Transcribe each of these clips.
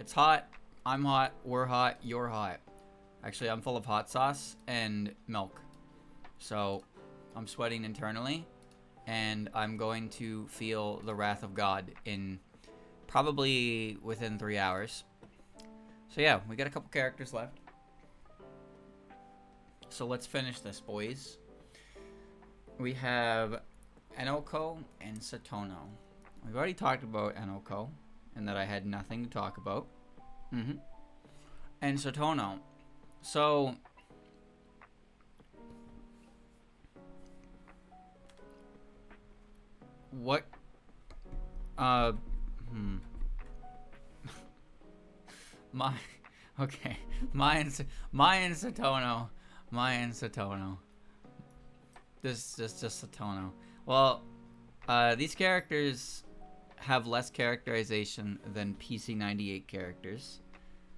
It's hot. I'm hot. We're hot. You're hot. Actually, I'm full of hot sauce and milk. So, I'm sweating internally. And I'm going to feel the wrath of God in probably within 3 hours. So yeah, we got a couple characters left. So let's finish this, boys. We have Enoko and Satono. We've already talked about Enoko, and that I had nothing to talk about. And Satono. So, what? My, okay. Maya and Satono. Maya and Satono. This is just Satono. Well, these characters have less characterization than PC98 characters.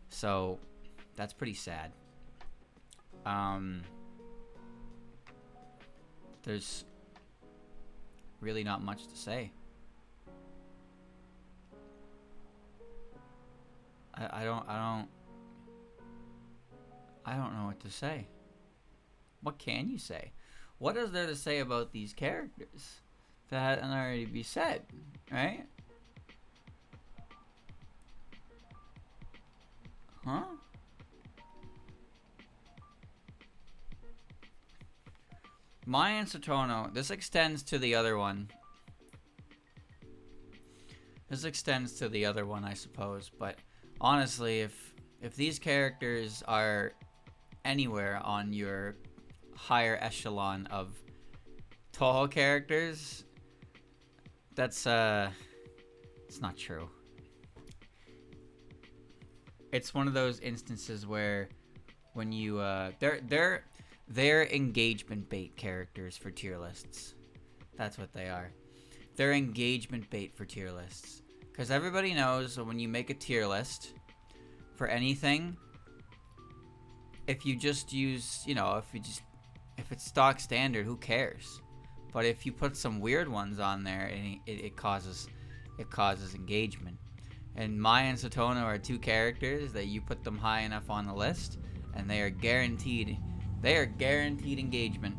So, that's pretty sad. There's really not much to say. I don't know what to say. What can you say? What is there to say about these characters that hasn't already be said, right? Huh? Maya and Satono. This extends to the other one. This extends to the other one, I suppose. But honestly, if these characters are anywhere on your higher echelon of Touhou characters, that's it's not true. It's one of those instances where when you they're engagement bait characters for tier lists. That's what they are. They're engagement bait for tier lists. Because everybody knows when you make a tier list for anything, if you just use, if it's stock standard, who cares? But if you put some weird ones on there, it causes engagement. And Maya and Satono are two characters that you put them high enough on the list, and they are guaranteed engagement.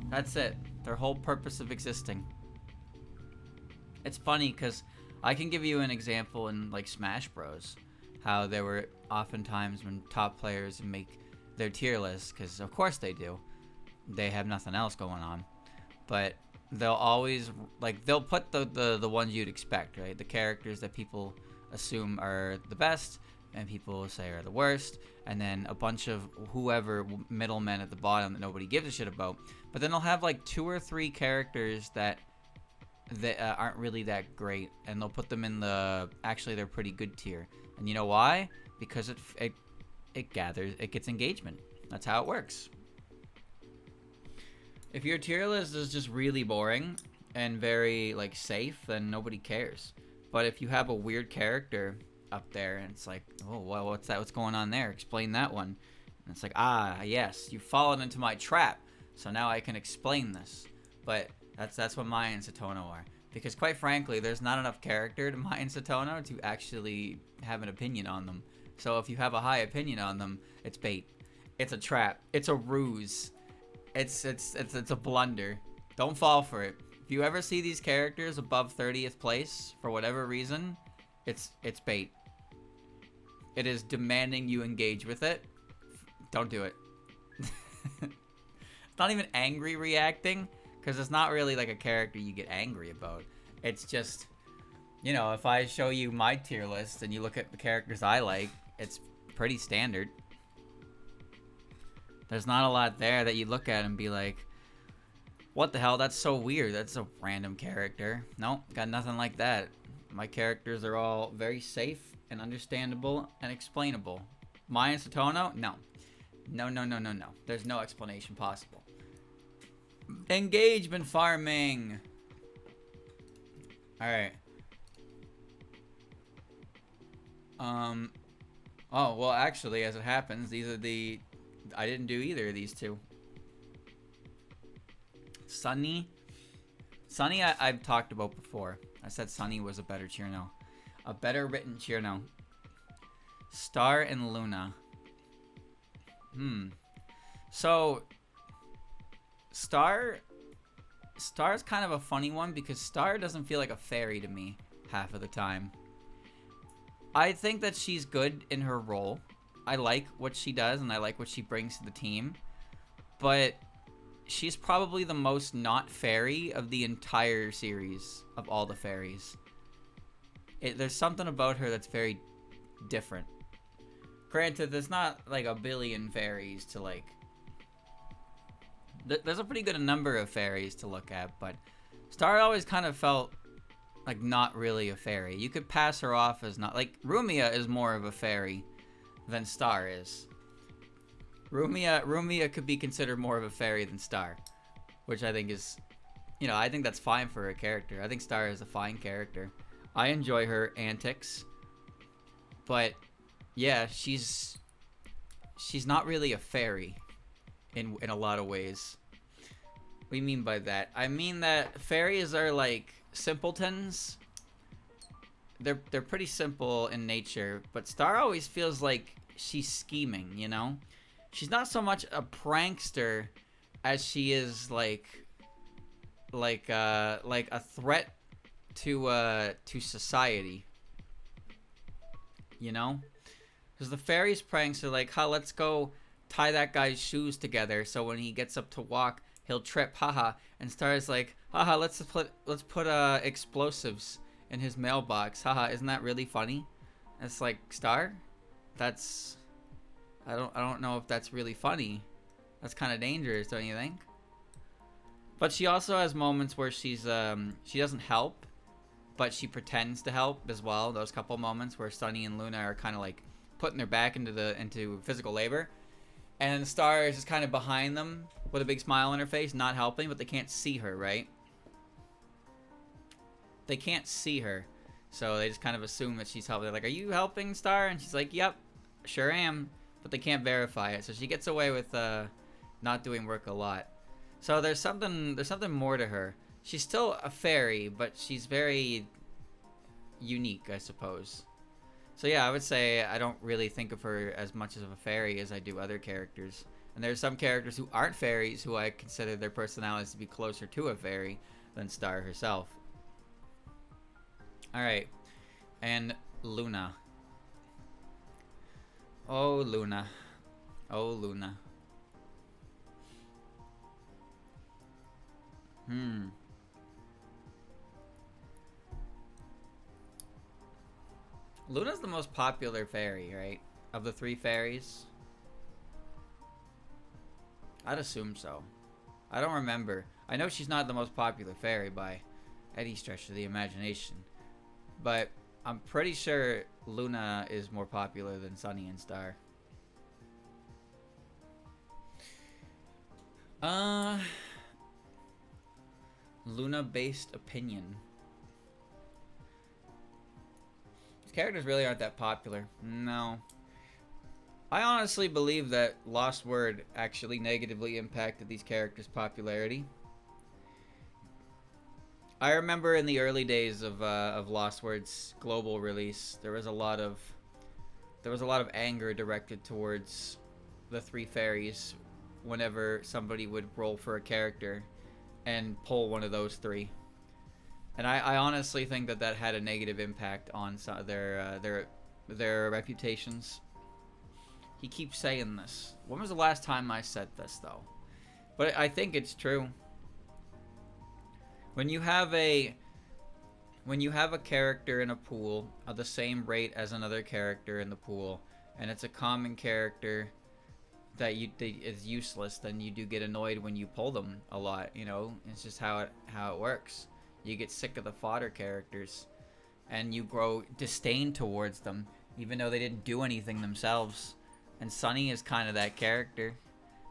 That's it. Their whole purpose of existing. It's funny because I can give you an example in like Smash Bros. How there were oftentimes when top players make their tier lists, because of course they do. They have nothing else going on. But they'll always, they'll put the ones you'd expect, right? The characters that people assume are the best and people say are the worst, and then a bunch of whoever middlemen at the bottom that nobody gives a shit about. But then they'll have like 2 or 3 characters that aren't really that great, and they'll put them in actually they're pretty good tier. And you know why? Because it gets engagement. That's how it works. If your tier list is just really boring and very safe, then nobody cares. But if you have a weird character up there and it's like, oh well, what's that? What's going on there? Explain that one. And it's like, yes, you've fallen into my trap. So now I can explain this. But that's what Maya and Satono are. Because quite frankly, there's not enough character to Maya and Satono to actually have an opinion on them. So if you have a high opinion on them, it's bait. It's a trap. It's a ruse. It's a blunder. Don't fall for it. If you ever see these characters above 30th place for whatever reason, it's bait. It is demanding you engage with it. Don't do it. It's not even angry reacting, because it's not really like a character you get angry about. It's just, if I show you my tier list and you look at the characters I like, it's pretty standard. There's not a lot there that you look at and be like, what the hell? That's so weird. That's a random character. Nope, got nothing like that. My characters are all very safe and understandable and explainable. Maya and Satono? No. No. There's no explanation possible. Engagement farming. Alright. Oh, well, actually, as it happens, these are I didn't do either of these two. Sunny, I've talked about before. I said Sunny was a better Chirno. A better written Chirno. Star and Luna. So Star's kind of a funny one because Star doesn't feel like a fairy to me half of the time. I think that she's good in her role. I like what she does and I like what she brings to the team. But she's probably the most not fairy of the entire series of all the fairies. There's something about her that's very different. Granted, there's not like a billion fairies to like... There's a pretty good number of fairies to look at, but Star always kind of felt like not really a fairy. You could pass her off as not... Like, Rumia is more of a fairy than Star is. Rumia could be considered more of a fairy than Star, which I think is... You know, I think that's fine for a character. I think Star is a fine character. I enjoy her antics, but yeah, she's not really a fairy in a lot of ways. What do you mean by that? I mean that fairies are like simpletons. They're pretty simple in nature, but Star always feels like she's scheming, you know? She's not so much a prankster as she is like a threat to society, you know? Because the fairies pranks are like, huh, let's go tie that guy's shoes together so when he gets up to walk he'll trip, haha. And Star's like, haha, let's put explosives in his mailbox, haha. Isn't that really funny? And it's like, Star, that's... I don't know if that's really funny. That's kind of dangerous, don't you think? But she also has moments where she doesn't help, but she pretends to help as well. Those couple moments where Sunny and Luna are kind of like putting their back into physical labor, and Star is just kind of behind them with a big smile on her face, not helping, but they can't see her, right? They can't see her, so they just kind of assume that she's helping. They're like, "Are you helping, Star?" And she's like, "Yep, sure am," but they can't verify it, so she gets away with not doing work a lot. So there's something more to her. She's still a fairy, but she's very unique, I suppose. So yeah, I would say I don't really think of her as much of a fairy as I do other characters. And there's some characters who aren't fairies who I consider their personalities to be closer to a fairy than Star herself. Alright. And Luna. Oh, Luna. Oh, Luna. Luna's the most popular fairy, right? Of the three fairies? I'd assume so. I don't remember. I know she's not the most popular fairy by any stretch of the imagination. But I'm pretty sure Luna is more popular than Sunny and Star. Luna-based opinion. These characters really aren't that popular. No. I honestly believe that Lost Word actually negatively impacted these characters' popularity. I remember in the early days of Lost Word's global release, there was a lot of anger directed towards the three fairies whenever somebody would roll for a character and pull one of those three. And I honestly think that had a negative impact on their reputations. He keeps saying this. When was the last time I said this, though? But I think it's true. When you have a character in a pool of the same rate as another character in the pool, and it's a common character that is useless, then you do get annoyed when you pull them a lot. You know, it's just how it works. You get sick of the fodder characters, and you grow disdain towards them, even though they didn't do anything themselves. And Sunny is kind of that character.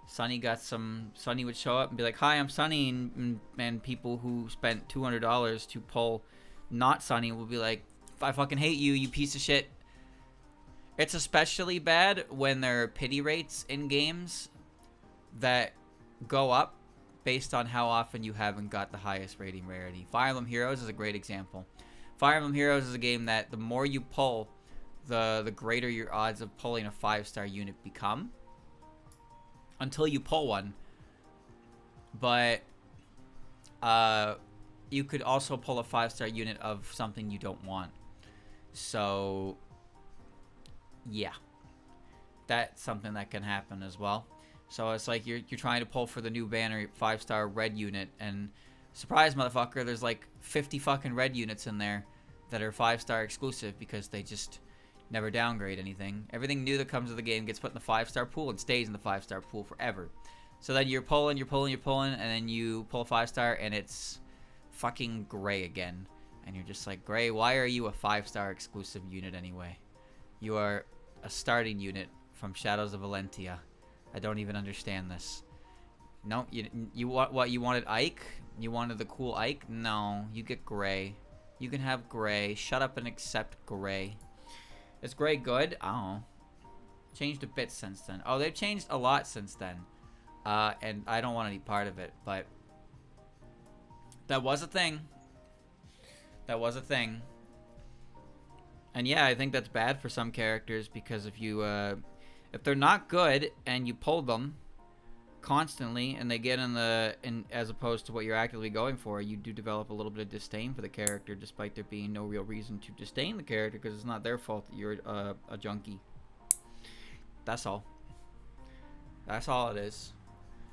Sunny would show up and be like, "Hi, I'm Sunny," and people who spent $200 to pull not Sunny will be like, "I fucking hate you, you piece of shit." It's especially bad when there are pity rates in games that go up based on how often you haven't got the highest rating rarity. Fire Emblem Heroes is a great example. Fire Emblem Heroes is a game that the more you pull, the greater your odds of pulling a 5-star unit become. Until you pull one. But you could also pull a 5-star unit of something you don't want. So yeah. That's something that can happen as well. So it's like you're trying to pull for the new banner 5-star red unit, and surprise motherfucker, there's like 50 fucking red units in there that are 5-star exclusive because they just never downgrade anything. Everything new that comes to the game gets put in the 5-star pool and stays in the 5-star pool forever. So then you're pulling, and then you pull a 5-star and it's fucking gray again. And you're just like, Gray, why are you a 5-star exclusive unit anyway? You are a starting unit from Shadows of Valentia. I don't even understand this. No, you what? You wanted Ike? You wanted the cool Ike? No, you get Gray. You can have Gray. Shut up and accept Gray. Is Gray good? Oh, changed a bit since then. Oh, they've changed a lot since then. And I don't want any part of it, but that was a thing. That was a thing. And yeah, I think that's bad for some characters because if you, if they're not good and you pull them constantly and they get in as opposed to what you're actively going for, you do develop a little bit of disdain for the character, despite there being no real reason to disdain the character because it's not their fault that you're a junkie. That's all. That's all it is.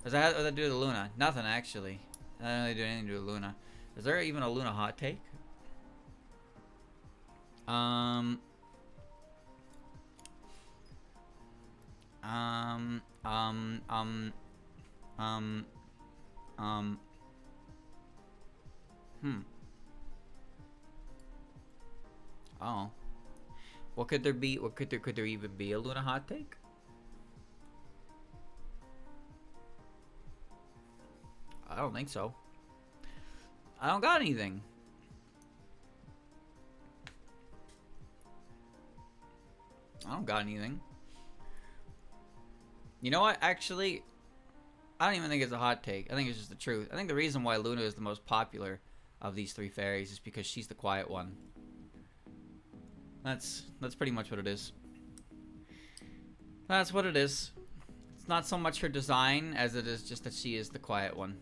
Does that have to do with Luna? Nothing, actually. I don't really do anything to do with Luna. Is there even a Luna hot take? Oh. What could there be? Could there even be a Luna hot take? I don't think so. I don't got anything. I don't got anything. You know what? Actually, I don't even think it's a hot take. I think it's just the truth. I think the reason why Luna is the most popular of these three fairies is because she's the quiet one. That's pretty much what it is. That's what it is. It's not so much her design as it is just that she is the quiet one.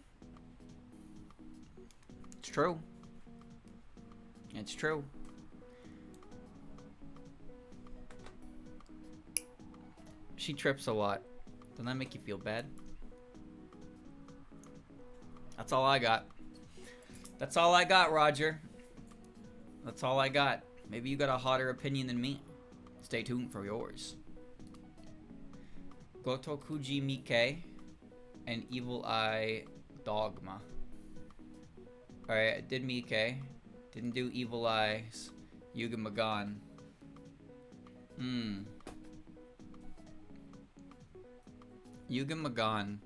It's true. It's true. She trips a lot. Doesn't that make you feel bad? That's all I got. That's all I got, Roger. That's all I got. Maybe you got a hotter opinion than me. Stay tuned for yours. Gotokuji Mike and Evil Eye Dogma. Alright, I did Mike. Didn't do Evil Eyes. Yuga Magan. Yuga Magan.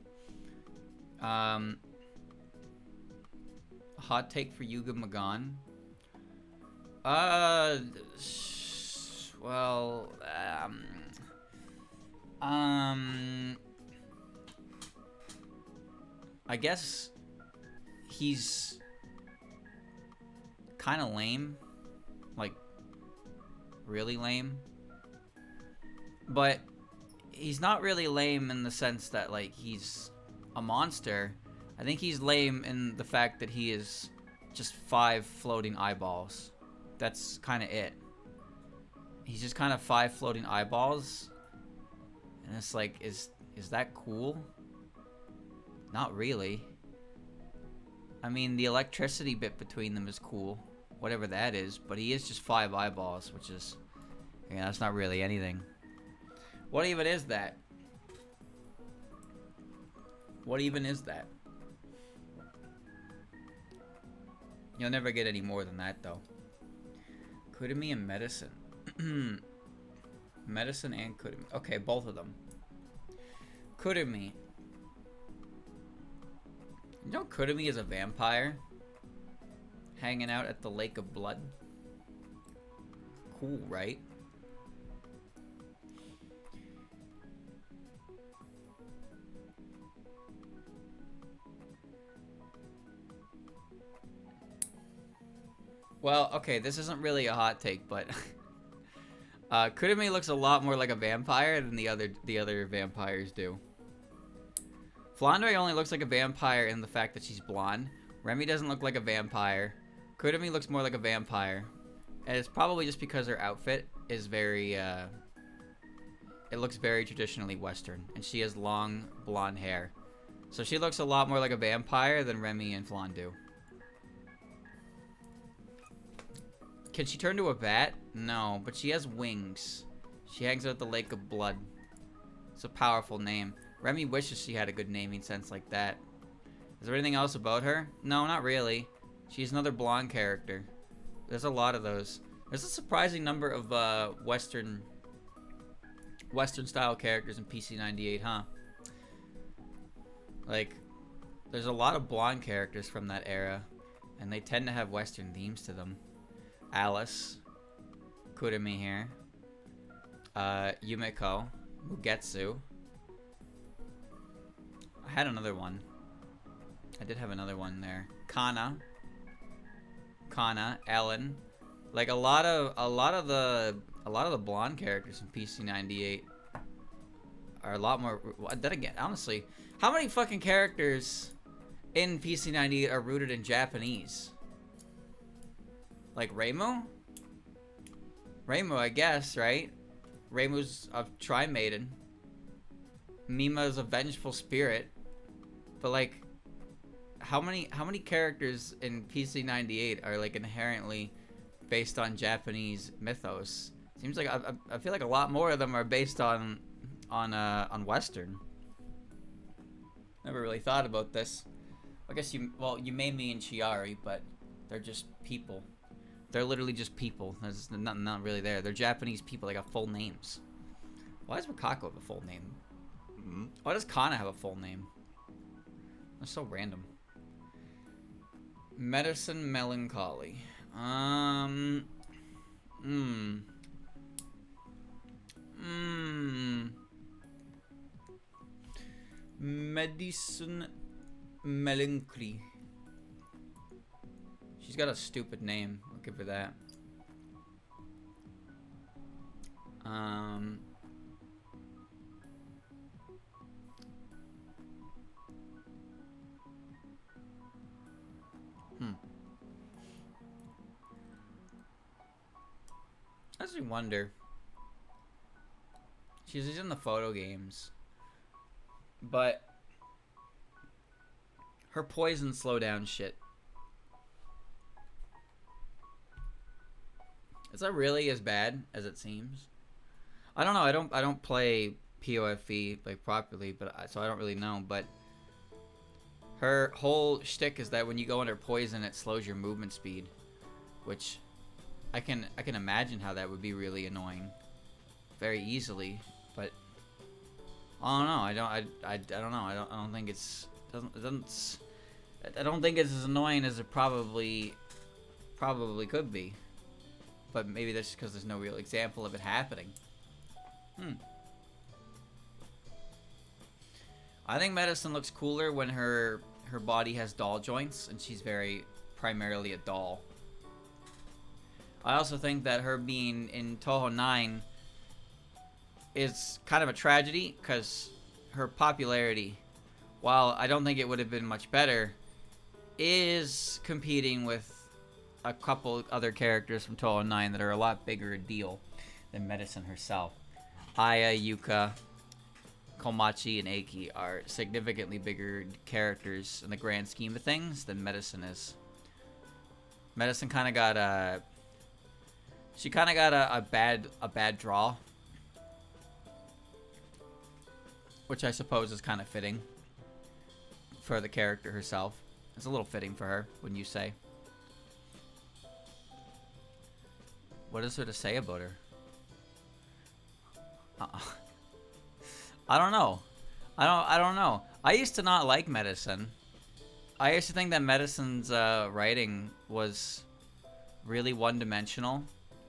Hot take for Yuga Magan. Well, I guess he's kind of lame, like really lame, but he's not really lame in the sense that like he's a monster. I think he's lame in the fact that he is just 5 floating eyeballs. That's kind of it. He's just kind of 5 floating eyeballs, and it's like, is that cool? Not really. I mean, the electricity bit between them is cool, whatever that is, but he is just 5 eyeballs, which is, yeah, that's not really anything. What even is that? What even is that? You'll never get any more than that, though. Kurumi and medicine. Medicine and Kurumi. Okay, both of them. Kurumi. You know Kurumi is a vampire? Hanging out at the Lake of Blood? Cool, right? Well, okay, this isn't really a hot take, but Kurumi looks a lot more like a vampire than the other vampires do. Flandre only looks like a vampire in the fact that she's blonde. Remy doesn't look like a vampire. Kurumi looks more like a vampire. And it's probably just because her outfit is very, it looks very traditionally Western. And she has long blonde hair. So she looks a lot more like a vampire than Remy and Flan do. Can she turn to a bat? No, but she has wings. She hangs out at the Lake of Blood. It's a powerful name. Remy wishes she had a good naming sense like that. Is there anything else about her? No, not really. She's another blonde character. There's a lot of those. There's a surprising number of Western style characters in PC98, huh? Like, there's a lot of blonde characters from that era, and they tend to have Western themes to them. Alice, Kurumi here, Yumeko, Mugetsu. I had another one. I did have another one there. Kana, Ellen. Like a lot of the blonde characters in PC98 are a lot more. Then again, honestly, how many fucking characters in PC98 are rooted in Japanese? Like Reimu? Reimu, I guess, right? Reimu's a Tri-Maiden. Mima's a vengeful spirit. But like, how many characters in PC98 are like inherently based on Japanese mythos? Seems like I feel like a lot more of them are based on Western. Never really thought about this. I guess you made me in Chiari, but they're just people. They're literally just people. There's not really there. They're Japanese people. They got full names. Why does Wakako have a full name? Why does Kana have a full name? That's so random. Medicine Melancholy. Medicine Melancholy. She's got a stupid name. I'll give her that. I actually wonder. She's in the photo games, but her poison slow down shit. Is that really as bad as it seems? I don't know. I don't play POFE like properly, but so I don't really know. But her whole shtick is that when you go under poison, it slows your movement speed, which I can imagine how that would be really annoying, very easily. But I don't know. I don't know. I don't think it's I don't think it's as annoying as it probably could be. But maybe that's just because there's no real example of it happening. I think Medicine looks cooler when her body has doll joints and she's very primarily a doll. I also think that her being in Touhou 9 is kind of a tragedy because her popularity, while I don't think it would have been much better, is competing with a couple other characters from Touhou 9 that are a lot bigger a deal than Medicine herself. Aya, Yuka, Komachi, and Eiki are significantly bigger characters in the grand scheme of things than Medicine is. Medicine kind of got a bad draw, which I suppose is kind of fitting for the character herself. It's a little fitting for her, wouldn't you say? What is there to say about her? I don't know. I don't know. I used to not like Medicine. I used to think that Medicine's writing was really one-dimensional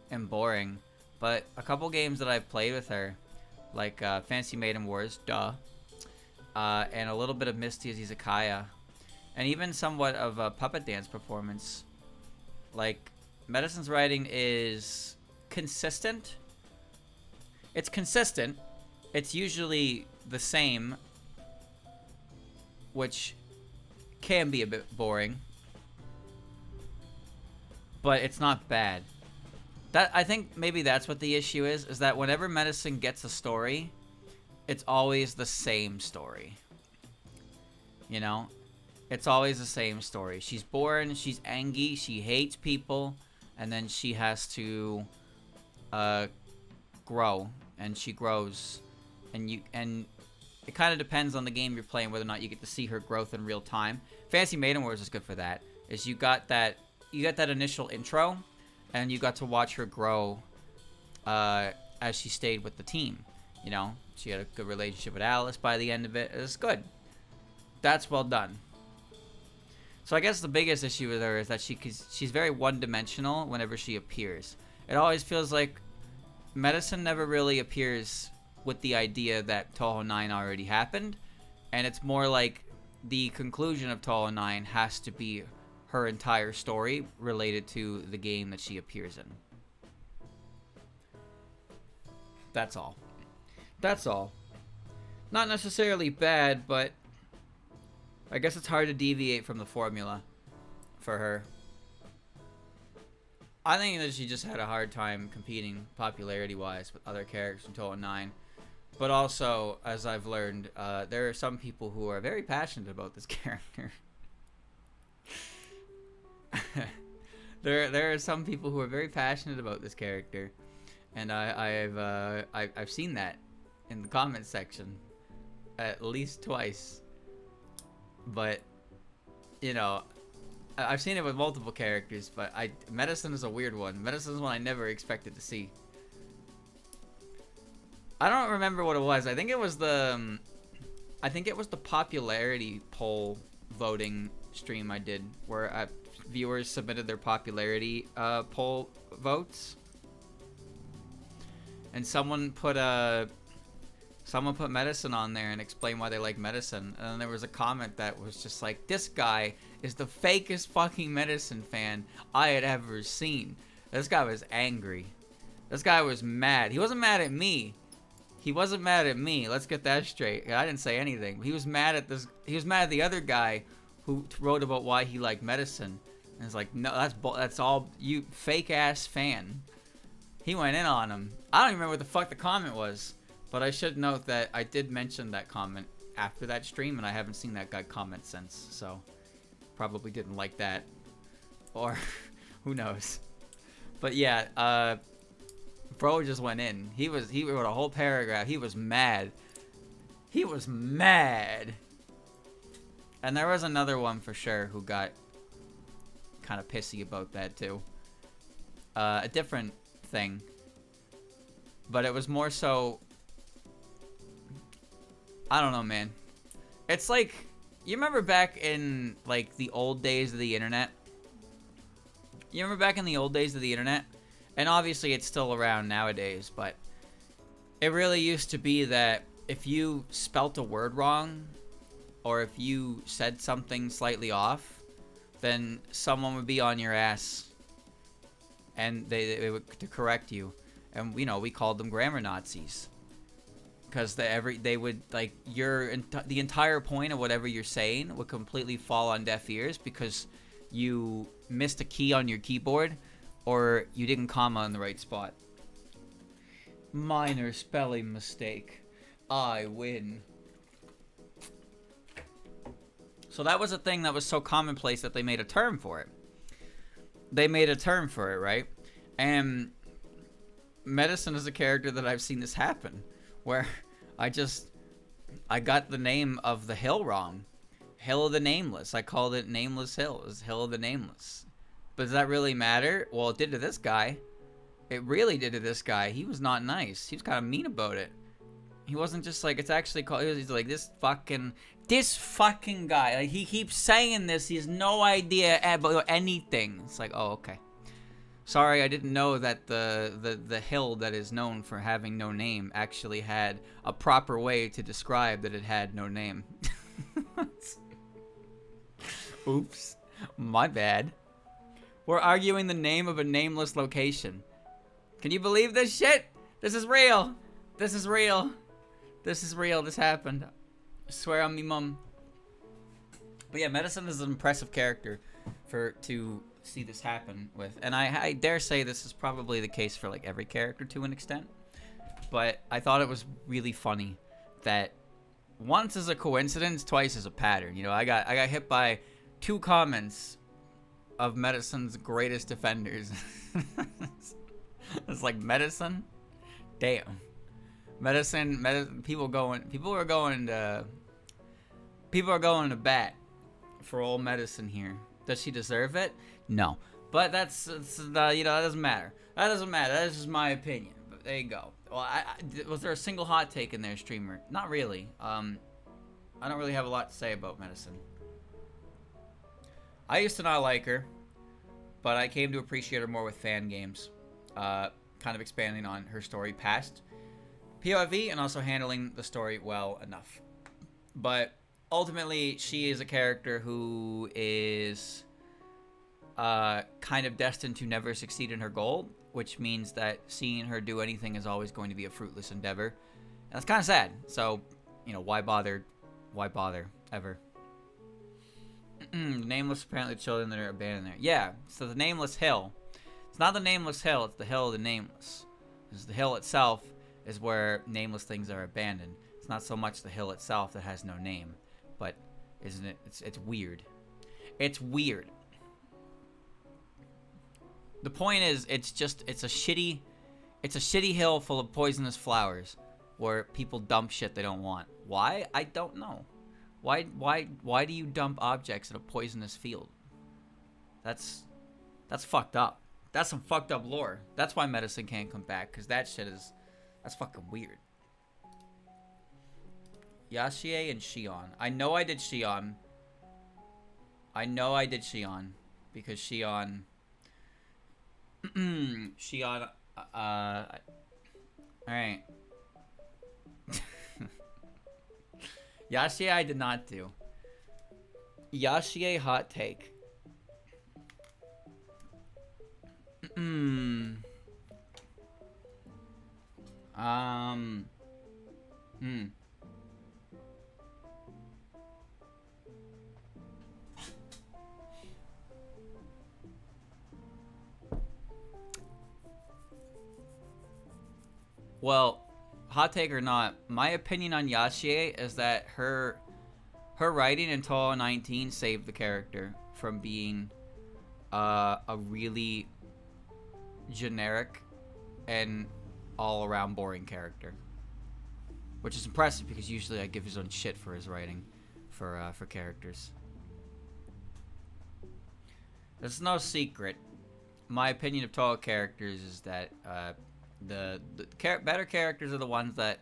and boring. But a couple games that I've played with her, like Fantasy Maiden Wars, and a little bit of Misty Izakaya, and even somewhat of a Puppet Dance performance, like Medicine's writing is consistent, It's consistent. It's usually the same, which can be a bit boring, but it's not bad. I think maybe that's what the issue is that whenever medicine gets a story, it's always the same story. You know? It's always the same story. She's born, she's angry, she hates people, and then she has to grow, and she grows, and it kind of depends on the game you're playing whether or not you get to see her growth in real time. Fantasy Maiden Wars is good for that. Is you got that initial intro, and you got to watch her grow as she stayed with the team. You know, she had a good relationship with Alice by the end of it. It was good. That's well done. So I guess the biggest issue with her is that she's very one-dimensional whenever she appears. It always feels like medicine never really appears with the idea that Touhou 9 already happened, and it's more like the conclusion of Touhou 9 has to be her entire story related to the game that she appears in. That's all. That's all. Not necessarily bad, but I guess it's hard to deviate from the formula for her. I think that she just had a hard time competing popularity-wise with other characters from Touhou 9. But also, as I've learned, there are some people who are very passionate about this character. There are some people who are very passionate about this character, and I've seen that in the comment section at least twice. But you know, I've seen it with multiple characters, but medicine is a weird one. Medicine is one I never expected to see. I don't remember what it was. I think it was the popularity poll voting stream I did, where viewers submitted their popularity poll votes, and someone put medicine on there and explained why they like medicine, and then there was a comment that was just like, "This guy is the fakest fucking medicine fan I had ever seen." This guy was angry. This guy was mad. He wasn't mad at me. Let's get that straight. I didn't say anything. He was mad at this. He was mad at the other guy who wrote about why he liked medicine. And it's like, no, that's all you fake ass fan. He went in on him. I don't even remember what the fuck the comment was, but I should note that I did mention that comment after that stream, and I haven't seen that guy comment since. So probably didn't like that, or who knows. But yeah, bro just went in. He wrote a whole paragraph. He was mad. He was mad. And there was another one for sure who got kind of pissy about that too. A different thing. But it was more so, I don't know, man. It's like, you remember back in like the old days of the internet? You remember back in the old days of the internet? And obviously it's still around nowadays, but it really used to be that if you spelt a word wrong, or if you said something slightly off, then someone would be on your ass, and they would to correct you. And you know, we called them grammar Nazis, because they would like the entire point of whatever you're saying would completely fall on deaf ears because you missed a key on your keyboard, or you didn't comma in the right spot. Minor spelling mistake. I win. So that was a thing that was so commonplace that they made a term for it. They made a term for it, right? And medicine is a character that I've seen this happen, where I got the name of the hill wrong. Hill of the Nameless. I called it Nameless Hill. It was Hill of the Nameless. But does that really matter? Well, it did to this guy. It really did to this guy. He was not nice. He was kind of mean about it. He wasn't just like, it's actually called, he's like, this fucking guy. Like, he keeps saying this. He has no idea about anything. It's like, oh, okay. Sorry, I didn't know that the hill that is known for having no name actually had a proper way to describe that it had no name. Oops. My bad. We're arguing the name of a nameless location. Can you believe this shit? This is real. This is real. This is real. This happened. I swear on me mum. But yeah, Medicine is an impressive character to see this happen with. And I dare say this is probably the case for like every character to an extent. But I thought it was really funny that once is a coincidence, twice is a pattern. You know, I got hit by 2 comments of Medicine's greatest defenders. It's like Medicine? Damn. Medicine, people are going to bat for old Medicine here. Does she deserve it? No. But that's that doesn't matter. That doesn't matter. That's just my opinion. But there you go. Well, was there a single hot take in there, streamer? Not really. I don't really have a lot to say about Medicine. I used to not like her, but I came to appreciate her more with fan games. Kind of expanding on her story past POV and also handling the story well enough. But ultimately, she is a character who is kind of destined to never succeed in her goal, which means that seeing her do anything is always going to be a fruitless endeavor. And that's kind of sad. So, why bother? Why bother, ever? Nameless, apparently children that are abandoned there. Yeah, so the Nameless Hill. It's not the Nameless Hill, it's the Hill of the Nameless. Because the hill itself is where nameless things are abandoned. It's not so much the hill itself that has no name. But, isn't it? It's weird. It's weird. The point is, it's a shitty hill full of poisonous flowers where people dump shit they don't want. Why? I don't know. Why do you dump objects in a poisonous field? That's fucked up. That's some fucked up lore. That's why Medicine can't come back, because that's fucking weird. Yashie and Shion. I know I did Shion. Because Shion... Shion... Alright. Yashie I did not do. Yashie hot take. Well, hot take or not, my opinion on Yashie is that her writing in Touhou 19 saved the character from being a really generic and all-around boring character, which is impressive because usually I give his own shit for his writing for characters. It's no secret. My opinion of Touhou characters is that the better characters are the ones that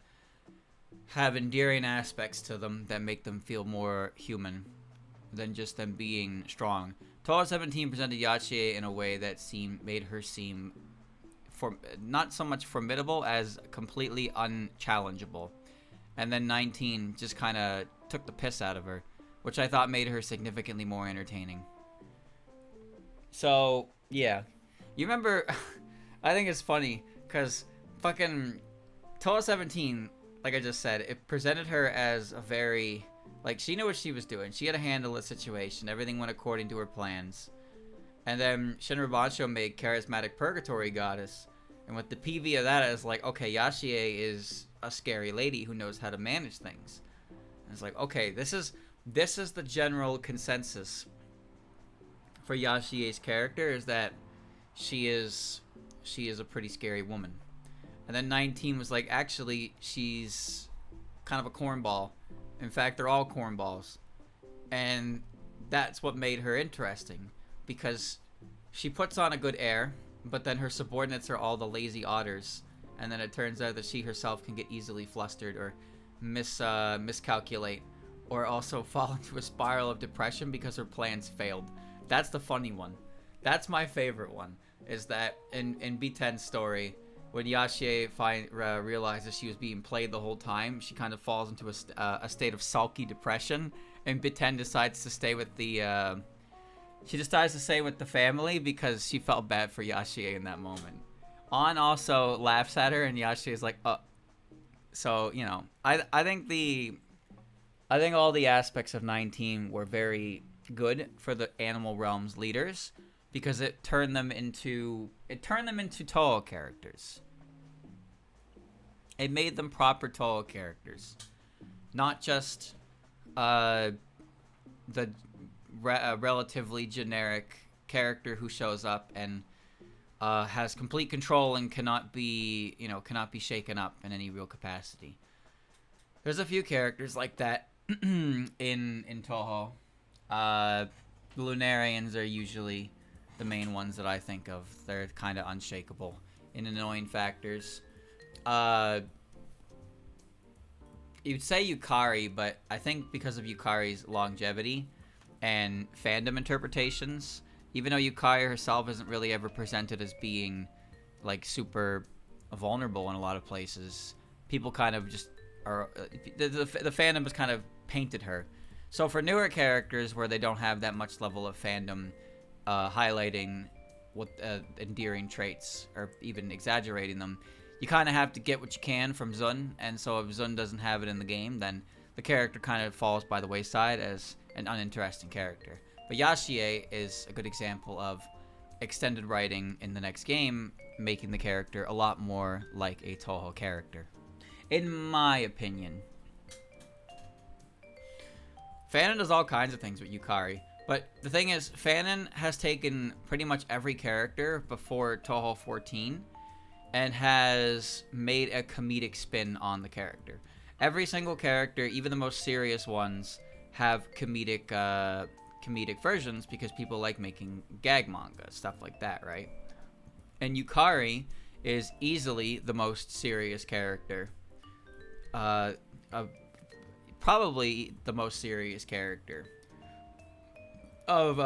have endearing aspects to them that make them feel more human than just them being strong. Touhou 17 presented Yashie in a way that made her seem not so much formidable as completely unchallengeable. And then 19 just kind of took the piss out of her, which I thought made her significantly more entertaining. So, yeah. You remember, I think it's funny, because fucking Touhou 17, like I just said, it presented her as a very... Like, she knew what she was doing. She had to handle the situation. Everything went according to her plans. And then Shinra Bansho made Charismatic Purgatory Goddess. And with the PV of that, it's like, okay, Yashie is a scary lady who knows how to manage things. And it's like, okay, this is the general consensus for Yashie's character, is that she is a pretty scary woman. And then 19 was like, actually, she's kind of a cornball. In fact, they're all cornballs. And that's what made her interesting. Because she puts on a good air, but then her subordinates are all the lazy otters. And then it turns out that she herself can get easily flustered or miscalculate. Or also fall into a spiral of depression because her plans failed. That's the funny one. That's my favorite one. Is that in B10's story, when Yashie realizes she was being played the whole time, she kind of falls into a state of sulky depression, and B10 decides to stay with the family because she felt bad for Yashie in that moment. On also laughs at her, and Yashie is like, So, you know, I think all the aspects of 19 were very good for the Animal Realms leaders because it turned them into Touhou characters. It made them proper Touhou characters, not just the relatively generic character who shows up and has complete control and cannot be shaken up in any real capacity. There's a few characters like that in Touhou. Lunarians are usually the main ones that I think of. They're kind of unshakable in annoying factors. You'd say Yukari, but I think because of Yukari's longevity and fandom interpretations, even though Yukari herself isn't really ever presented as being like super vulnerable in a lot of places, people kind of just are the fandom has kind of painted her. So for newer characters where they don't have that much level of fandom highlighting what endearing traits or even exaggerating them, you kind of have to get what you can from Zun. And so if Zun doesn't have it in the game, then the character kind of falls by the wayside as an uninteresting character. But Yashie is a good example of extended writing in the next game, making the character a lot more like a Touhou character, in my opinion. Fanon does all kinds of things with Yukari, but the thing is, Fanon has taken pretty much every character before Touhou 14 and has made a comedic spin on the character. Every single character, even the most serious ones, have comedic versions because people like making gag manga, stuff like that, right? And Yukari is easily the most serious character. Probably the most serious character of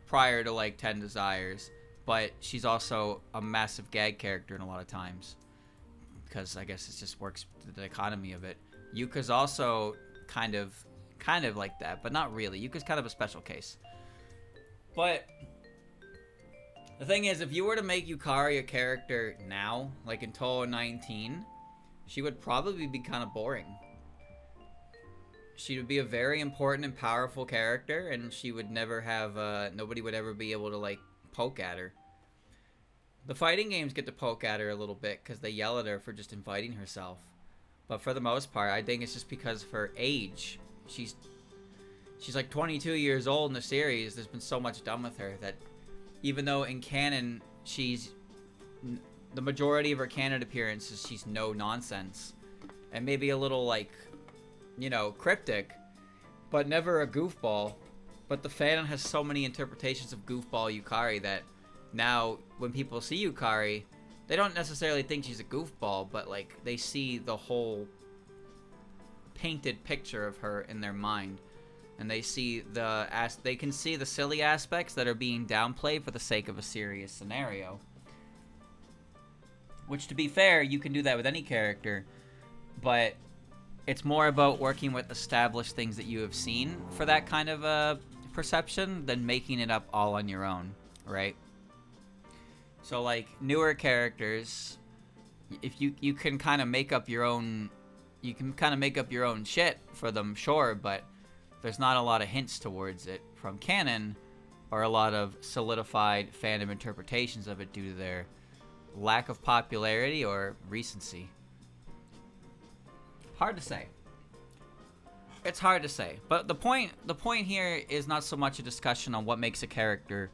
prior to like 10 Desires, but she's also a massive gag character in a lot of times because I guess it just works the economy of it. Yuka's also kind of like that, but not really. Yuka's kind of a special case. But the thing is, if you were to make Yukari a character now, like in Touhou 19, she would probably be kind of boring. She would be a very important and powerful character, and she would never have, nobody would ever be able to, like, poke at her. The fighting games get to poke at her a little bit, because they yell at her for just inviting herself. But for the most part, I think it's just because of her age. She's like 22 years old in the series. There's been so much done with her that even though in canon, the majority of her canon appearances, she's no nonsense. And maybe a little, like, you know, cryptic, but never a goofball. But the fandom has so many interpretations of goofball Yukari that now when people see Yukari, they don't necessarily think she's a goofball, but like they see the whole painted picture of her in their mind. And they see they can see the silly aspects that are being downplayed for the sake of a serious scenario. Which, to be fair, you can do that with any character, but it's more about working with established things that you have seen for that kind of perception than making it up all on your own, right? So, like, newer characters, if you can kind of make up your own, shit for them, sure, but there's not a lot of hints towards it from canon or a lot of solidified fandom interpretations of it due to their lack of popularity or recency. Hard to say. It's hard to say. But the point here is not so much a discussion on what makes a character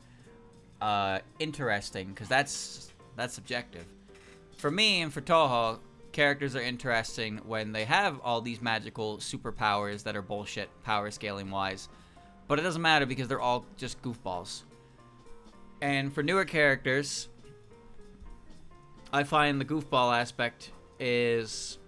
interesting, because that's subjective. For me and for Touhou, characters are interesting when they have all these magical superpowers that are bullshit power scaling wise. But it doesn't matter because they're all just goofballs. And for newer characters, I find the goofball aspect is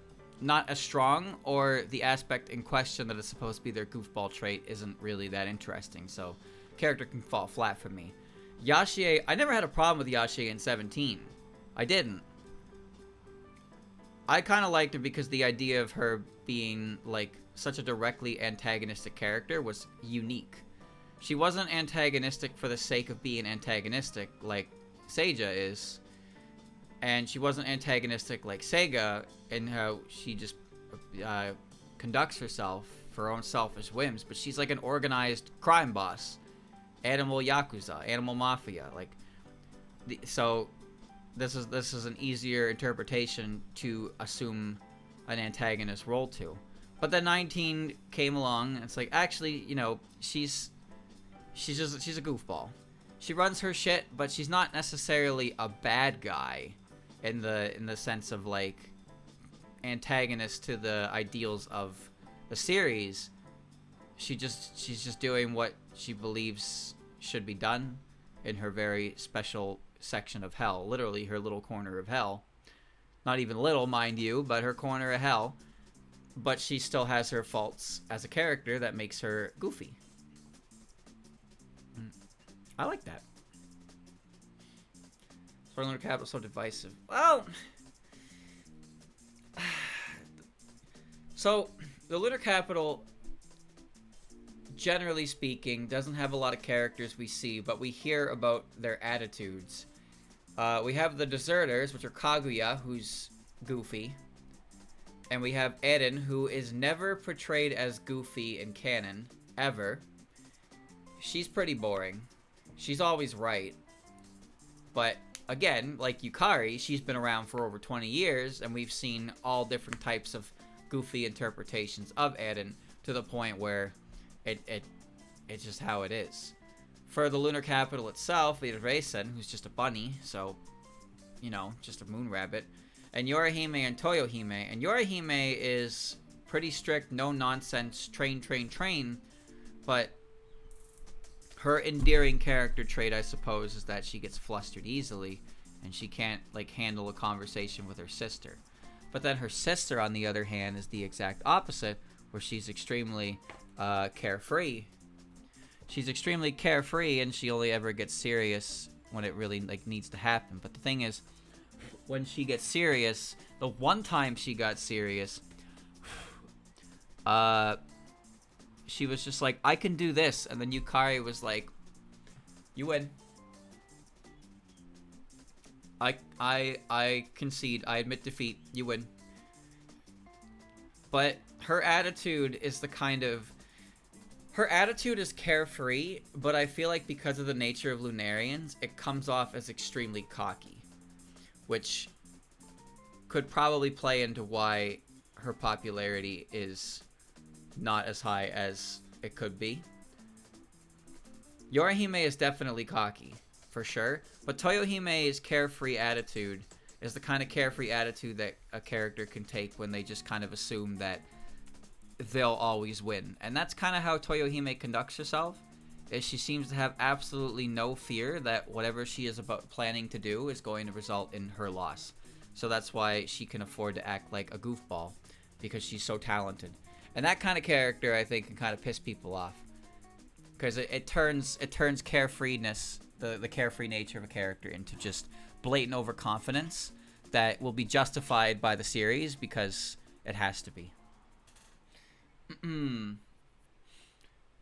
not as strong, or the aspect in question that is supposed to be their goofball trait isn't really that interesting, so character can fall flat for me. Yashie, I never had a problem with Yashie in 17. I didn't. I kind of liked her because the idea of her being, like, such a directly antagonistic character was unique. She wasn't antagonistic for the sake of being antagonistic like Seija is. And she wasn't antagonistic like Seija in how she just conducts herself for her own selfish whims, but she's like an organized crime boss, animal yakuza, animal mafia. Like, so this is an easier interpretation to assume an antagonist role to. But then 19 came along, and it's like, actually, you know, she's a goofball. She runs her shit, but she's not necessarily a bad guy in the sense of like antagonist to the ideals of the series. She's just doing what she believes should be done in her very special section of hell, literally her little corner of hell. Not even little, mind you, but her corner of hell. But she still has her faults as a character that makes her goofy. I like that. So Lunar Capital so divisive. Well, so the Lunar Capital, generally speaking, doesn't have a lot of characters we see, but we hear about their attitudes. We have the deserters, which are Kaguya, who's goofy. And we have Eren, who is never portrayed as goofy in canon, ever. She's pretty boring. She's always right. But, again, like Yukari, she's been around for over 20 years, and we've seen all different types of goofy interpretations of Eren, to the point where it's just how it is. For the Lunar Capital itself, we have Reisen, who's just a bunny, so, you know, just a moon rabbit. And Yorihime and Toyohime. And Yorihime is pretty strict, no-nonsense, train. But her endearing character trait, I suppose, is that she gets flustered easily. And she can't, like, handle a conversation with her sister. But then her sister, on the other hand, is the exact opposite, where she's extremely carefree. She's extremely carefree, and she only ever gets serious when it really, like, needs to happen. But the thing is, when she gets serious, the one time she got serious, she was just like, I can do this. And then Yukari was like, you win. I concede. I admit defeat. You win. But her attitude is the kind of... Her attitude is carefree, but I feel like because of the nature of Lunarians, it comes off as extremely cocky. Which could probably play into why her popularity is not as high as it could be. Yorihime is definitely cocky, for sure. But Toyohime's carefree attitude is the kind of carefree attitude that a character can take when they just kind of assume that they'll always win. And that's kind of how Toyohime conducts herself. Is she seems to have absolutely no fear that whatever she is about planning to do is going to result in her loss. So that's why she can afford to act like a goofball, because she's so talented. And that kind of character, I think, can kind of piss people off, because it turns carefreeness, the carefree nature of a character, into just blatant overconfidence that will be justified by the series because it has to be.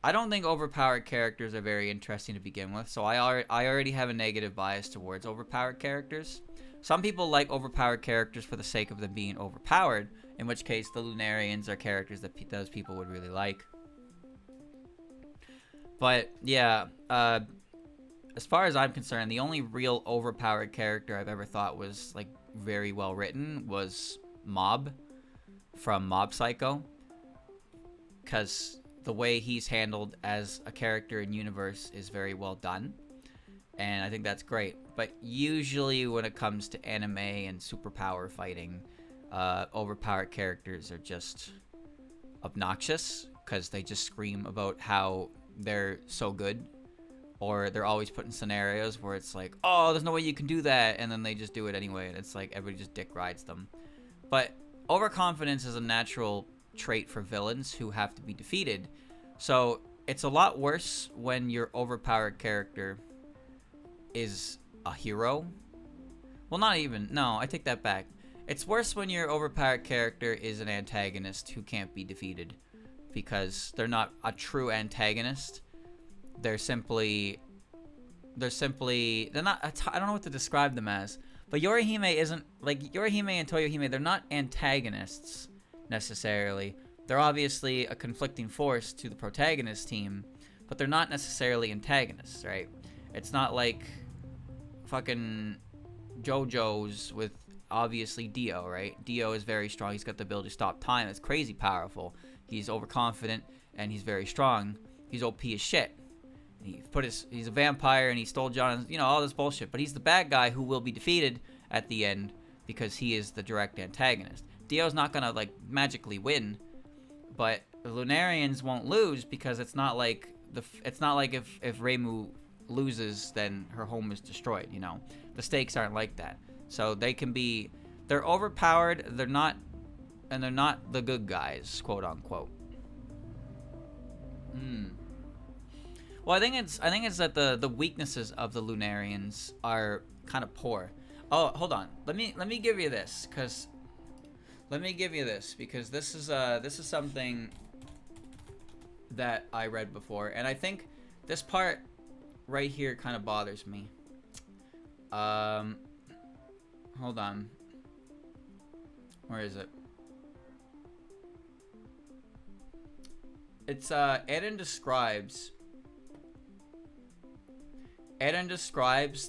I don't think overpowered characters are very interesting to begin with, so I already have a negative bias towards overpowered characters. Some people like overpowered characters for the sake of them being overpowered, in which case the Lunarians are characters that those people would really like. But, yeah, as far as I'm concerned, the only real overpowered character I've ever thought was, like, very well written was Mob from Mob Psycho. Because the way he's handled as a character in universe is very well done, and I think that's great. But usually when it comes to anime and superpower fighting, overpowered characters are just obnoxious because they just scream about how they're so good, or they're always put in scenarios where it's like, oh, there's no way you can do that, and then they just do it anyway, and it's like everybody just dick rides them. But overconfidence is a natural trait for villains who have to be defeated. So it's a lot worse when your overpowered character is a hero. Well, not even. No, I take that back. It's worse when your overpowered character is an antagonist who can't be defeated, because they're not a true antagonist. They're not, I don't know what to describe them as, But Yorihime isn't, like, Yorihime and Toyohime, they're not antagonists, necessarily. They're obviously a conflicting force to the protagonist team, but they're not necessarily antagonists, right? It's not like fucking JoJo's with, obviously, Dio, right? Dio is very strong. He's got the ability to stop time. It's crazy powerful. He's overconfident, and he's very strong. He's OP as shit. He's a vampire, and he stole John, you know, all this bullshit. But he's the bad guy who will be defeated at the end because he is the direct antagonist. Dio's not gonna, like, magically win, but the Lunarians won't lose because it's not like if Reimu loses, then her home is destroyed, you know? The stakes aren't like that. So they're overpowered, they're not the good guys, quote unquote. Well, I think it's that the weaknesses of the Lunarians are kind of poor. Oh, hold on. Let me give you this, because this is something that I read before, and I think this part right here kind of bothers me. Hold on. Where is it? It's Eren describes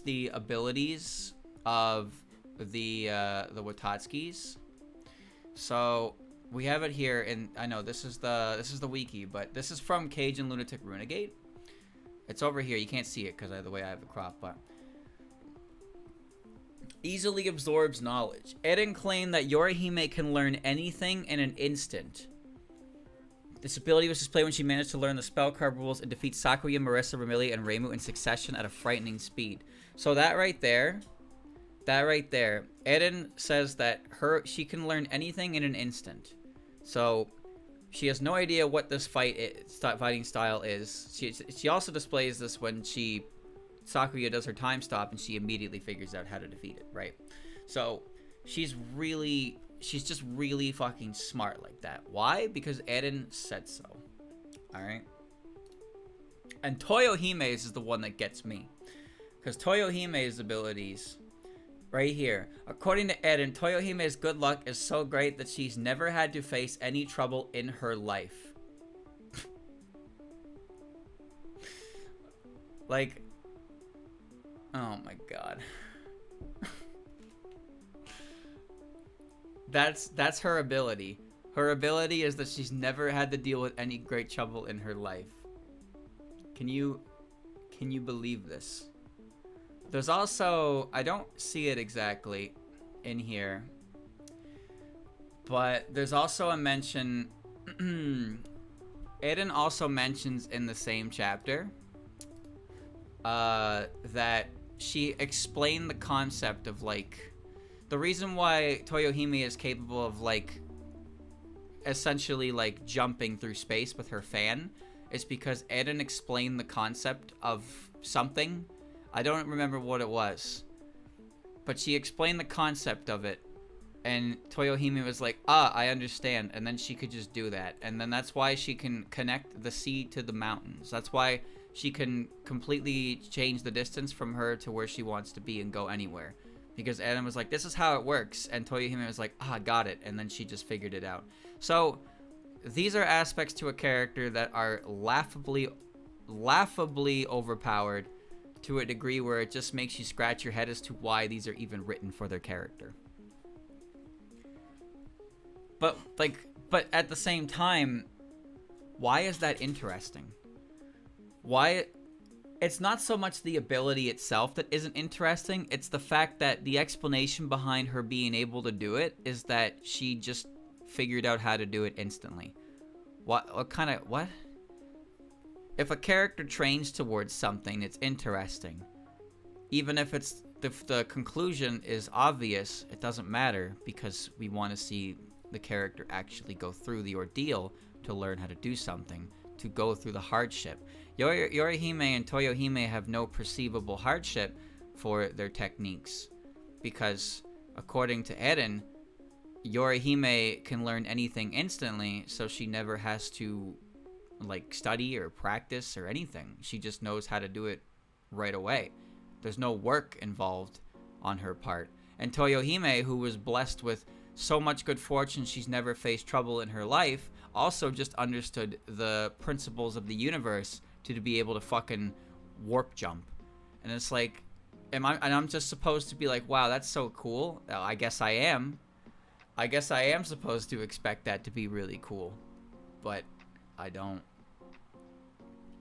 the abilities of the Watatskis. So we have it here, and I know this is the wiki, but this is from Cage and Lunatic Runegate. It's over here. You can't see it because of the way I have it cropped, but easily absorbs knowledge. Eren claimed that Yorihime can learn anything in an instant. This ability was displayed when she managed to learn the spell card rules and defeat Sakuya, Marissa, Ramilia, and Reimu in succession at a frightening speed. So that right there, Eren says that she can learn anything in an instant. So she has no idea what this fighting style is. She also displays this when Sakuya does her time stop and she immediately figures out how to defeat it, right? So she's just really fucking smart like that. Why? Because Eren said so. Alright? And Toyohime's is the one that gets me. Because Toyohime's abilities, right here. According to Eren, Toyohime's good luck is so great that she's never had to face any trouble in her life. Like, oh my god. That's her ability. Her ability is that she's never had to deal with any great trouble in her life. Can you believe this? There's also, I don't see it exactly in here, but there's also a mention, Eren also mentions in the same chapter that she explained the concept of, like, the reason why Toyohime is capable of, like, essentially, like, jumping through space with her fan is because Eren explained the concept of something. I don't remember what it was, but she explained the concept of it, and Toyohime was like, I understand, and then she could just do that, and then that's why she can connect the sea to the mountains. That's why she can completely change the distance from her to where she wants to be and go anywhere. Because Eren was like, this is how it works, and Toyohime was like, got it, and then she just figured it out. So these are aspects to a character that are laughably overpowered to a degree where it just makes you scratch your head as to why these are even written for their character. But at the same time, why is that interesting? Why? It's not so much the ability itself that isn't interesting, it's the fact that the explanation behind her being able to do it is that she just figured out how to do it instantly. What if a character trains towards something, it's interesting. Even if it's the conclusion is obvious, it doesn't matter because we want to see the character actually go through the ordeal to learn how to do something, to go through the hardship. Yorihime and Toyohime have no perceivable hardship for their techniques because, according to Eren, Yorihime can learn anything instantly, so she never has to, like, study or practice or anything. She just knows how to do it right away. There's no work involved on her part. And Toyohime, who was blessed with so much good fortune she's never faced trouble in her life, also just understood the principles of the universe to be able to fucking warp jump. And it's like, I'm just supposed to be like, wow, that's so cool. I guess I am. I guess I am supposed to expect that to be really cool. But I don't.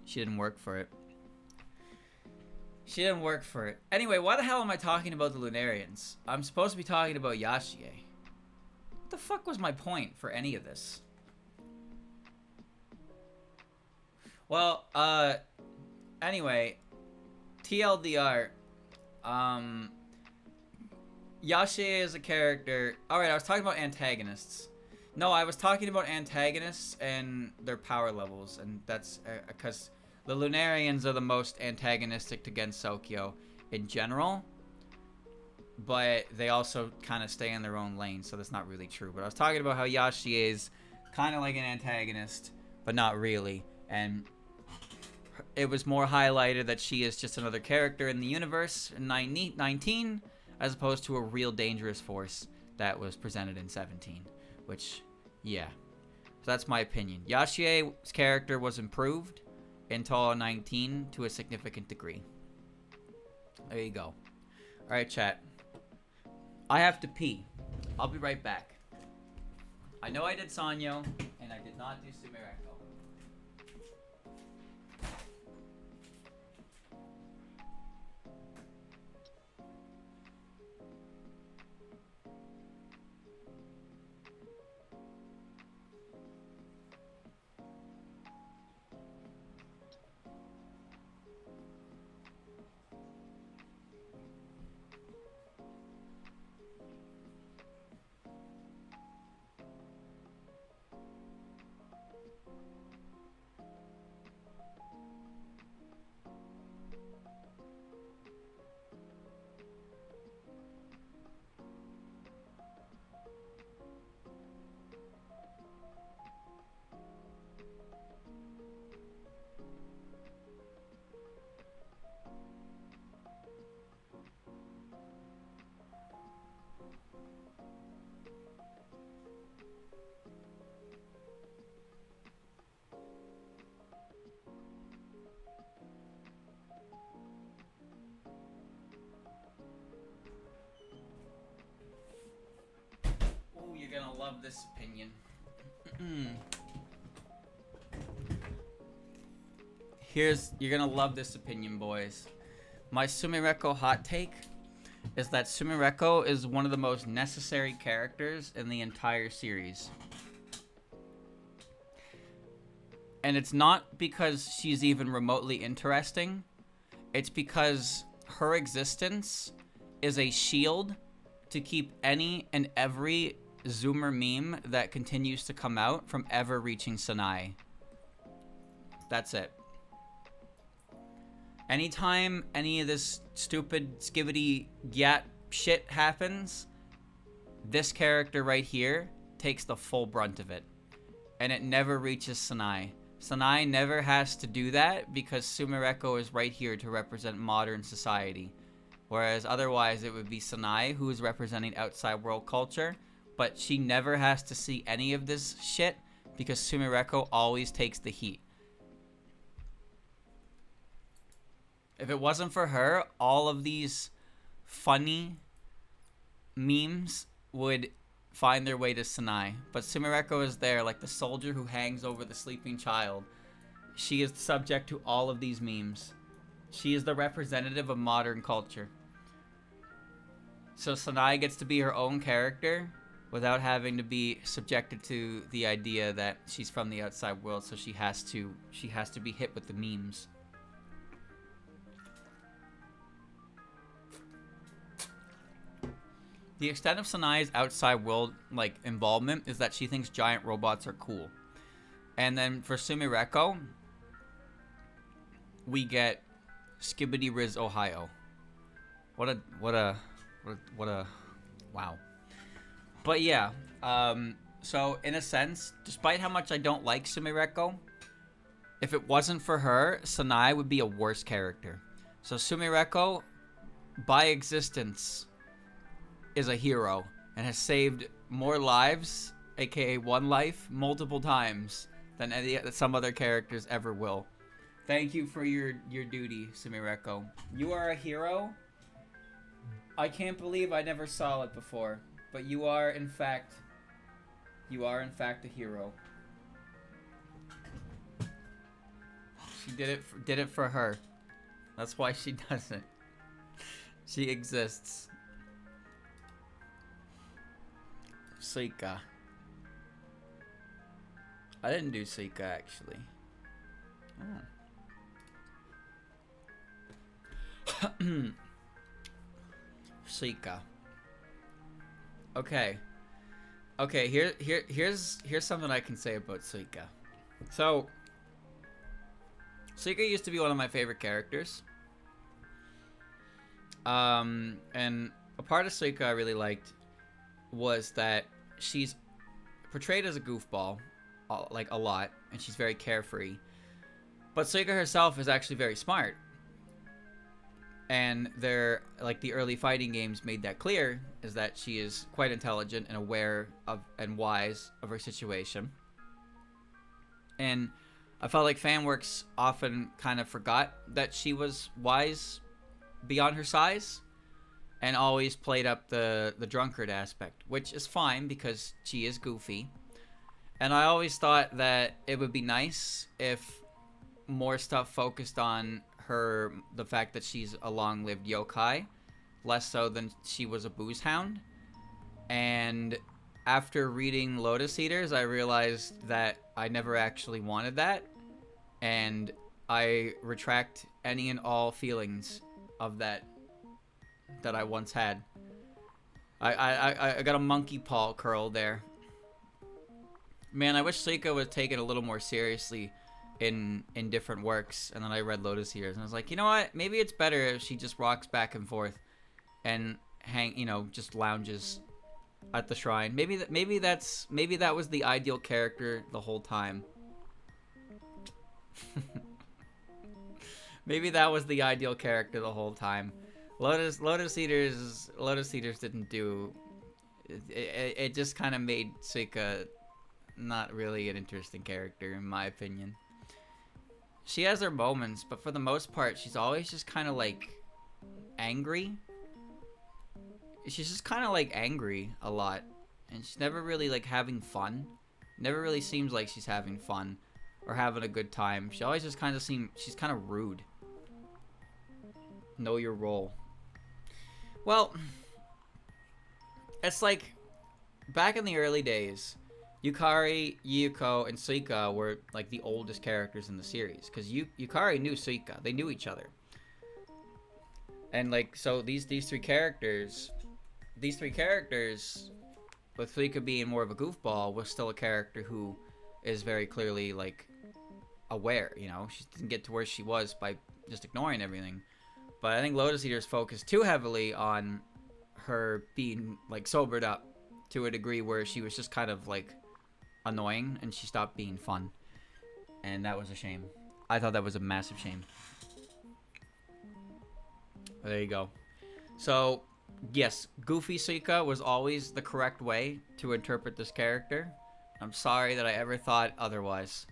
She didn't work for it. She didn't work for it. Anyway, why the hell am I talking about the Lunarians? I'm supposed to be talking about Yashie. What the fuck was my point for any of this? Well, anyway, TLDR, Yashie is a character. Alright, I was talking about antagonists. No, I was talking about antagonists and their power levels, and that's because the Lunarians are the most antagonistic to Gensokyo in general, but they also kind of stay in their own lane, so that's not really true. But I was talking about how Yashie is kind of like an antagonist, but not really, and it was more highlighted that she is just another character in the universe in 19, as opposed to a real dangerous force that was presented in 17, which, yeah. So that's my opinion. Yashie's character was improved in Touhou 19 to a significant degree. There you go. Alright, chat. I have to pee. I'll be right back. I know I did Sanyo, and I did not do Sumireko. You're gonna love this opinion. You're gonna love this opinion, boys. My Sumireko hot take is that Sumireko is one of the most necessary characters in the entire series. And it's not because she's even remotely interesting. It's because her existence is a shield to keep any and every Zoomer meme that continues to come out from ever reaching Sanai. That's it. Anytime any of this stupid skibbity yat shit happens, this character right here takes the full brunt of it. And it never reaches Sanai. Sanai never has to do that because Sumireko is right here to represent modern society. Whereas otherwise it would be Sanai who is representing outside world culture. But she never has to see any of this shit because Sumireko always takes the heat. If it wasn't for her, all of these funny memes would find their way to Sanai. But Sumireko is there like the soldier who hangs over the sleeping child. She is subject to all of these memes. She is the representative of modern culture. So Sanai gets to be her own character without having to be subjected to the idea that she's from the outside world, so she has to be hit with the memes. The extent of Sanai's outside world involvement is that she thinks giant robots are cool. And then for Sumireko, we get Skibbity Riz Ohio. What a wow. But yeah, so in a sense, despite how much I don't like Sumireko, if it wasn't for her, Sanai would be a worse character. So Sumireko, by existence, is a hero and has saved more lives, aka one life, multiple times than some other characters ever will. Thank you for your duty, Sumireko. You are a hero. I can't believe I never saw it before, but you are in fact a hero. She did it for her. That's why she does it. She exists. Sika. I didn't do Sika actually. Oh. Sika. Okay. Okay, here's something I can say about Sika. So Sika used to be one of my favorite characters. And a part of Sika I really liked was that she's portrayed as a goofball, like a lot, and she's very carefree. But Sika herself is actually very smart. And they're, like, the early fighting games made that clear, is that she is quite intelligent and aware of and wise of her situation. And I felt like fanworks often kind of forgot that she was wise beyond her size and always played up the drunkard aspect, which is fine because she is goofy. And I always thought that it would be nice if more stuff focused on her, the fact that she's a long-lived yokai, less so than she was a booze hound. And after reading Lotus Eaters, I realized that I never actually wanted that, and I retract any and all feelings of that I once had. I got a monkey paw curl there. Man, I wish Sika was taken a little more seriously in different works. And then I read Lotus Eaters, and I was like, you know what? Maybe it's better if she just rocks back and forth and just lounges at the shrine. Maybe that was the ideal character the whole time. Maybe that was the ideal character the whole time. Lotus Eaters didn't do it. Just kind of made Sika not really an interesting character, in my opinion. She has her moments, but for the most part, she's always just kind of like angry. She's just kind of like angry a lot, and she's never really like having fun. Never really seems like she's having fun or having a good time. She always just kind of she's kind of rude. Know your role. Well, it's like back in the early days, Yukari, Yuko, and Sika were like the oldest characters in the series, because Yukari knew Sika. They knew each other. And like, so these three characters, with Sika being more of a goofball, was still a character who is very clearly like aware, you know? She didn't get to where she was by just ignoring everything. But I think Lotus Eaters focused too heavily on her being like sobered up to a degree where she was just kind of like annoying, and she stopped being fun. And that was a shame. I thought that was a massive shame. But there you go. So, yes, Goofy Sika was always the correct way to interpret this character. I'm sorry that I ever thought otherwise.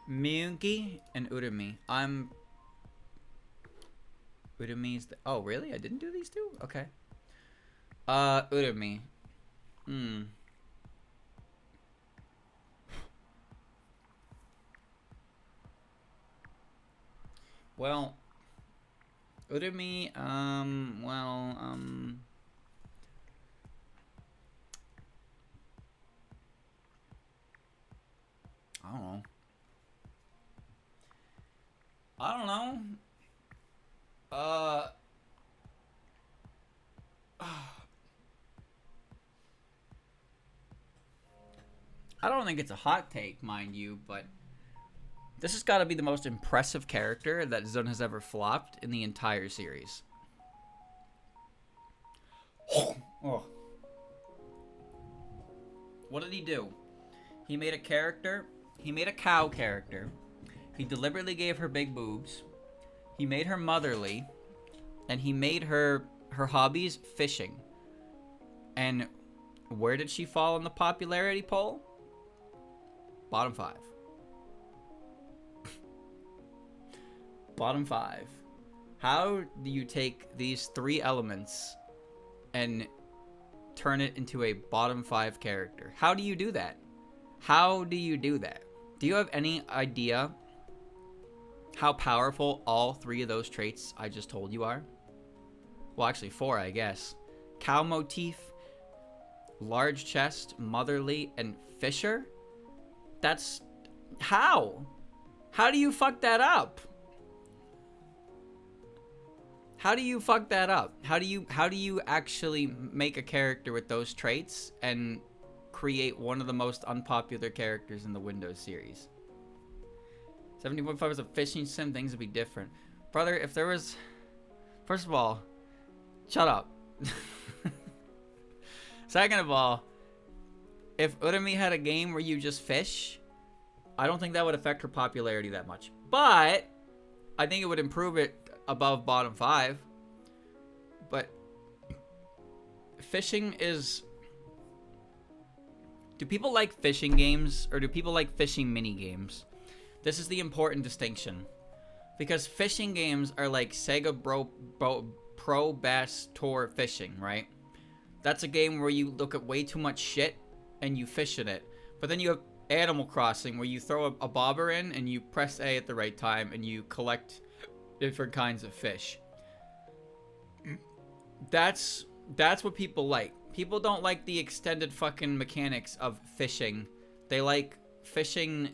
Miyuki and Urumi. Urumi's oh, really? I didn't do these two? Okay. Urumi. Well, Urumi, I don't know. I don't think it's a hot take, mind you, but this has got to be the most impressive character that Zone has ever flopped in the entire series. Oh. What did he do? He made a character. He made a cow character. He deliberately gave her big boobs. He made her motherly. And he made her her hobbies, fishing. And where did she fall in the popularity poll? Bottom 5. Bottom 5. How do you take these 3 elements and turn it into a bottom 5 character? How do you do that? How do you do that? Do you have any idea how powerful all 3 of those traits I just told you are? Well, actually 4, I guess. Cow motif, large chest, motherly, and fisher? That's... How? How do you fuck that up? How do you fuck that up? How do you actually make a character with those traits and create one of the most unpopular characters in the Windows series? 70.5 is a fishing sim, things would be different. Brother, if there was... First of all, shut up. Second of all, if Urami had a game where you just fish, I don't think that would affect her popularity that much. But I think it would improve it above bottom 5. But fishing is... Do people like fishing games or do people like fishing mini games? This is the important distinction. Because fishing games are like Sega Pro Bass Tour fishing, right? That's a game where you look at way too much shit and you fish in it. But then you have Animal Crossing where you throw a bobber in and you press A at the right time and you collect different kinds of fish. That's what people like. People don't like the extended fucking mechanics of fishing. They like fishing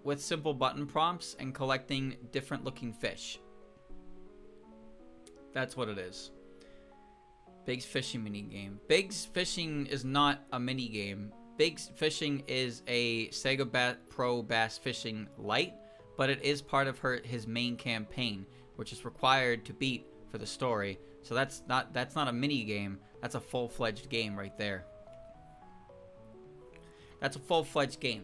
with simple button prompts and collecting different looking fish. That's what it is. Big's fishing mini game. Big's fishing is not a mini game. Big's fishing is a Sega Pro Bass Fishing Lite, but it is part of his main campaign, which is required to beat for the story. So that's not a mini game. That's a full-fledged game right there. That's a full-fledged game.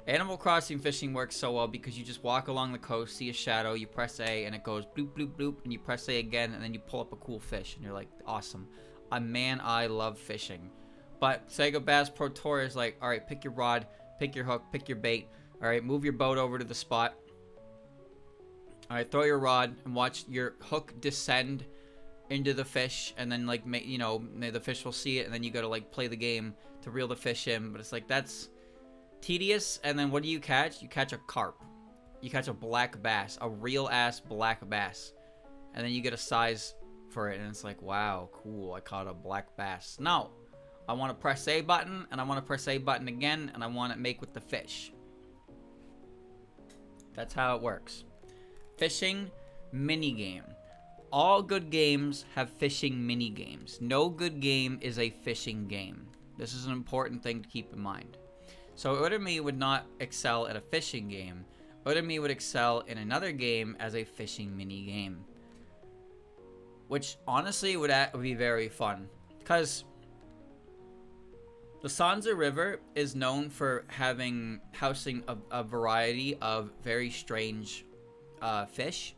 Animal Crossing fishing works so well because you just walk along the coast, see a shadow, you press A, and it goes bloop, bloop, bloop, and you press A again, and then you pull up a cool fish, and you're like, awesome. Man, I love fishing. But Sega Bass Pro Tour is like, all right, pick your rod, pick your hook, pick your bait. All right, move your boat over to the spot. All right, throw your rod and watch your hook descend into the fish, and then like the fish will see it, and then you gotta like play the game to reel the fish in. But it's like that's tedious. And then what do you catch? You catch a carp. You catch a black bass, a real ass black bass, and then you get a size for it, and it's like, wow, cool, I caught a black bass. No, I want to press A button, and I want to press A button again, and I want to make with the fish. That's how it works. Fishing mini game. All good games have fishing mini games. No good game is a fishing game. This is an important thing to keep in mind. So Urami would not excel at a fishing game. Urami would excel in another game as a fishing mini game, which honestly would be very fun, because the Sanzu River is known for housing a variety of very strange fish,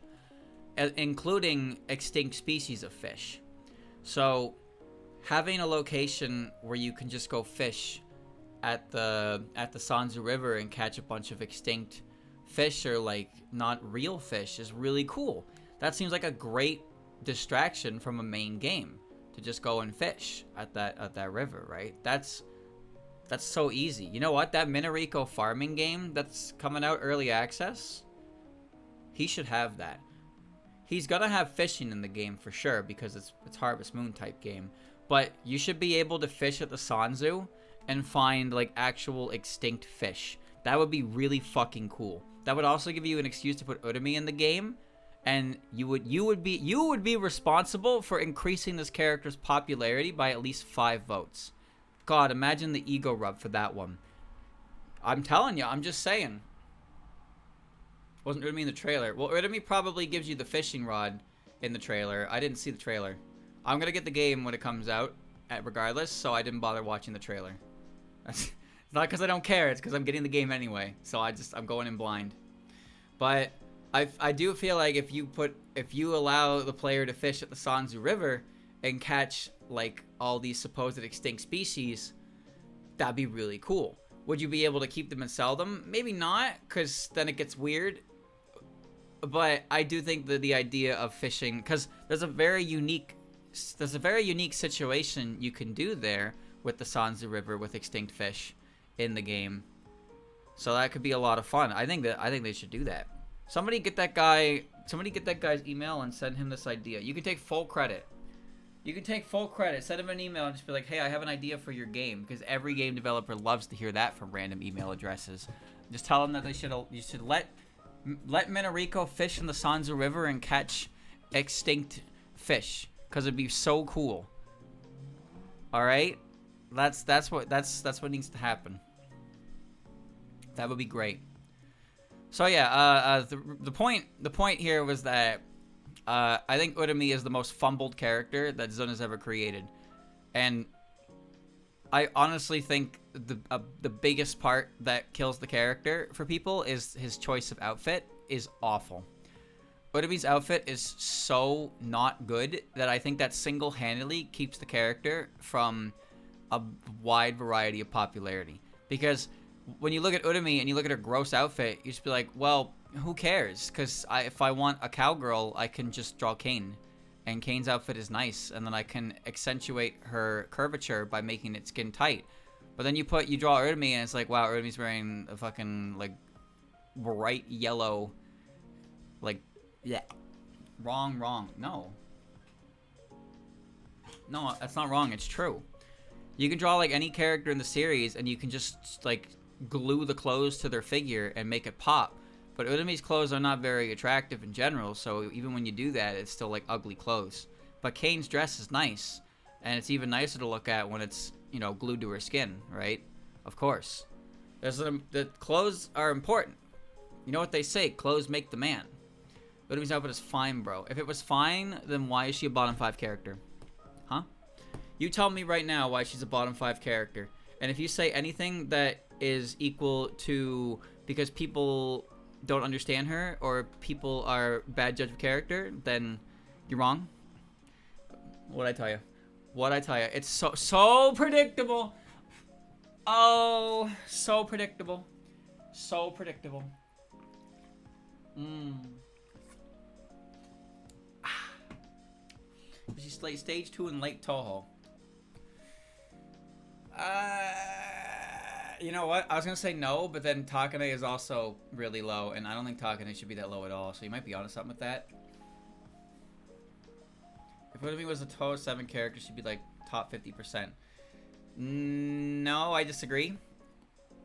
including extinct species of fish. So having a location where you can just go fish at the Sanzu River and catch a bunch of extinct fish or like not real fish is really cool. That seems like a great distraction from a main game, to just go and fish at that river, right? That's so easy. You know what? That Sumireko farming game that's coming out early access, he should have that. He's gonna have fishing in the game for sure because it's Harvest Moon type game, but you should be able to fish at the Sanzu and find like actual extinct fish. That would be really fucking cool. That would also give you an excuse to put Urami in the game, and you would be responsible for increasing this character's popularity by at least 5 votes. God, imagine the ego rub for that one. I'm telling you, I'm just saying. Wasn't Urami in the trailer? Well, Urami probably gives you the fishing rod in the trailer. I didn't see the trailer. I'm gonna get the game when it comes out, regardless, so I didn't bother watching the trailer. It's not because I don't care, it's because I'm getting the game anyway, so I'm going in blind. But I do feel like if you allow the player to fish at the Sanzu River, and catch like all these supposed extinct species, that'd be really cool. Would you be able to keep them and sell them? Maybe not, because then it gets weird. But I do think that the idea of fishing, because there's a very unique situation you can do there with the Sanzu River with extinct fish in the game. So that could be a lot of fun. I think they should do that. Somebody get that guy's email and send him this idea. You can take full credit. Send him an email and just be like, hey, I have an idea for your game, because every game developer loves to hear that from random email addresses. Just tell them that you should let Minariko fish in the Sanzu River and catch extinct fish, because it'd be so cool. All right, that's what needs to happen. That would be great. So yeah, the point here was that I think Urumi is the most fumbled character that Zun has ever created, and I honestly think the biggest part that kills the character for people is his choice of outfit is awful. Urumi's outfit is so not good that I think that single-handedly keeps the character from a wide variety of popularity. Because when you look at Urumi and you look at her gross outfit, you just be like, well, who cares? Because if I want a cowgirl, I can just draw Kane. And Kane's outfit is nice, and then I can accentuate her curvature by making it skin tight. But then you draw Urumi, and it's like, wow, Urumi's wearing a fucking, like, bright yellow, like, yeah. Wrong. No, that's not wrong. It's true. You can draw, like, any character in the series, and you can just, like, glue the clothes to their figure and make it pop. But Urumi's clothes are not very attractive in general, so even when you do that, it's still, like, ugly clothes. But Kane's dress is nice, and it's even nicer to look at when it's, you know, glued to her skin, right? Of course. The clothes are important. You know what they say, clothes make the man. Urumi's outfit is fine, bro. If it was fine, then why is she a bottom 5 character? Huh? You tell me right now why she's a bottom 5 character. And if you say anything that is equal to because people don't understand her or people are bad judge of character, then you're wrong. What'd I tell you? It's so predictable. Oh, so predictable. She's late stage 2 in late Touhou. You know what? I was gonna say no, but then Takane is also really low, and I don't think Takane should be that low at all. So you might be onto something with that. If Urumi was a Touhou 7 character, she'd be like top 50%. No, I disagree.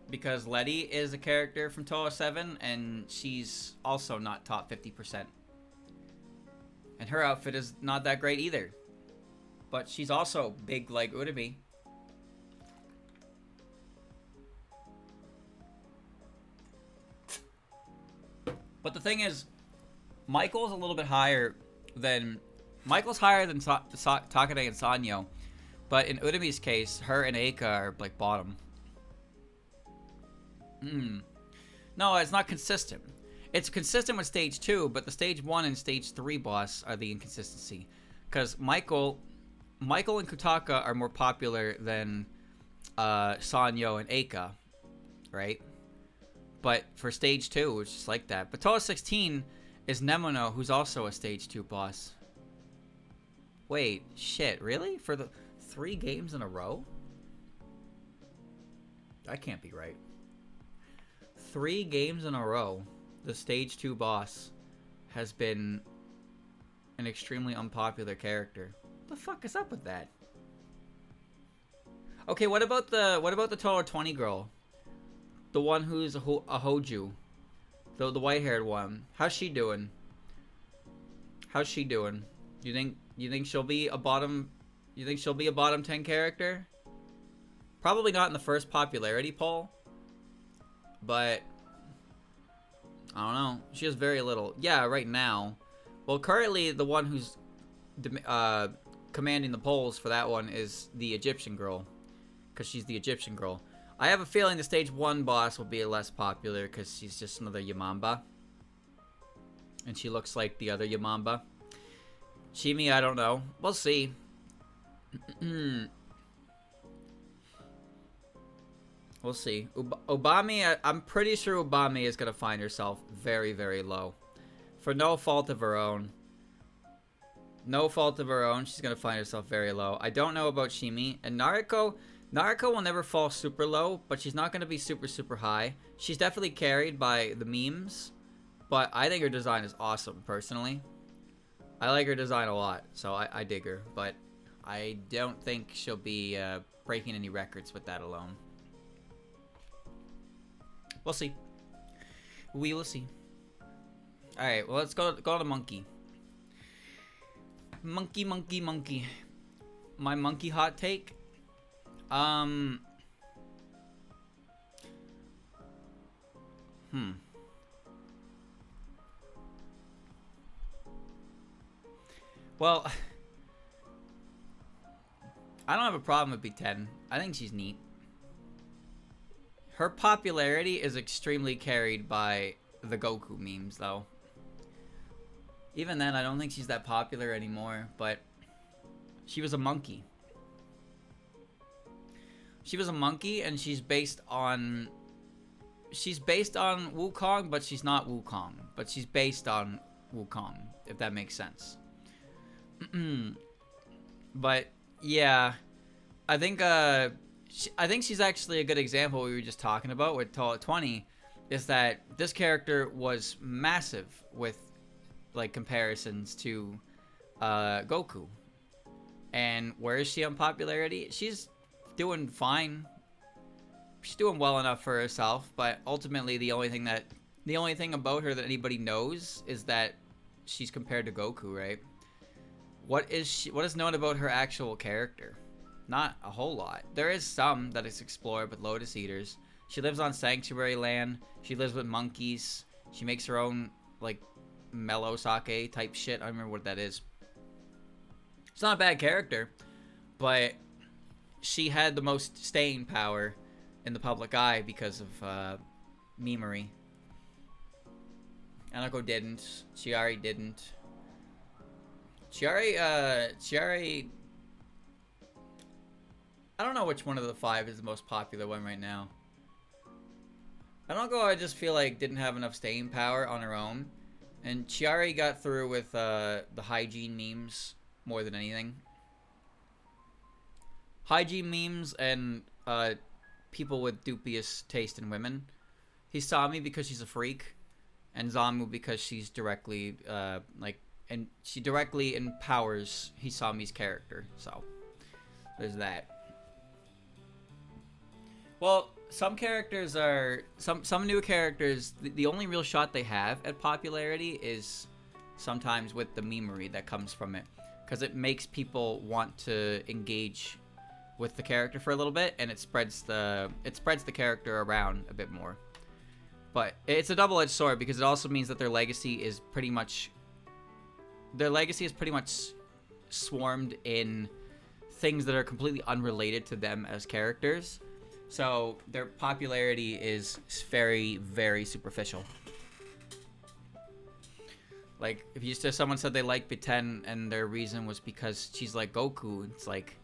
Because Letty is a character from Touhou 7, and she's also not top 50%. And her outfit is not that great either. But she's also big like Urumi. But the thing is, Michael's a little bit higher than... Michael's higher than Takane and Sanyo. But in Urumi's case, her and Eika are like bottom. No, it's not consistent. It's consistent with stage 2, but the stage 1 and stage 3 boss are the inconsistency. Because Michael and Koutaka are more popular than Sanyo and Eika, right? But for stage 2, it's just like that. But Touhou 16 is Nemono, who's also a stage 2 boss. Wait, shit, really? For the 3 games in a row? That can't be right. 3 games in a row, the stage 2 boss has been an extremely unpopular character. What the fuck is up with that? Okay, what about the Touhou 20 girl? The one who's a Hoju. The white-haired one. How's she doing? You think she'll be a bottom 10 character? Probably not in the first popularity poll. But I don't know. She has very little. Yeah, right now. Well, currently the one who's commanding the polls for that one is the Egyptian girl, because she's the Egyptian girl. I have a feeling the stage 1 boss will be less popular because she's just another Yamamba, and she looks like the other Yamamba. Chimi, I don't know. We'll see. We'll see. Obami, I'm pretty sure Obami is going to find herself very, very low. For no fault of her own. No fault of her own, she's going to find herself very low. I don't know about Shimi. And Nariko will never fall super low, but she's not going to be super, super high. She's definitely carried by the memes, but I think her design is awesome, personally. I like her design a lot, so I dig her, but I don't think she'll be breaking any records with that alone. We'll see. We will see. Alright, well, let's go to Monkey. Monkey. My monkey hot take. Well, I don't have a problem with B10. I think she's neat. Her popularity is extremely carried by the Goku memes, though. Even then, I don't think she's that popular anymore, but she was a monkey. She was a monkey, and she's based on Wukong, but she's not Wukong. But she's based on Wukong, if that makes sense. But yeah, I think she's actually a good example we were just talking about with Tall at 20, is that this character was massive with like comparisons to Goku. And where is she on popularity? She's doing fine. She's doing well enough for herself, but ultimately the only thing about her that anybody knows is that she's compared to Goku, right? What is known about her actual character? Not a whole lot. There is some that is explored with Lotus Eaters. She lives on Sanctuary Land. She lives with monkeys. She makes her own, like, mellow sake type shit. I don't remember what that is. It's not a bad character, but she had the most staying power in the public eye because of memery. Kanako didn't. Chiari didn't. Chiari, I don't know which one of the 5 is the most popular one right now. Kanako, I just feel like didn't have enough staying power on her own. And Chiari got through with the hygiene memes more than anything. Hygiene memes and people with dubious taste in women. Hisami because she's a freak, and Zamu because she's directly and she directly empowers Hisami's character. So there's that. Well, some characters are some new characters. The only real shot they have at popularity is sometimes with the memery that comes from it, because it makes people want to engage with the character for a little bit, and it spreads the character around a bit more. But it's a double-edged sword, because it also means that their legacy is pretty much swarmed in things that are completely unrelated to them as characters. So their popularity is very, very superficial. Like, if someone said they liked Biten and their reason was because she's like Goku, it's like,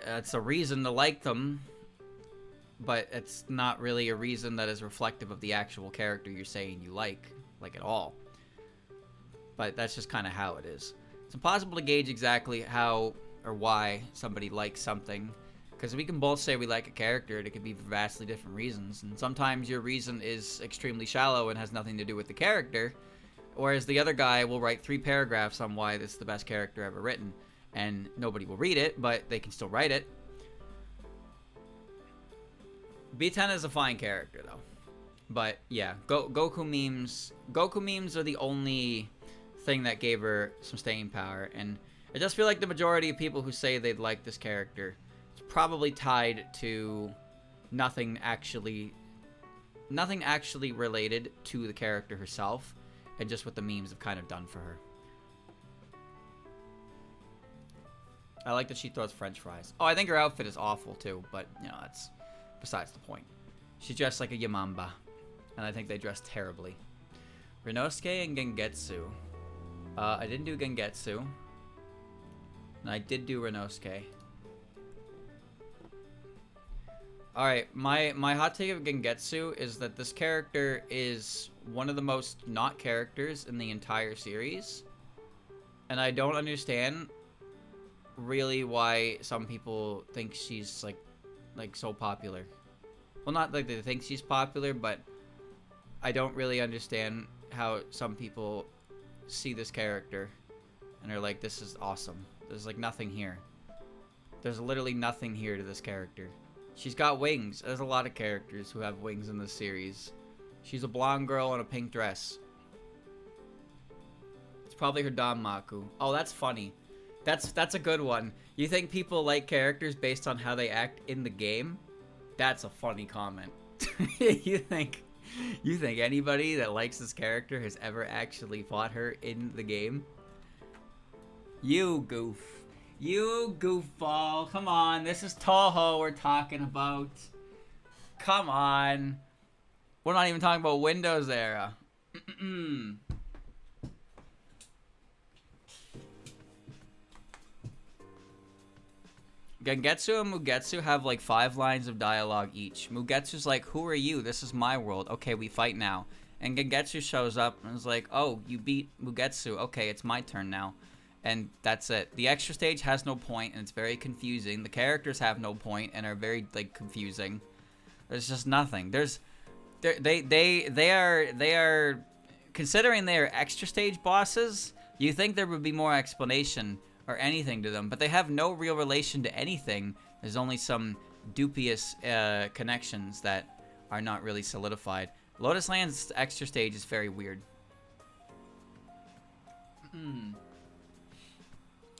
it's a reason to like them, but it's not really a reason that is reflective of the actual character you're saying you like at all. But that's just kind of how it is. It's impossible to gauge exactly how or why somebody likes something, because we can both say we like a character, and it could be for vastly different reasons. And sometimes your reason is extremely shallow and has nothing to do with the character, whereas the other guy will write 3 paragraphs on why this is the best character ever written, and nobody will read it, but they can still write it. B10 is a fine character, though. But yeah, Goku memes are the only thing that gave her some staying power, and I just feel like the majority of people who say they'd like this character, it's probably tied to nothing actually related to the character herself, and just what the memes have kind of done for her. I like that she throws french fries. Oh, I think her outfit is awful too, but you know, that's besides the point. She's dressed like a Yamamba, and I think they dress terribly. Rinosuke and Gengetsu. I didn't do Gengetsu. And I did do Renosuke. Alright, my hot take of Gengetsu is that this character is one of the most not characters in the entire series. And I don't understand really why some people think she's like so popular. Well, not like they think she's popular, but I don't really understand how some people see this character and are like, this is awesome. There's like nothing here. There's literally nothing here to this character. She's got wings. There's a lot of characters who have wings in this series. She's a blonde girl in a pink dress. It's probably her Danmaku. Oh, that's funny. That's a good one. You think people like characters based on how they act in the game? That's a funny comment. You think anybody that likes this character has ever actually fought her in the game? You goof. You goofball. Come on, this is Touhou we're talking about. Come on. We're not even talking about Windows era. Gengetsu and Mugetsu have like 5 lines of dialogue each. Mugetsu's like, who are you? This is my world. Okay, we fight now. And Gengetsu shows up and is like, oh, you beat Mugetsu. Okay, it's my turn now. And that's it. The extra stage has no point and it's very confusing. The characters have no point and are very like confusing. There's just nothing. They are considering they are extra stage bosses, you think there would be more explanation or anything to them, but they have no real relation to anything. There's only some dubious connections that are not really solidified. Lotus Land's extra stage is very weird.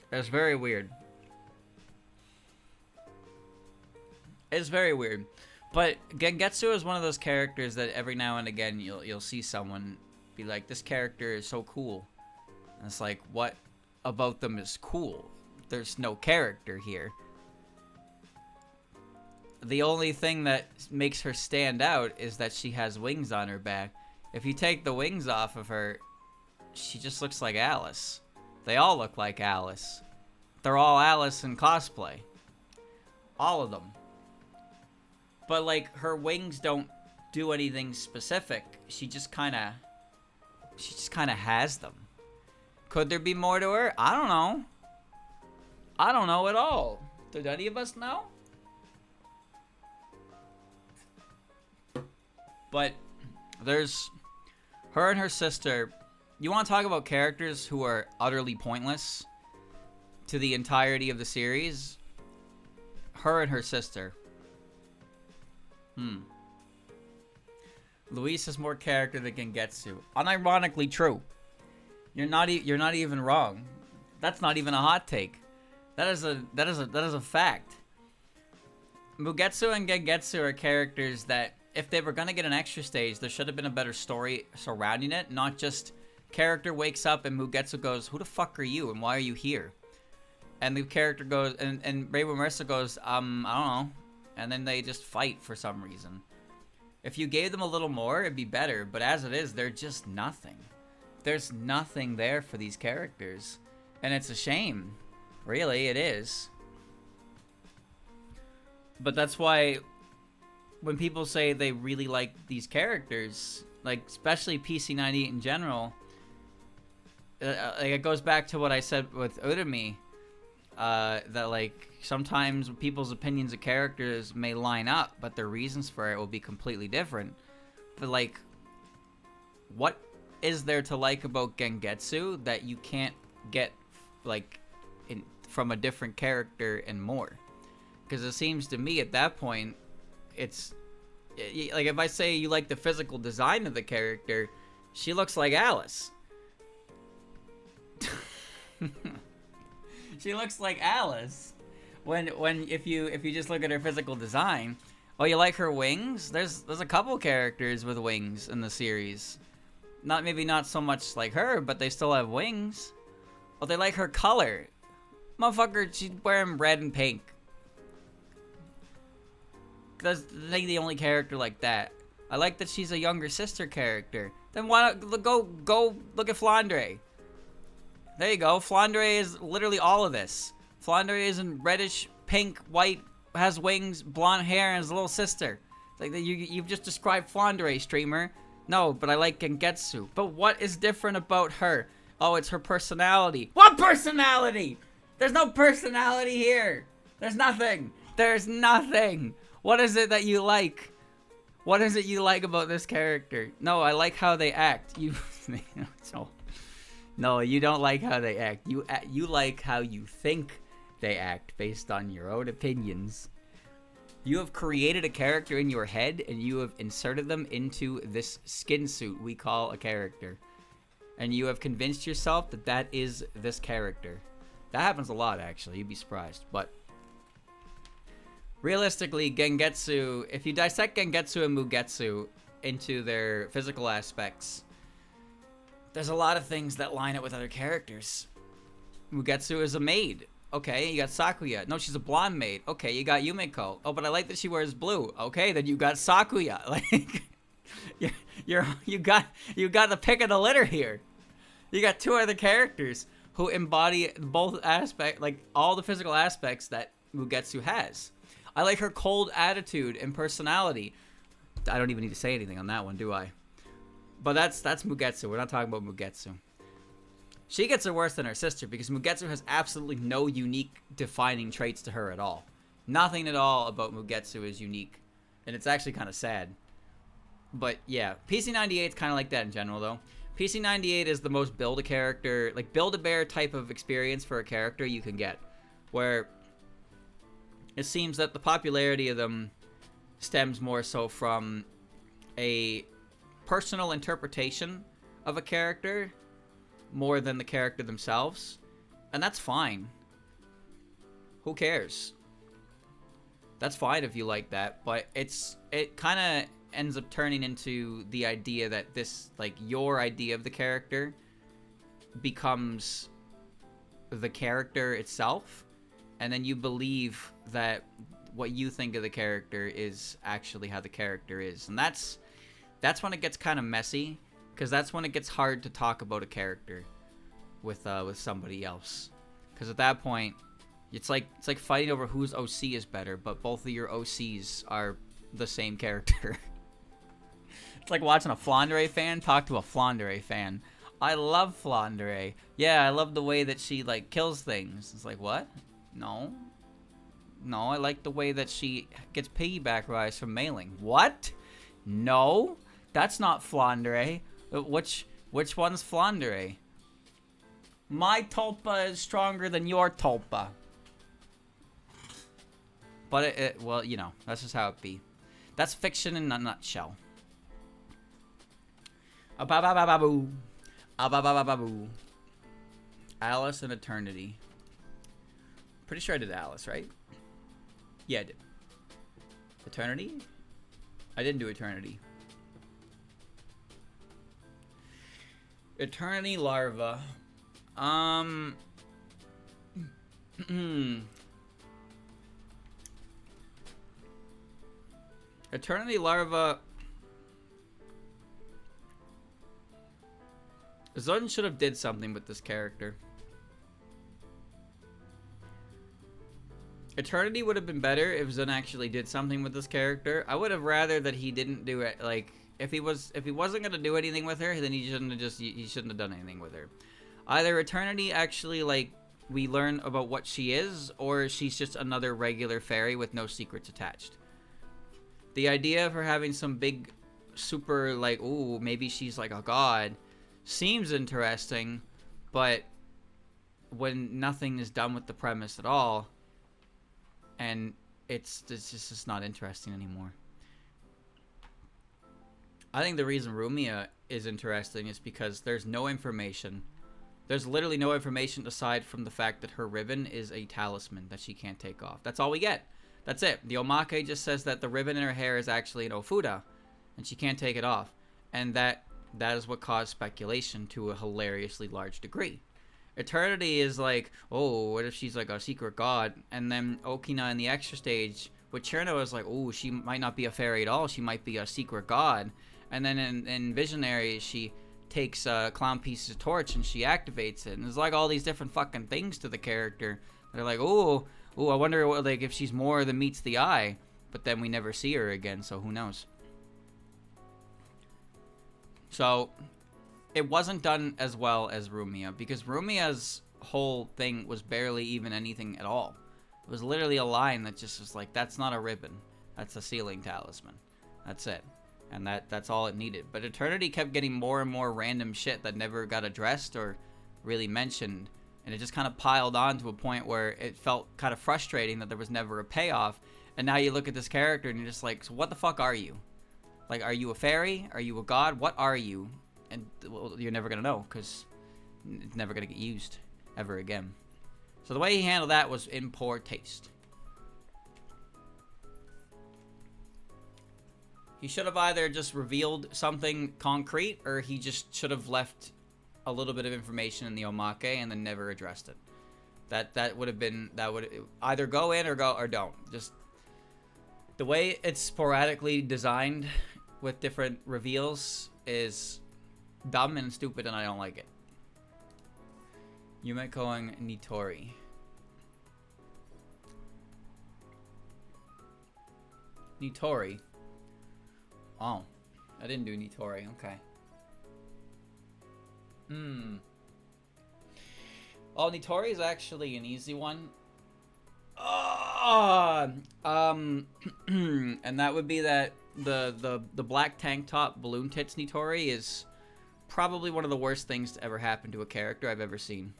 It's very weird. It's very weird. But Gengetsu is one of those characters that every now and again you'll see someone be like, this character is so cool. And it's like, what about them is cool? There's no character here. The only thing that makes her stand out is that she has wings on her back. If you take the wings off of her, she just looks like Alice. They all look like Alice. They're all Alice in cosplay. All of them. But like, her wings don't do anything specific. She just kind of has them. Could there be more to her? I don't know. I don't know at all. Did any of us know? But there's her and her sister. You want to talk about characters who are utterly pointless to the entirety of the series? Her and her sister. Luis is more character than Gengetsu. Unironically true. You're not even wrong. That's not even a hot take. That is a fact. Mugetsu and Gengetsu are characters that if they were gonna get an extra stage, there should have been a better story surrounding it, not just character wakes up and Mugetsu goes, who the fuck are you and why are you here? And the character goes, and Reiwa Mercer goes, I don't know. And then they just fight for some reason. If you gave them a little more, it'd be better. But as it is, they're just nothing. There's nothing there for these characters. And it's a shame. Really, it is. But that's why when people say they really like these characters, like especially PC98 in general, like it goes back to what I said with Urumi, that like sometimes people's opinions of characters may line up, but their reasons for it will be completely different. But like, what is there to like about Gengetsu that you can't get like from a different character and more? Because it seems to me at that point, it's like if I say you like the physical design of the character, she looks like Alice. She looks like Alice. When if you just look at her physical design, oh, you like her wings? There's a couple characters with wings in the series. Maybe not so much like her, but they still have wings. Oh, they like her color. Motherfucker, she's wearing red and pink. That's the only character like that. I like that she's a younger sister character. Then why not go look at Flandre? There you go. Flandre is literally all of this. Flandre is in reddish, pink, white, has wings, blonde hair, and his little sister. Like you've just described Flandre, streamer. No, but I like Gengetsu. But what is different about her? Oh, it's her personality. What personality? There's no personality here. There's nothing. There's nothing. What is it that you like? What is it you like about this character? No, I like how they act. No, you don't like how they act. You like how you think they act based on your own opinions. You have created a character in your head and you have inserted them into this skin suit we call a character. And you have convinced yourself that that is this character. That happens a lot, actually. You'd be surprised. But realistically, Gengetsu, if you dissect Gengetsu and Mugetsu into their physical aspects, there's a lot of things that line up with other characters. Mugetsu is a maid. Okay, you got Sakuya. No, she's a blonde maid. Okay, you got Yumeko. Oh, but I like that she wears blue. Okay, then you got Sakuya. Like, you got the pick of the litter here. You got two other characters who embody both aspects, like all the physical aspects that Mugetsu has. I like her cold attitude and personality. I don't even need to say anything on that one, do I? But that's Mugetsu. We're not talking about Mugetsu. She gets it worse than her sister because Mugetsu has absolutely no unique defining traits to her at all. Nothing at all about Mugetsu is unique. And it's actually kind of sad. But yeah, PC98 is kind of like that in general though. PC98 is the most build-a-character, like build-a-bear type of experience for a character you can get. Where it seems that the popularity of them stems more so from a personal interpretation of a character more than the character themselves, and that's fine. Who cares? That's fine if you like that, but it kind of ends up turning into the idea that this, like, your idea of the character becomes the character itself, and then you believe that what you think of the character is actually how the character is, and that's when it gets kind of messy. Because that's when it gets hard to talk about a character with somebody else. Because at that point, it's like fighting over whose OC is better, but both of your OCs are the same character. It's like watching a Flandre fan talk to a Flandre fan. I love Flandre. Yeah, I love the way that she like kills things. It's like, what? No, I like the way that she gets piggyback rise from mailing. What? No, that's not Flandre. Which one's Flandre? My tulpa is stronger than your tulpa. But well, you know, that's just how it be. That's fiction in a nutshell. Ababababu. Ababababu. Alice and Eternity. Pretty sure I did Alice, right? Yeah, I did. Eternity? I didn't do Eternity. Eternity Larva. Eternity Larva. Zun should have did something with this character. Eternity would have been better if Zun actually did something with this character. I would have rather that he didn't do it. Like, if he wasn't gonna do anything with her, then he shouldn't have done anything with her. Either Eternity actually, like, we learn about what she is, or she's just another regular fairy with no secrets attached. The idea of her having some big, super, like, ooh, maybe she's like a god, seems interesting, but when nothing is done with the premise at all, and it's just not interesting anymore. I think the reason Rumia is interesting is because there's no information. There's literally no information aside from the fact that her ribbon is a talisman that she can't take off. That's all we get. That's it. The Omake just says that the ribbon in her hair is actually an Ofuda, and she can't take it off. And that is what caused speculation to a hilariously large degree. Eternity is like, oh, what if she's like a secret god? And then Okina in the extra stage with Cherno is like, oh, she might not be a fairy at all. She might be a secret god. And then in Visionary, she takes Clown Piece's torch and she activates it. And there's like all these different fucking things to the character. They're like, ooh, I wonder what, like if she's more than meets the eye. But then we never see her again, so who knows? So it wasn't done as well as Rumia, because Rumia's whole thing was barely even anything at all. It was literally a line that just was like, that's not a ribbon, that's a ceiling talisman. That's it. And that's all it needed. But Eternity kept getting more and more random shit that never got addressed or really mentioned. And it just kind of piled on to a point where it felt kind of frustrating that there was never a payoff. And now you look at this character and you're just like, so what the fuck are you? Like, are you a fairy? Are you a god? What are you? And well, you're never going to know, because it's never going to get used ever again. So the way he handled that was in poor taste. He should have either just revealed something concrete, or he just should have left a little bit of information in the omake and then never addressed it. That would have been, that would either go in or don't. Just the way it's sporadically designed with different reveals is dumb and stupid, and I don't like it. Yumeko and Nitori. Nitori. Oh, I didn't do Nitori. Okay. Oh, Nitori is actually an easy one. And that would be that the black tank top balloon tits Nitori is probably one of the worst things to ever happen to a character I've ever seen.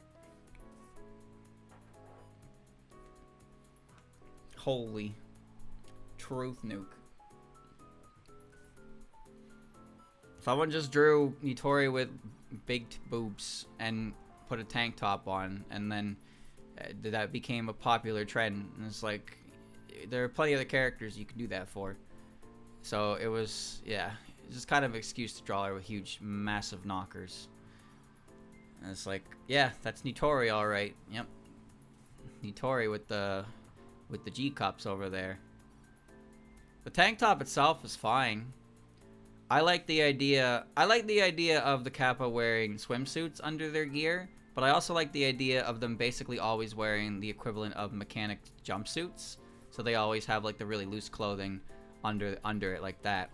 Holy truth nuke. Someone just drew Nitori with big boobs and put a tank top on, and then that became a popular trend. And it's like, there are plenty of other characters you can do that for. So it was, yeah, it's just kind of an excuse to draw her with huge, massive knockers. And it's like, yeah, that's Nitori, all right. Yep, Nitori with the G cups over there. The tank top itself is fine. I like the idea of the Kappa wearing swimsuits under their gear, but I also like the idea of them basically always wearing the equivalent of mechanic jumpsuits. So they always have like the really loose clothing under it like that.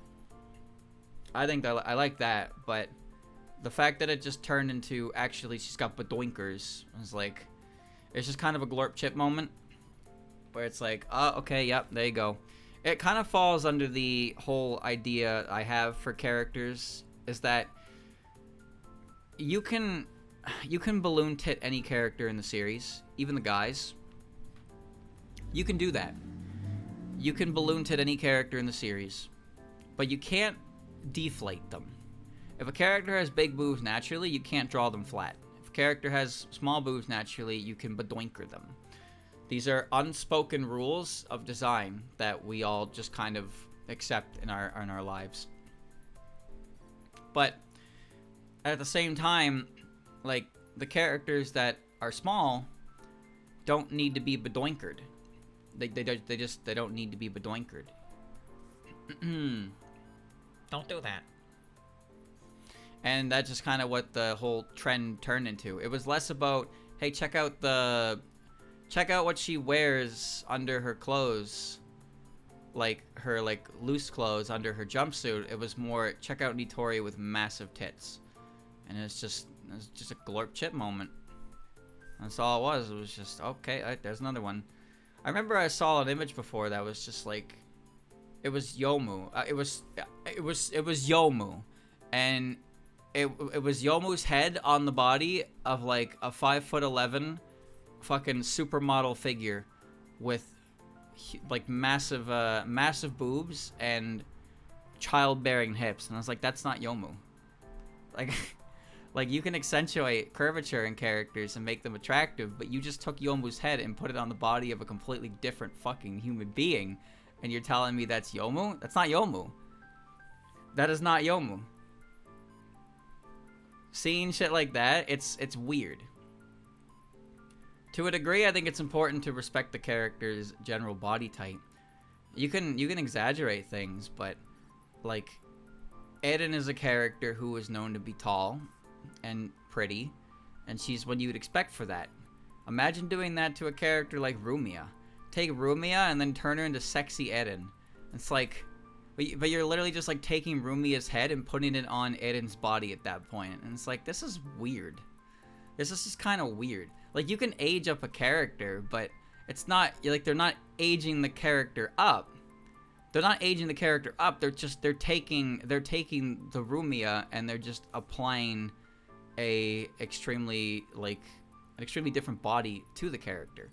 I think that I like that, but the fact that it just turned into actually she's got badoinkers was like, it's just kind of a glorp chip moment where it's like, oh, okay, yep, there you go. It kind of falls under the whole idea I have for characters, is that you can balloon tit any character in the series, even the guys. You can do that. You can balloon tit any character in the series, but you can't deflate them. If a character has big boobs naturally, you can't draw them flat. If a character has small boobs naturally, you can badoinker them. These are unspoken rules of design that we all just kind of accept in our lives. But at the same time, like, the characters that are small don't need to be badoinkered. They don't need to be badoinkered. Don't do that. And that's just kind of what the whole trend turned into. It was less about, hey, check out what she wears under her clothes, like her loose clothes under her jumpsuit. It was more, check out Nitori with massive tits, and it's just a glorp chip moment. That's all it was. It was just, okay, there's another one. I remember I saw an image before that was just like, it was Yomu. It was Yomu, and it was Yomu's head on the body of like a 5'11" fucking supermodel figure with like massive boobs and childbearing hips, and I was like, that's not Yomu. Like you can accentuate curvature in characters and make them attractive, but you just took Yomu's head and put it on the body of a completely different fucking human being, and you're telling me that's Yomu? That's not Yomu. That is not Yomu. Seeing shit like that, it's weird. To a degree, I think it's important to respect the character's general body type. You can exaggerate things, but like, Eren is a character who is known to be tall and pretty, and she's what you would expect for that. Imagine doing that to a character like Rumia. Take Rumia and then turn her into sexy Eren. It's like, but you're literally just like taking Rumia's head and putting it on Eren's body at that point. And it's like, this is weird. This is just kind of weird. Like, you can age up a character, but it's not, like, they're not aging the character up. They're not aging the character up. They're taking the Rumia and they're just applying an extremely different body to the character.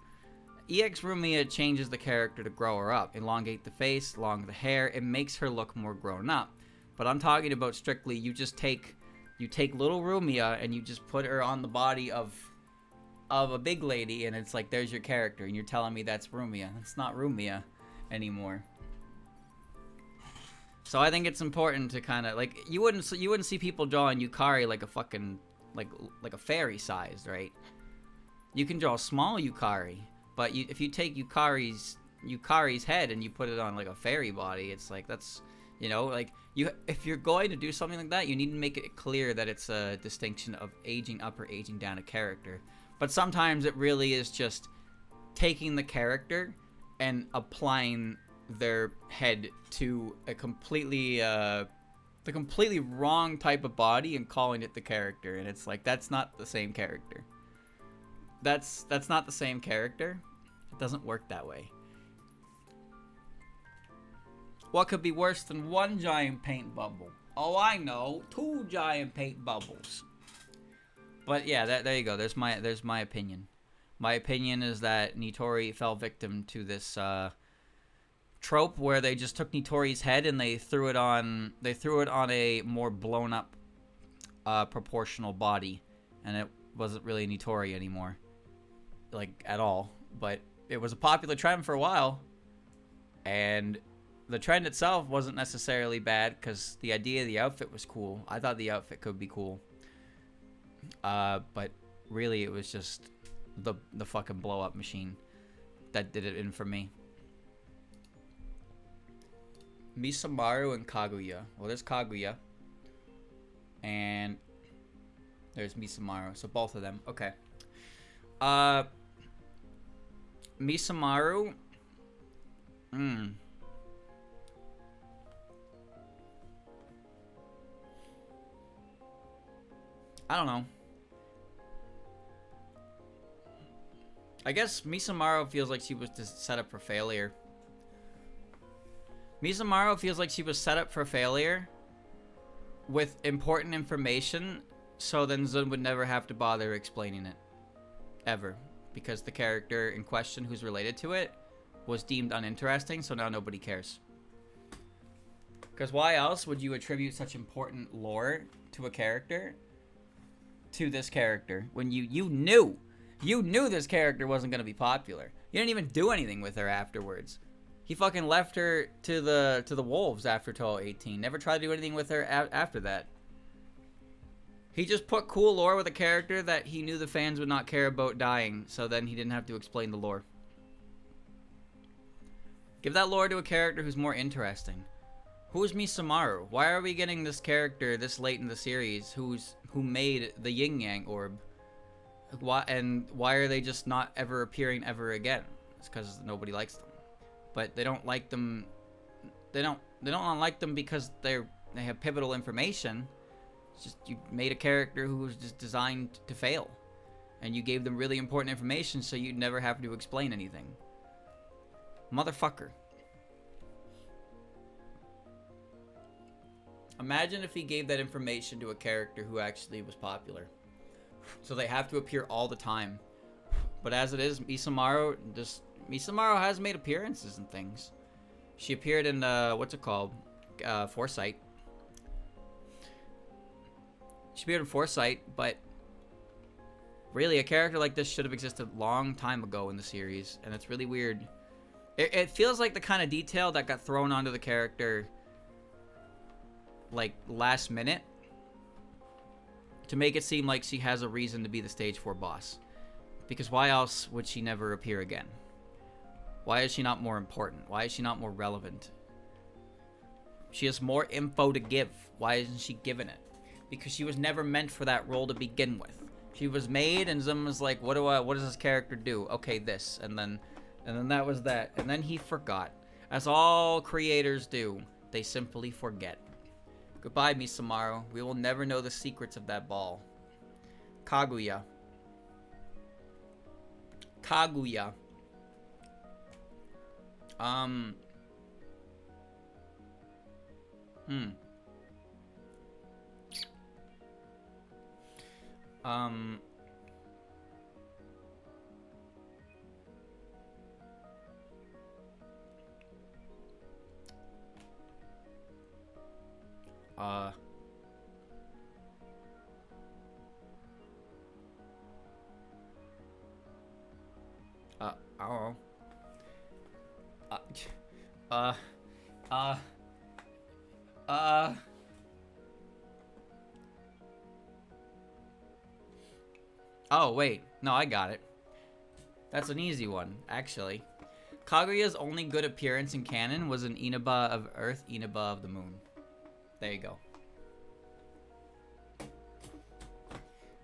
EX Rumia changes the character to grow her up, elongate the face, long the hair. It makes her look more grown up. But I'm talking about strictly, you take little Rumia and you just put her on the body of a big lady, and it's like, there's your character, and you're telling me that's Rumia. It's not Rumia anymore. So I think it's important to kind of, like, you wouldn't see people drawing Yukari like a fucking like a fairy sized, right? You can draw a small Yukari, but if you take Yukari's head and you put it on like a fairy body, it's like, that's, you know, like, if you're going to do something like that, you need to make it clear that it's a distinction of aging up or aging down a character. But sometimes it really is just taking the character and applying their head to a completely wrong type of body and calling it the character. And it's like, that's not the same character. That's not the same character. It doesn't work that way. What could be worse than one giant paint bubble? Oh, I know, 2 giant paint bubbles. But yeah, there you go. There's my opinion. My opinion is that Nitori fell victim to this trope where they just took Nitori's head and they threw it on a more blown up proportional body, and it wasn't really Nitori anymore, like, at all. But it was a popular trend for a while, and the trend itself wasn't necessarily bad because the idea of the outfit was cool. I thought the outfit could be cool. But really it was just the fucking blow up machine that did it in for me. Misamaru and Kaguya. Well, there's Kaguya and there's Misamaru, so both of them. Okay. Misamaru. I don't know. I guess Misamaru feels like she was just set up for failure. Misamaru feels like she was set up for failure with important information, so then Zun would never have to bother explaining it. Ever. Because the character in question who's related to it was deemed uninteresting, so now nobody cares. Because why else would you attribute such important lore to a character, to this character, when you knew this character wasn't going to be popular? You didn't even do anything with her afterwards. He fucking left her to the wolves after Touhou 18. Never tried to do anything with her after that. He just put cool lore with a character that he knew the fans would not care about dying, so then he didn't have to explain the lore. Give that lore to a character who's more interesting. Who is Misamaru? Why are we getting this character this late in the series who made the Yin Yang orb? Why are they just not ever appearing ever again? It's because nobody likes them. But they don't like them. They don't like them because they have pivotal information. It's just you made a character who was just designed to fail, and you gave them really important information so you'd never have to explain anything. Motherfucker. Imagine if he gave that information to a character who actually was popular, so they have to appear all the time. But as it is, Misamaru has made appearances and things. She appeared in what's it called? Foresight. She appeared in Foresight, but really a character like this should have existed a long time ago in the series, and it's really weird. It feels like the kind of detail that got thrown onto the character like last minute to make it seem like she has a reason to be the stage 4 boss. Because why else would she never appear again? Why is she not more important? Why is she not more relevant? She has more info to give. Why isn't she given it? Because she was never meant for that role to begin with. She was made, and someone was like, what does this character do? Okay, this. And then that was that. And then he forgot. As all creators do, they simply forget. Goodbye, Misamaru. We will never know the secrets of that ball. Kaguya. Kaguya. I don't know. Oh, wait. No, I got it. That's an easy one, actually. Kaguya's only good appearance in canon was in Inaba of Earth, Inaba of the Moon. There you go.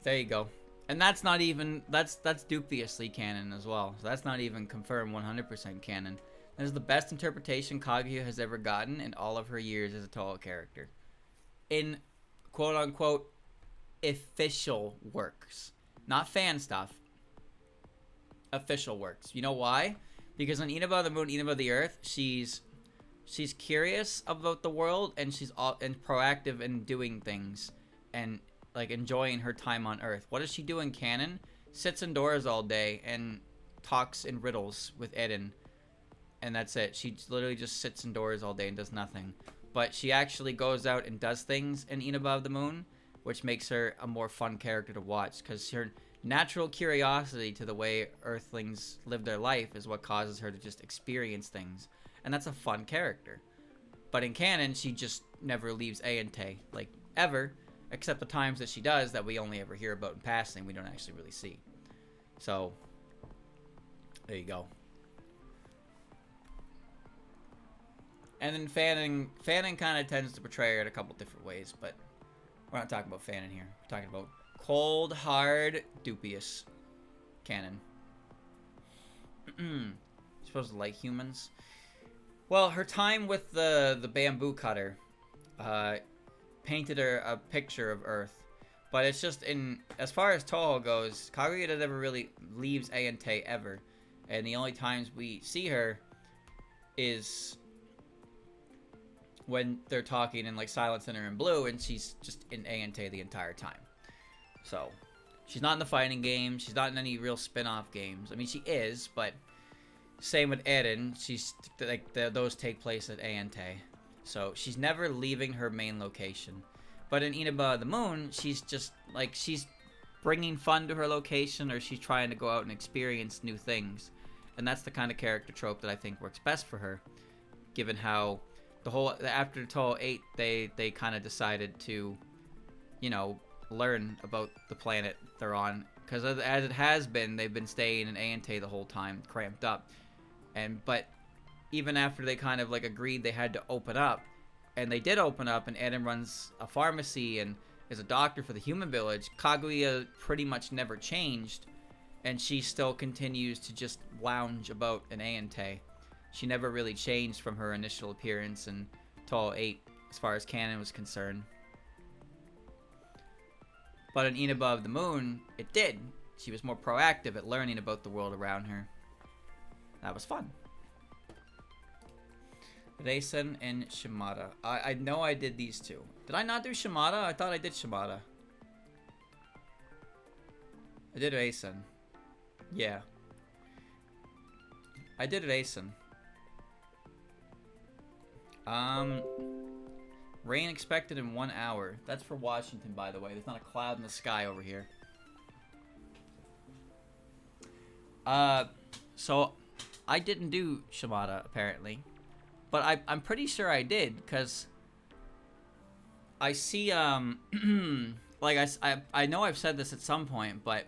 There you go. And that's not even, that's dubiously canon as well. So that's not even confirmed 100% canon. That is the best interpretation Kaguya has ever gotten in all of her years as a Touhou character. In quote-unquote official works. Not fan stuff. Official works. You know why? Because on Inaba of the Moon, Inaba of the Earth, she's curious about the world, and she's proactive in doing things and like enjoying her time on Earth. What does she do in canon? Sits indoors all day and talks in riddles with Eren, and that's it. She literally just sits indoors all day and does nothing. But she actually goes out and does things in Inaba of the Moon, which makes her a more fun character to watch, because her natural curiosity to the way Earthlings live their life is what causes her to just experience things, and that's a fun character. But in canon, she just never leaves Ayante, like, ever, except the times that she does that we only ever hear about in passing, we don't actually really see. So, there you go. And then fanning kind of tends to portray her in a couple different ways, but we're not talking about fanning here. We're talking about cold, hard, dubious canon. You're supposed to like humans. Well, her time with the bamboo cutter painted her a picture of Earth. But it's just as far as Touhou goes, Kaguya never really leaves Ayante ever. And the only times we see her is when they're talking in like Silent Center in Blue, and she's just in Ayante the entire time. So, she's not in the fighting game. She's not in any real spin-off games. I mean, she is, but same with Eren. She's like those take place at Ayante. So, she's never leaving her main location. But in Inaba of the Moon, she's just like she's bringing fun to her location, or she's trying to go out and experience new things. And that's the kind of character trope that I think works best for her, given how after Touhou 8, they kind of decided to, you know, learn about the planet they're on, because as it has been, they've been staying in Ayante the whole time, cramped up. But even after they kind of like agreed they had to open up, and they did open up, and Eren runs a pharmacy and is a doctor for the human village, Kaguya pretty much never changed, and she still continues to just lounge about in Ayante. She never really changed from her initial appearance in Touhou 8 as far as canon was concerned. But in Inaba of the Moon, it did. She was more proactive at learning about the world around her. That was fun. Reisen and Shimada. I know I did these two. Did I not do Shimada? I thought I did Shimada. I did Reisen. Yeah. I did Reisen. Rain expected in 1 hour. That's for Washington, by the way. There's not a cloud in the sky over here. So I didn't do Shimada, apparently. But I'm pretty sure I did, because I see, like, I know I've said this at some point, but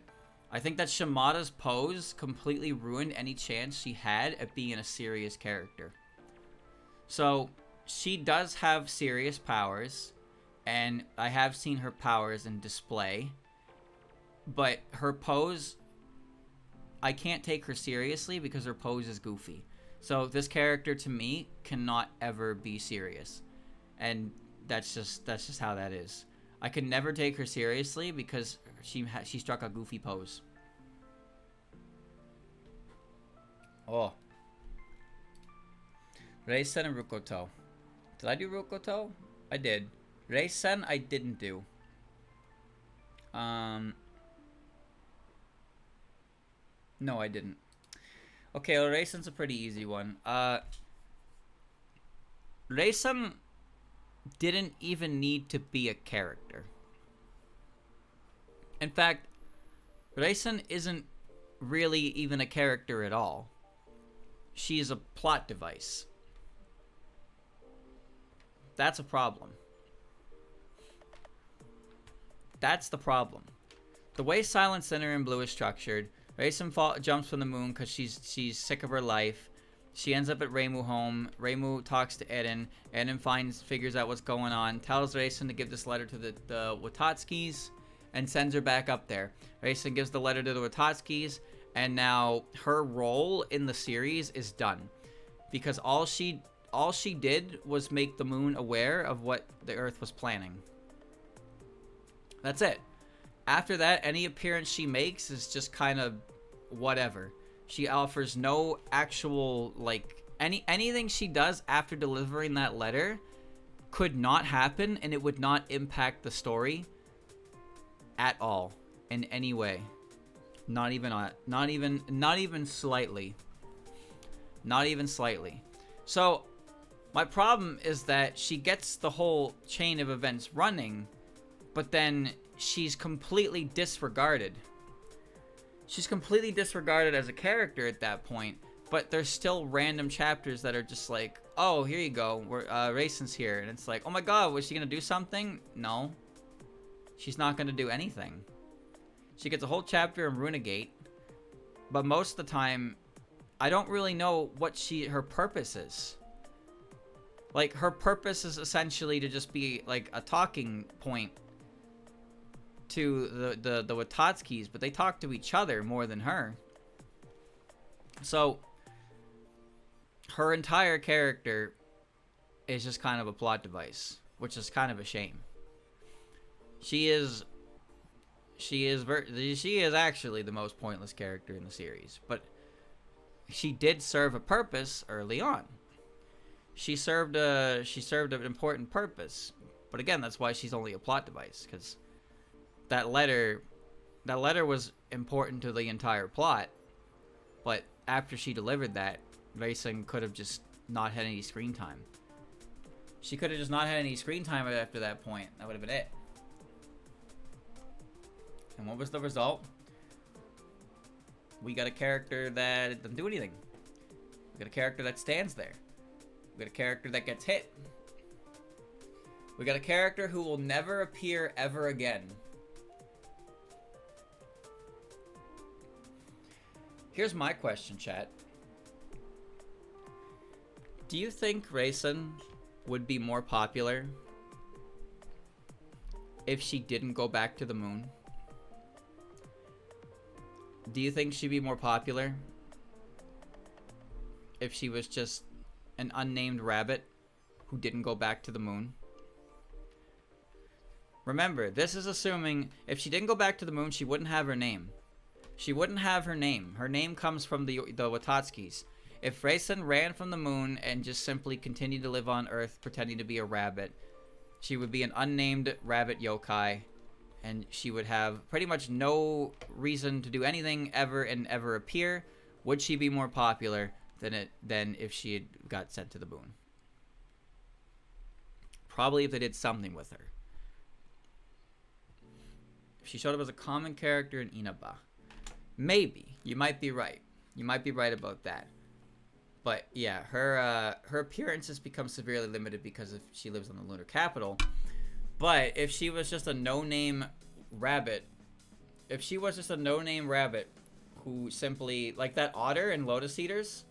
I think that Shimada's pose completely ruined any chance she had at being a serious character. So, she does have serious powers, and I have seen her powers in display, but her pose, I can't take her seriously because her pose is goofy. So this character to me cannot ever be serious, and that's just how that is. I can never take her seriously because she struck a goofy pose. Oh. Reisen and Rukoto. Did I do Rukoto? I did. Reisen I didn't do. No, I didn't. Okay, well, Reisen's a pretty easy one. Reisen didn't even need to be a character. In fact, Reisen isn't really even a character at all. She's a plot device. That's a problem. That's the problem. The way Silent Sinner in Blue is structured, Reisen jumps from the moon because she's sick of her life. She ends up at Reimu home. Reimu talks to Eren. Eren figures out what's going on, tells Reisen to give this letter to the Watatskis, and sends her back up there. Reisen gives the letter to the Watatskis, and now her role in the series is done. Because all she did was make the moon aware of what the Earth was planning. That's it. After that, any appearance she makes is just kind of whatever. She offers no actual, like, anything she does after delivering that letter could not happen, and it would not impact the story at all in any way. Not even slightly. Not even slightly. So my problem is that she gets the whole chain of events running, but then she's completely disregarded. She's completely disregarded as a character at that point, but there's still random chapters that are just like, oh, here you go, Reisen's here, and it's like, oh my god, was she gonna do something? No. She's not gonna do anything. She gets a whole chapter in Runegate, but most of the time, I don't really know what her purpose is. Like, her purpose is essentially to just be, like, a talking point to the Watatskis, but they talk to each other more than her. So her entire character is just kind of a plot device, which is kind of a shame. She is actually the most pointless character in the series, but she did serve a purpose early on. She served an important purpose, but again, that's why she's only a plot device, because that letter was important to the entire plot, but after she delivered that, Reisen could have just not had any screen time. She could have just not had any screen time after that point. That would have been it. And what was the result? We got a character that doesn't do anything. We got a character that stands there. We got a character that gets hit. We got a character who will never appear ever again. Here's my question, chat. Do you think Reisen would be more popular if she didn't go back to the moon? Do you think she'd be more popular if she was just an unnamed rabbit who didn't go back to the moon? Remember, this is assuming if she didn't go back to the moon, she wouldn't have her name. She wouldn't have her name. Her name comes from the Watatskis. If Reisen ran from the moon and just simply continued to live on Earth pretending to be a rabbit, she would be an unnamed rabbit yokai, and she would have pretty much no reason to do anything ever and ever appear. Would she be more popular than if she had got sent to the moon? Probably if they did something with her. If she showed up as a common character in Inaba. Maybe. You might be right. You might be right about that. But yeah, her appearances become severely limited because if she lives on the lunar capital. But if she was just a no-name rabbit, who simply, like that otter in Lotus Eaters,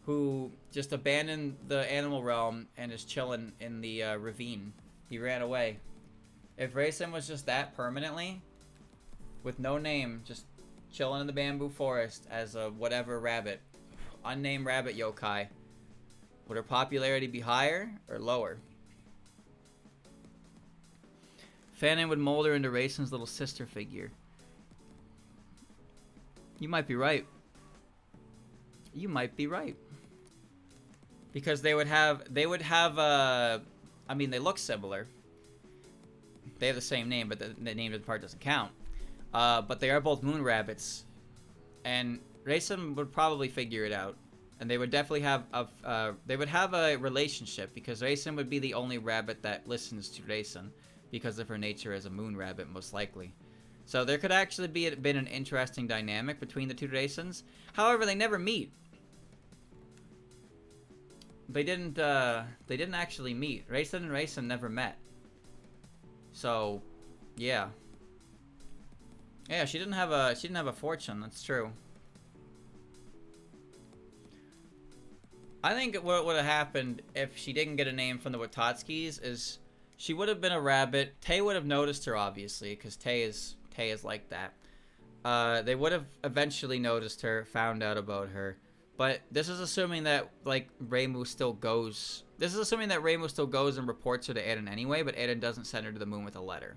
who just abandoned the animal realm and is chilling in the ravine. He ran away. If Reisen was just that permanently, with no name, just chilling in the bamboo forest as a whatever rabbit. Unnamed rabbit yokai. Would her popularity be higher or lower? Fanon would mold her into Reisen's little sister figure. You might be right. You might be right. Because they would have, I mean, they look similar. They have the same name, but the name of the part doesn't count. But they are both moon rabbits. And Reisen would probably figure it out. And they would definitely have a relationship, because Reisen would be the only rabbit that listens to Reisen because of her nature as a moon rabbit, most likely. So there could actually been an interesting dynamic between the two Reisens. However, they never meet. They didn't actually meet. Reisen and Reisen never met. So, yeah. Yeah, she didn't have a fortune, that's true. I think what would have happened if she didn't get a name from the Watatskis is she would have been a rabbit. Tay would have noticed her, obviously, because Tay is like that. They would have eventually noticed her, found out about her. But this is assuming that, like, Reimu still goes... This is assuming that Reimu still goes and reports her to Eren anyway, but Eren doesn't send her to the moon with a letter.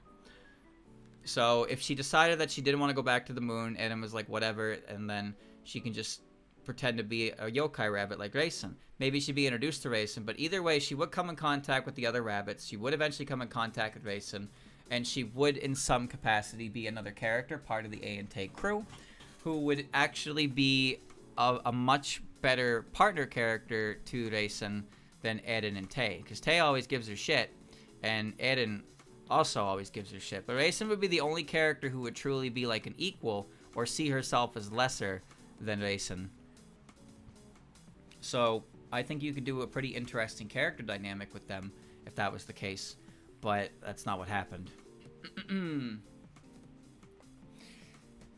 So, if she decided that she didn't want to go back to the moon, Eren was like, whatever, and then she can just pretend to be a yokai rabbit like Reisen. Maybe she'd be introduced to Reisen, but either way, she would come in contact with the other rabbits. She would eventually come in contact with Reisen, and she would, in some capacity, be another character, part of the A and Tay crew, who would actually be a much better partner character to Reisen than Eren and Tay, because Tay always gives her shit, and Eren also always gives her shit. But Reisen would be the only character who would truly be like an equal, or see herself as lesser than Reisen. So I think you could do a pretty interesting character dynamic with them if that was the case, but that's not what happened.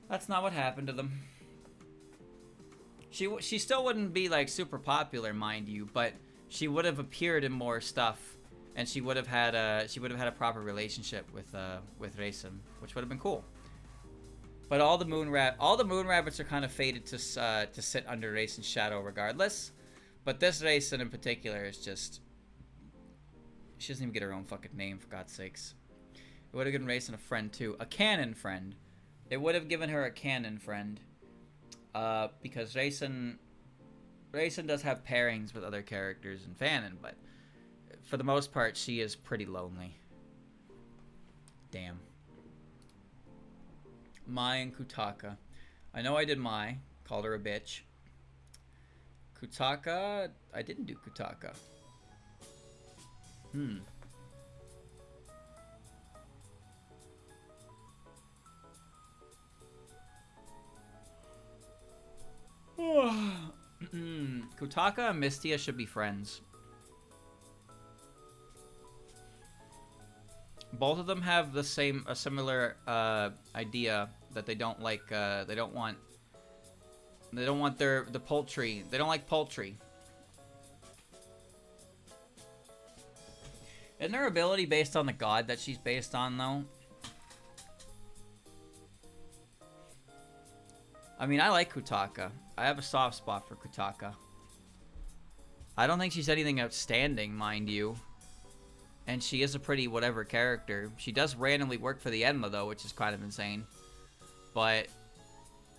That's not what happened to them. She still wouldn't be like super popular, mind you, but she would have appeared in more stuff, and she would have had a proper relationship with Reisen, which would have been cool. But all the moon rabbits are kind of fated to sit under Reisen's shadow regardless. But this Reisen in particular is just, she doesn't even get her own fucking name, for God's sakes. It would have given Reisen a friend too, a canon friend. It would have given her a canon friend. Because Reisen does have pairings with other characters in Fanon, but for the most part, she is pretty lonely. Damn. Mai and Koutaka. I know I did Mai, called her a bitch. Koutaka, I didn't do Koutaka. Koutaka and Mystia should be friends. Both of them have a similar idea that they don't like. They don't want the poultry. They don't like poultry. Isn't her ability based on the god that she's based on, though? I mean, I like Koutaka. I have a soft spot for Koutaka. I don't think she's anything outstanding, mind you. And she is a pretty whatever character. She does randomly work for the Enma, though, which is kind of insane. But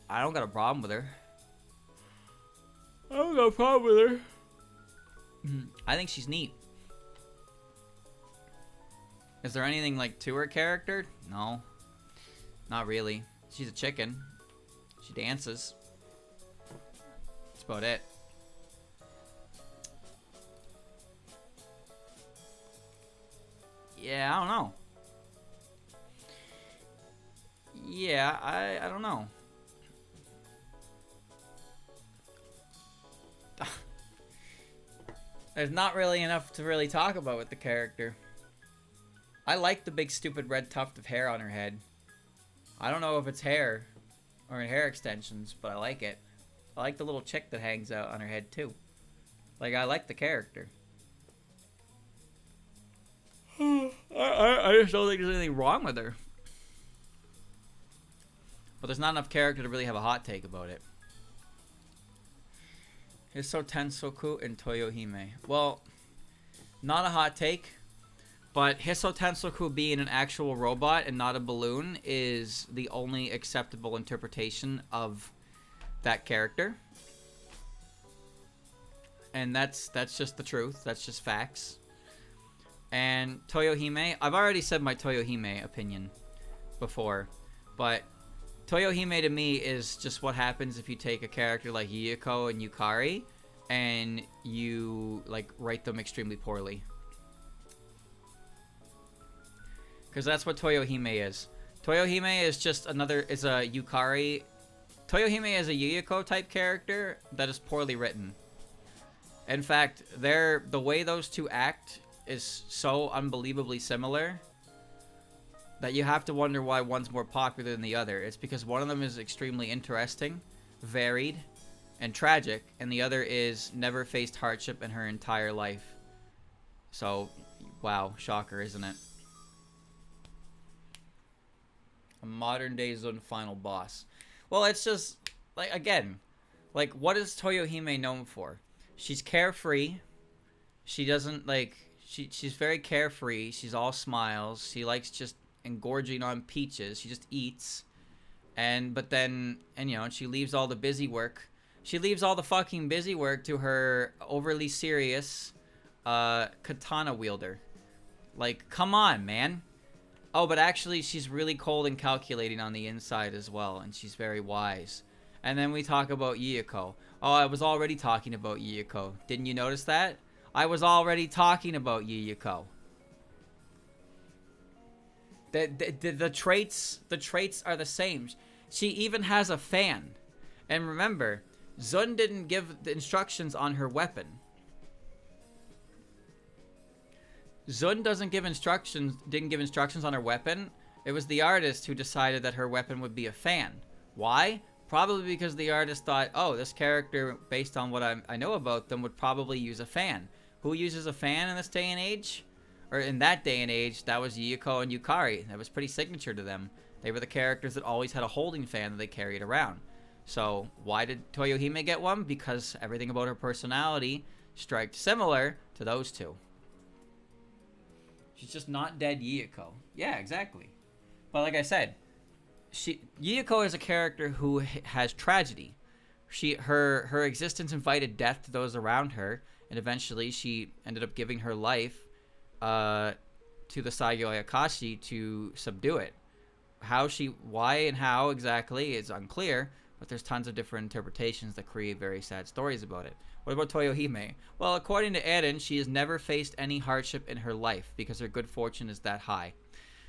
I don't got a problem with her. I don't got a problem with her. I think she's neat. Is there anything, like, to her character? No. Not really. She's a chicken. She dances. That's about it. Yeah, I don't know. Yeah, I don't know. There's not really enough to really talk about with the character. I like the big stupid red tuft of hair on her head. I don't know if it's hair or hair extensions, but I like it. I like the little chick that hangs out on her head too. Like, I like the character. I just don't think there's anything wrong with her. But there's not enough character to really have a hot take about it. Hiso Tensoku and Toyohime. Well, not a hot take, but Hiso Tensoku being an actual robot and not a balloon is the only acceptable interpretation of that character. And that's just the truth. That's just facts. And Toyohime, I've already said my Toyohime opinion before, but Toyohime to me is just what happens if you take a character like Yuko and Yukari and you like write them extremely poorly. Because that's what Toyohime is. Toyohime is just is a Yukari. Toyohime is a Yuko type character that is poorly written. In fact, the way those two act is so unbelievably similar that you have to wonder why one's more popular than the other. It's because one of them is extremely interesting, varied, and tragic, and the other is never faced hardship in her entire life. So, wow, shocker, isn't it? A modern day Zun final boss. Well, it's just, like, again, like, what is Toyohime known for? She's carefree. She doesn't, like, she's very carefree. She's all smiles. She likes just engorging on peaches. She just eats. But then, you know, she leaves all the busy work. She leaves all the fucking busy work to her overly serious katana wielder. Like, come on, man. Oh, but actually, she's really cold and calculating on the inside as well, and she's very wise. And then we talk about Yuko. Oh, I was already talking about Yuko. Didn't you notice that? I was already talking about Yuko. The traits are the same. She even has a fan. And remember, Zun didn't give the instructions on her weapon. Zun didn't give instructions on her weapon. It was the artist who decided that her weapon would be a fan. Why? Probably because the artist thought, oh, this character, based on what I know about them, would probably use a fan. Who uses a fan in this day and age? Or in that day and age, that was Yuko and Yukari. That was pretty signature to them. They were the characters that always had a holding fan that they carried around. So why did Toyohime get one? Because everything about her personality striked similar to those two. She's just not dead Yuko. Yeah, exactly. But like I said, Yuko is a character who has tragedy. Her existence invited death to those around her, and eventually she ended up giving her life to the Saigyo Akashi to subdue it. Why and how exactly is unclear, but there's tons of different interpretations that create very sad stories about it. What about Toyohime? Well, according to Eren, she has never faced any hardship in her life because her good fortune is that high.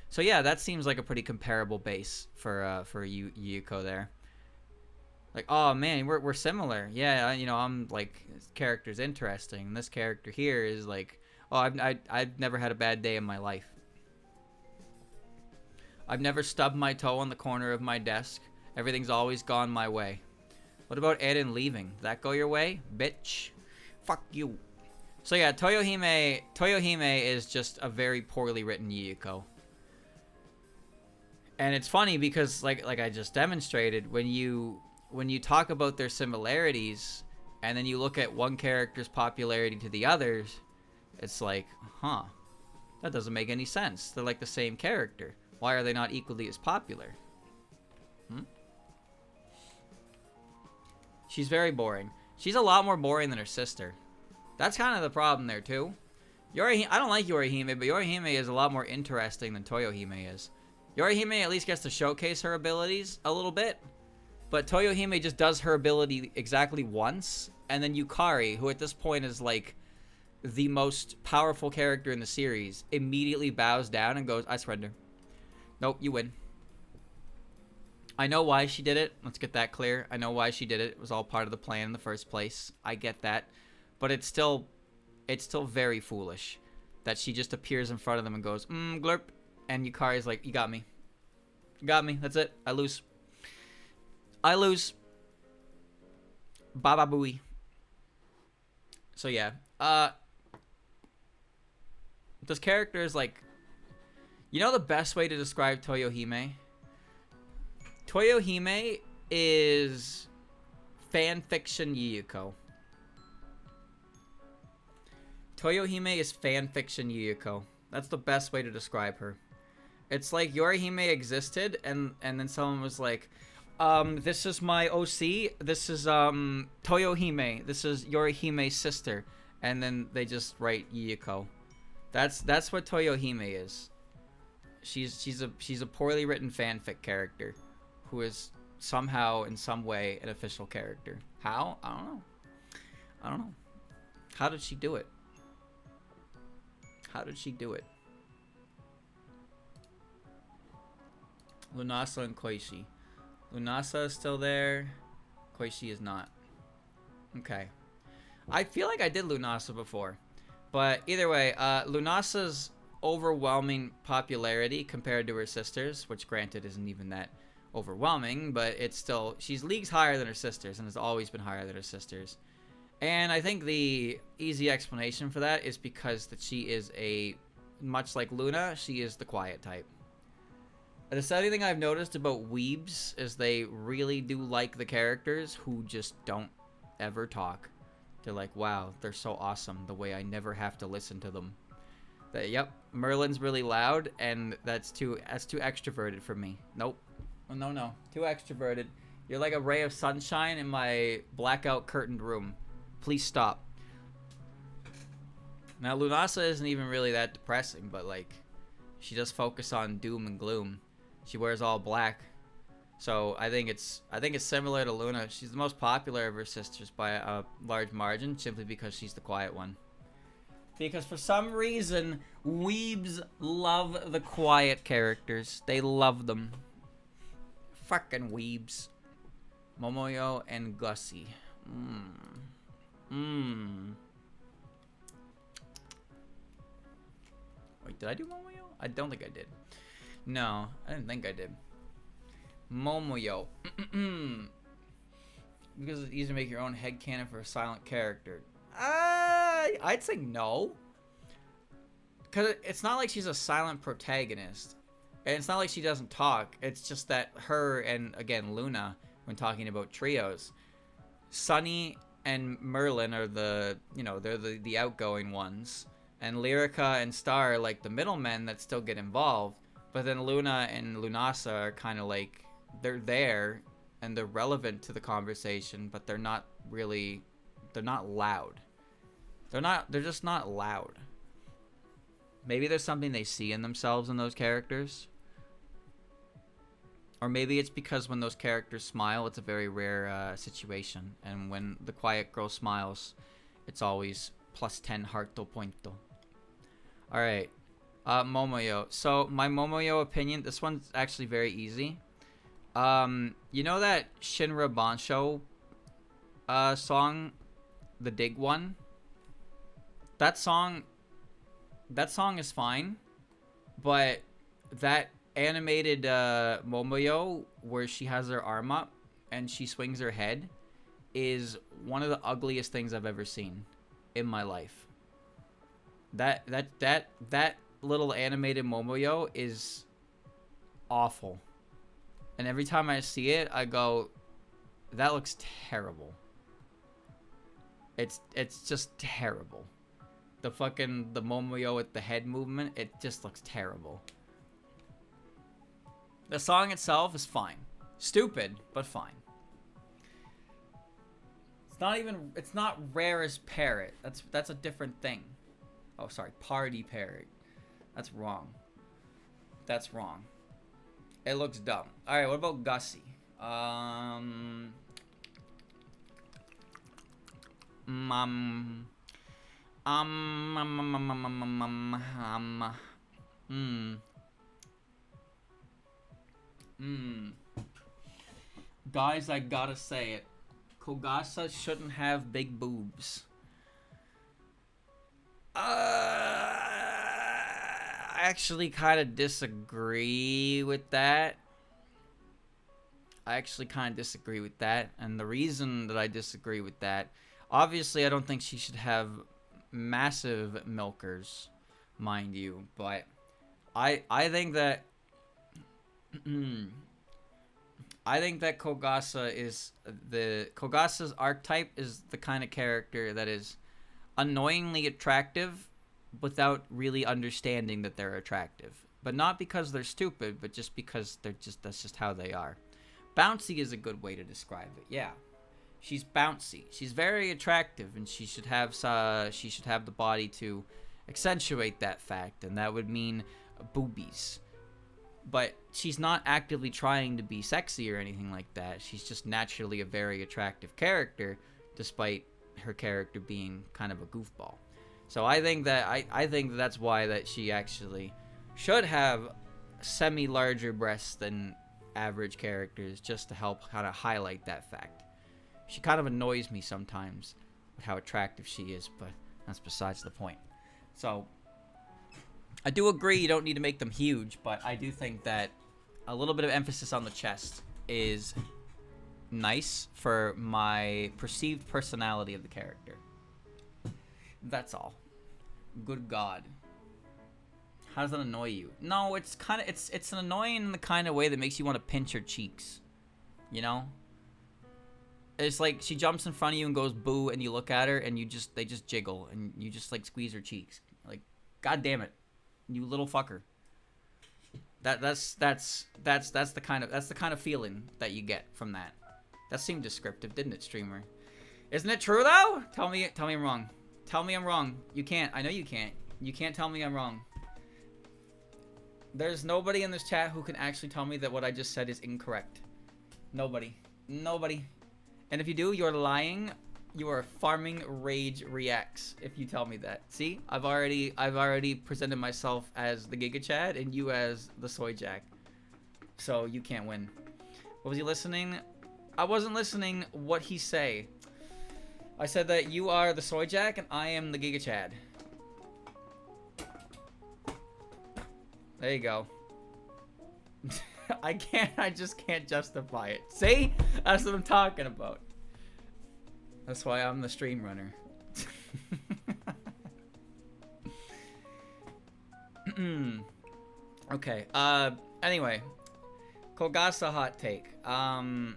So yeah, that seems like a pretty comparable base for Yuko there. Like, oh man, we're similar. Yeah, you know, I'm like, this character's interesting. This character here is like, oh, I've never had a bad day in my life. I've never stubbed my toe on the corner of my desk. Everything's always gone my way. What about Eren leaving? Did that go your way, bitch? Fuck you. So yeah, Toyohime is just a very poorly written Yuko. And it's funny because like I just demonstrated, when you talk about their similarities and then you look at one character's popularity to the others, it's like, huh, that doesn't make any sense. They're like the same character. Why are they not equally as popular? She's very boring. She's a lot more boring than her sister. That's kind of the problem there too. I don't like Yorihime, but Yorihime is a lot more interesting than Toyohime is. Yorihime at least gets to showcase her abilities a little bit, but Toyohime just does her ability exactly once, and then Yukari, who at this point is like the most powerful character in the series, immediately bows down and goes, I surrender. Nope, you win. I know why she did it. Let's get that clear. I know why she did it. It was all part of the plan in the first place. I get that. But it's still very foolish that she just appears in front of them and goes, glurp. And Yukari's like, you got me. You got me. That's it. I lose. I lose. Baba booey. So yeah. This character is like, you know the best way to describe Toyohime? Toyohime is fanfiction Yuko. Toyohime is fanfiction Yuko. That's the best way to describe her. It's like Yorihime existed, and then someone was like, this is my OC. This is Toyohime. This is Yorihime's sister, and then they just write Yuko. That's what Toyohime is. She's a poorly written fanfic character, who is somehow in some way an official character. How? I don't know. How did she do it? How did she do it? Lunasa and Koishi. Lunasa is still there. Koishi is not. Okay. I feel like I did Lunasa before. But either way, Lunasa's overwhelming popularity compared to her sisters, which granted isn't even that overwhelming, but it's still, she's leagues higher than her sisters and has always been higher than her sisters. And I think the easy explanation for that is because that she is much like Luna, she is the quiet type. The sad thing I've noticed about weebs is they really do like the characters who just don't ever talk. They're like, wow, they're so awesome the way I never have to listen to them. Yep, Merlin's really loud, and that's too extroverted for me. Nope. Oh, no. Too extroverted. You're like a ray of sunshine in my blackout curtained room. Please stop. Now, Lunasa isn't even really that depressing, but like, she does focus on doom and gloom. She wears all black. So I think it's similar to Luna. She's the most popular of her sisters by a large margin, simply because she's the quiet one. Because for some reason, weebs love the quiet characters. They love them. Fucking weebs. Momoyo and Gussie. Wait, did I do Momoyo? I don't think I did. No, I didn't think I did. Momoyo. Because it's easy to make your own headcanon for a silent character. I'd say no. Because it's not like she's a silent protagonist. And it's not like she doesn't talk. It's just that her and, again, Luna, when talking about trios, Sunny and Merlin are they're the outgoing ones. And Lyrica and Star are like the middlemen that still get involved. But then Luna and Lunasa are kind of like, they're there and they're relevant to the conversation, but they're not loud. They're just not loud. Maybe there's something they see in themselves in those characters. Or maybe it's because when those characters smile, it's a very rare situation. And when the quiet girl smiles, it's always plus 10 harto pointo. Alright. Momoyo. So, my Momoyo opinion, this one's actually very easy. You know that Shinra Bansho song? The Dig one? That song is fine. But that animated Momoyo, where she has her arm up and she swings her head, is one of the ugliest things I've ever seen in my life. That little animated Momoyo is awful. And every time I see it, I go, that looks terrible. It's just terrible. The Momoyo with the head movement, it just looks terrible. The song itself is fine. Stupid, but fine. It's not Rare as Parrot. That's a different thing. Oh, sorry, Party Parrot. That's wrong. It looks dumb. Alright, what about Gussie? Guys, I gotta say it. Kogasa shouldn't have big boobs. I actually kind of disagree with that. And the reason that I disagree with that, obviously I don't think she should have massive milkers, mind you, but I think that I think that Kogasa's archetype is the kind of character that is annoyingly attractive without really understanding that they're attractive. But not because they're stupid, but just because that's just how they are. Bouncy is a good way to describe it. Yeah. She's bouncy. She's very attractive, and she should have the body to accentuate that fact, and that would mean boobies. But she's not actively trying to be sexy or anything like that. She's just naturally a very attractive character, despite her character being kind of a goofball. So I think that's why that she actually should have semi-larger breasts than average characters, just to help kind of highlight that fact. She kind of annoys me sometimes with how attractive she is, but that's besides the point. So I do agree you don't need to make them huge, but I do think that a little bit of emphasis on the chest is nice for my perceived personality of the character. That's all. Good God. How does that annoy you? No, it's an annoying in the kind of way that makes you want to pinch her cheeks. You know? It's like she jumps in front of you and goes boo, and you look at her and they just jiggle, and you just like squeeze her cheeks. Like, God damn it. You little fucker. That's the kind of feeling that you get from that. That seemed descriptive, didn't it, streamer? Isn't it true though? Tell me I'm wrong. Tell me I'm wrong. You can't. I know you can't. You can't tell me I'm wrong. There's nobody in this chat who can actually tell me that what I just said is incorrect. Nobody. And if you do, you're lying. You are farming rage reacts if you tell me that. See? I've already presented myself as the Giga Chad and you as the Soy Jack. So you can't win. What was he listening? I wasn't listening. What he say? I said that you are the Soy Jack and I am the Giga Chad. There you go. I just can't justify it. See? That's what I'm talking about. That's why I'm the stream runner. Okay. Anyway. Kogasa hot take. No,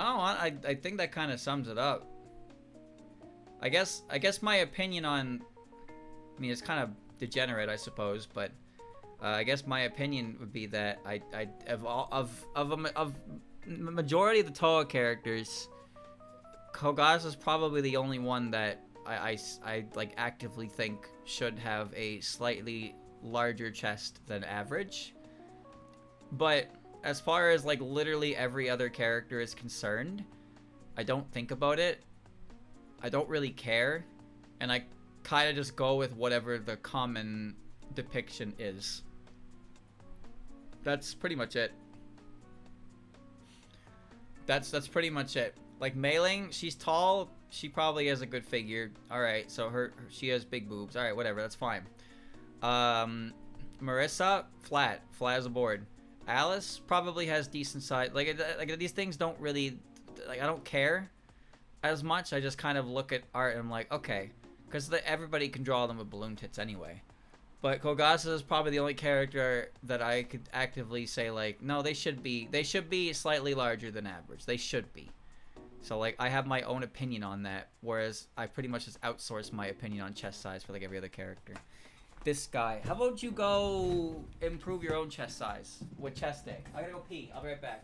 I think that kind of sums it up. I guess my opinion on, I mean, it's kind of degenerate, I suppose, but I guess my opinion would be that of majority of the Touhou characters, Kogasa's probably the only one that I like actively think should have a slightly larger chest than average. But as far as like literally every other character is concerned, I don't think about it. I don't really care, and I kind of just go with whatever the common depiction is. That's pretty much it. That's pretty much it. Like Mei-Ling, she's tall. She probably has a good figure. All right, so she has big boobs. All right, whatever. That's fine. Marissa, flat as a board. Alice probably has decent size. Like these things don't really, like, I don't care as much. I just kind of look at art and I'm like, okay, because everybody can draw them with balloon tits anyway. But Kogasa is probably the only character that I could actively say, like, no, they should be slightly larger than average. They should be. So, like, I have my own opinion on that, whereas I pretty much just outsource my opinion on chest size for, like, every other character. This guy. How about you go improve your own chest size with chest day? I gotta go pee. I'll be right back.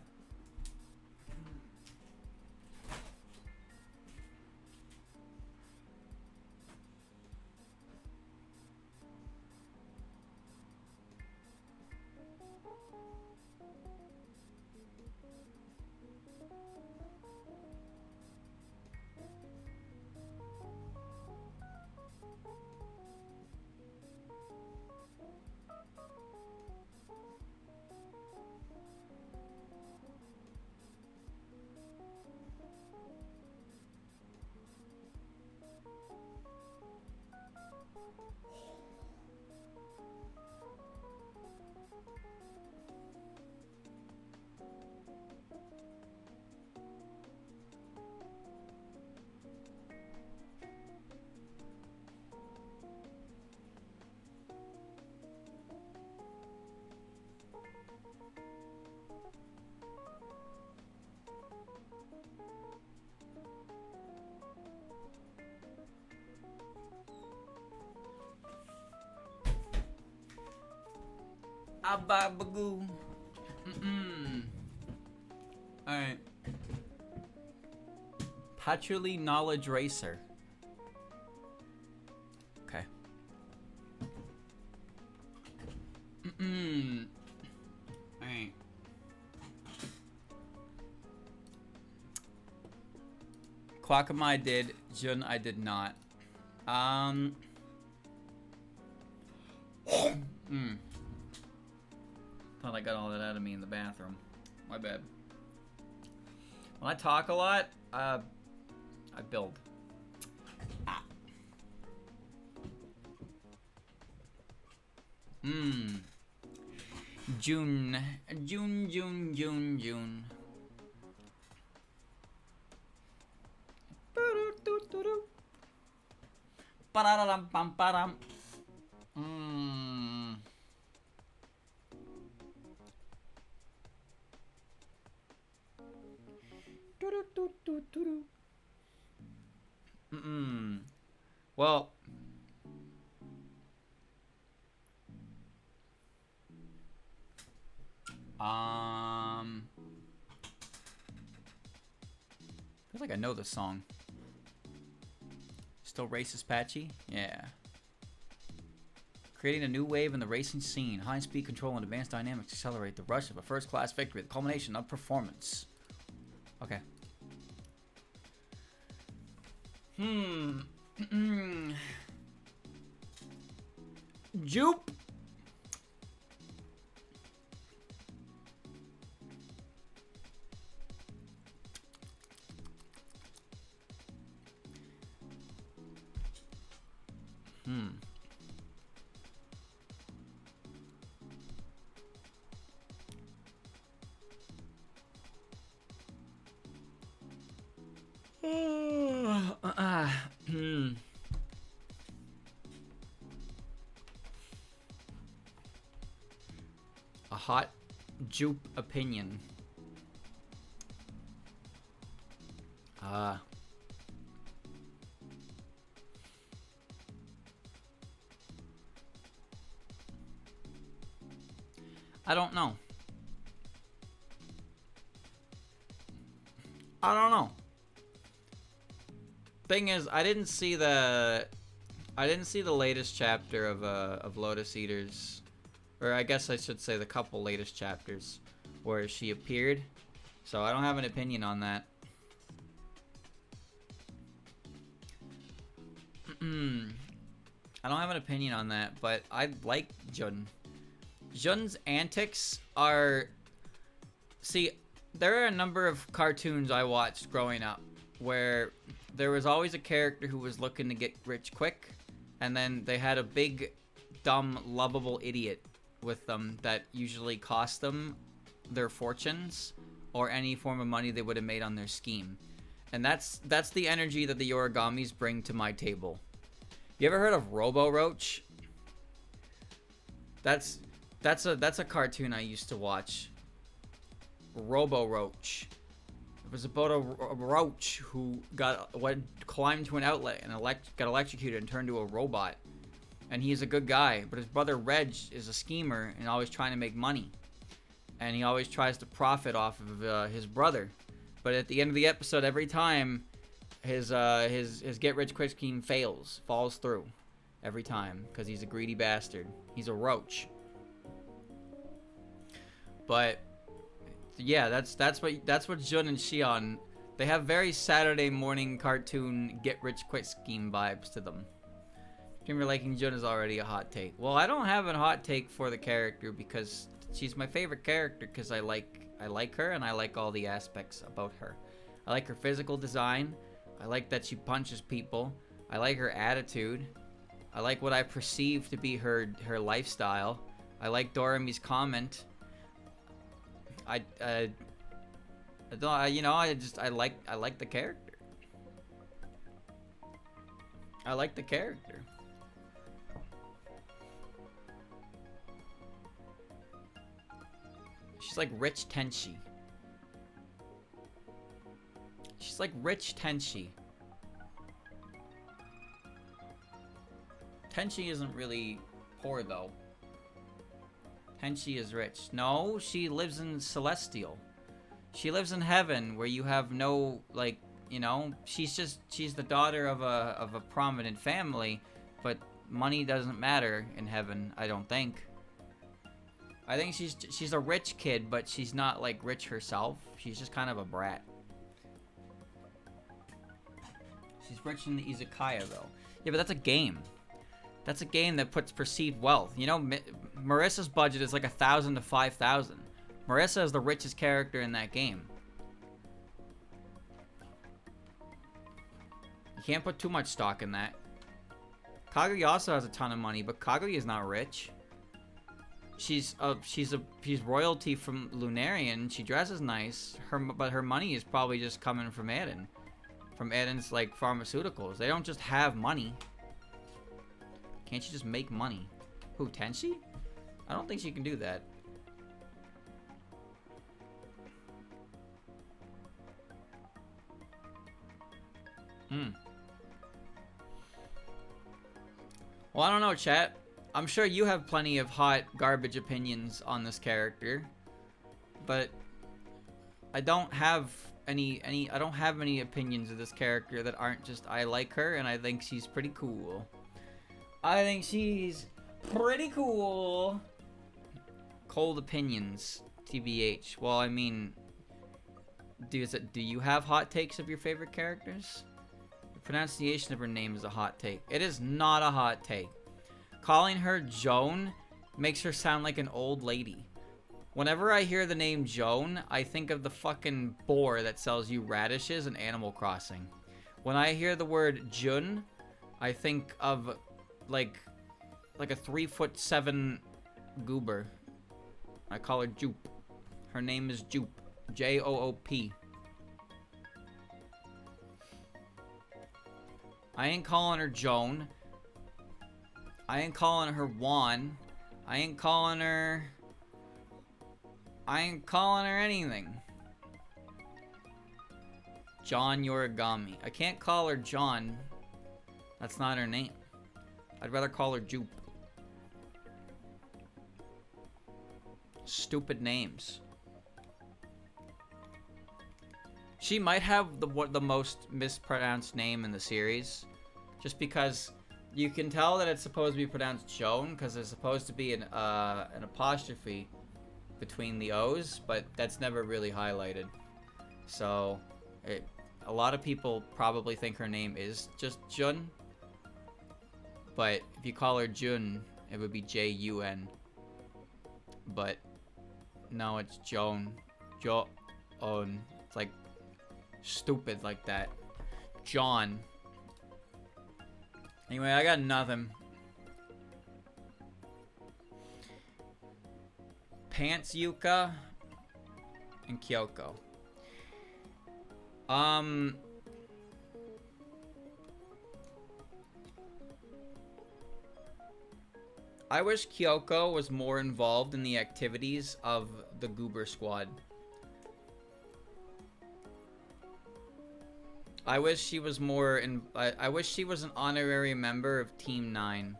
Ababagoo. Alright. Patchouli Knowledge Racer. Okay. Alright. Kwakama I did. Jun I did not. Thought I got all that out of me in the bathroom. My bad. When I talk a lot, I build. June. Pararam pam param. Well, I feel like I know this song. Still racist patchy? Yeah. Creating a new wave in the racing scene. High speed control and advanced dynamics accelerate the rush of a first-class victory, the culmination of performance. Okay. Jupe. A hot Jupe opinion. I don't know. Thing is, I didn't see the latest chapter of Lotus Eaters, or I guess I should say the couple latest chapters where she appeared, so I don't have an opinion on that. I don't have an opinion on that, but I like Jun. Jun's antics are... See, there are a number of cartoons I watched growing up where there was always a character who was looking to get rich quick, and then they had a big, dumb, lovable idiot with them that usually cost them their fortunes or any form of money they would have made on their scheme. And that's the energy that the Origamis bring to my table. You ever heard of Robo Roach? That's a cartoon I used to watch. Robo Roach. It was about a roach who climbed to an outlet and got electrocuted and turned to a robot. And he's a good guy, but his brother Reg is a schemer and always trying to make money. And he always tries to profit off of his brother. But at the end of the episode, every time his get rich quick scheme falls through every time because he's a greedy bastard. He's a roach. But yeah, that's what Jun and Shion, they have very Saturday morning cartoon get rich quick scheme vibes to them. Dreamer liking Jun is already a hot take. Well, I don't have a hot take for the character because she's my favorite character because I like her and I like all the aspects about her. I like her physical design. I like that she punches people. I like her attitude. I like what I perceive to be her lifestyle. I like Dorami's comment. I like the character. I like the character. She's like Rich Tenshi. She's like Rich Tenshi. Tenshi isn't really poor though. Tenchi is rich. No, she lives in Celestial. She lives in heaven where you have no, like, you know, she's the daughter of a prominent family, but money doesn't matter in heaven, I don't think. I think she's a rich kid, but she's not, like, rich herself. She's just kind of a brat. She's rich in the izakaya, though. Yeah, but that's a game. That's a game that puts perceived wealth. You know, Marissa's budget is like 1,000 to 5,000. Marissa is the richest character in that game. You can't put too much stock in that. Kaguya also has a ton of money, but Kaguya is not rich. She's royalty from Lunarian. She dresses nice. But her money is probably just coming from Eden. From Eden's, like, pharmaceuticals. They don't just have money. Can't she just make money? Who, Tenchi? I don't think she can do that. Well, I don't know, chat. I'm sure you have plenty of hot garbage opinions on this character. But I don't have any opinions of this character that aren't just I like her and I think she's pretty cool. I think she's pretty cool. Cold opinions, TBH. Well, I mean, do you have hot takes of your favorite characters? The pronunciation of her name is a hot take. It is not a hot take. Calling her Joan makes her sound like an old lady. Whenever I hear the name Joan, I think of the fucking boar that sells you radishes in Animal Crossing. When I hear the word Jun, I think of like a 3'7" goober. I call her Joop. Her name is Joop. Joop. I ain't calling her Joan. I ain't calling her Juan. I ain't calling her anything. John Yorigami. I can't call her John. That's not her name. I'd rather call her Joop. Stupid names. She might have the most mispronounced name in the series, just because you can tell that it's supposed to be pronounced Joan because there's supposed to be an apostrophe between the O's, but that's never really highlighted. So, a lot of people probably think her name is just Jun. But if you call her Jun, it would be Jun. But no, it's Joan. Jo-on. It's like stupid like that. John. Anyway, I got nothing. Pants Yuka and Kyoko. I wish Kyoko was more involved in the activities of the Goober Squad. I wish she was more I wish she was an honorary member of Team 9.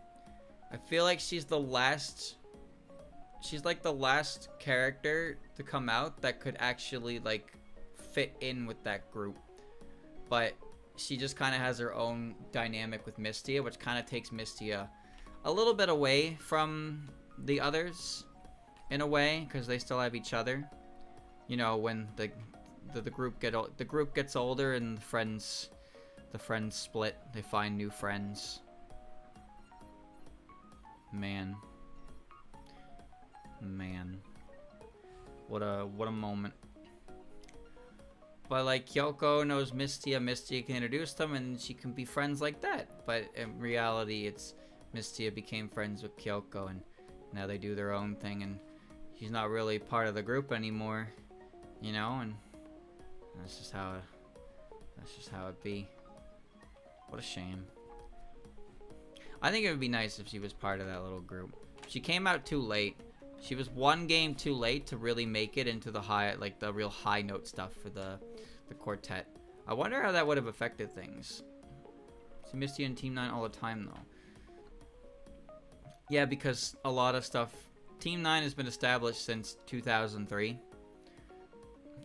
I feel like she's like the last character to come out that could actually like fit in with that group. But she just kind of has her own dynamic with Mystia, which kind of takes Mystia a little bit away from the others in a way, because they still have each other. You know, when the group gets older and the friends split, they find new friends. Man, what a moment. But like, Kyoko knows Mystia can introduce them and she can be friends like that. But in reality, it's Mystia became friends with Kyoko and now they do their own thing and she's not really part of the group anymore, you know, and that's just how it be. What a shame. I think it would be nice if she was part of that little group. She came out too late. She was one game too late to really make it into the the real high note stuff for the quartet. I wonder how that would have affected things. See Misty in Team 9 all the time though. Yeah, because a lot of stuff Team 9 has been established since 2003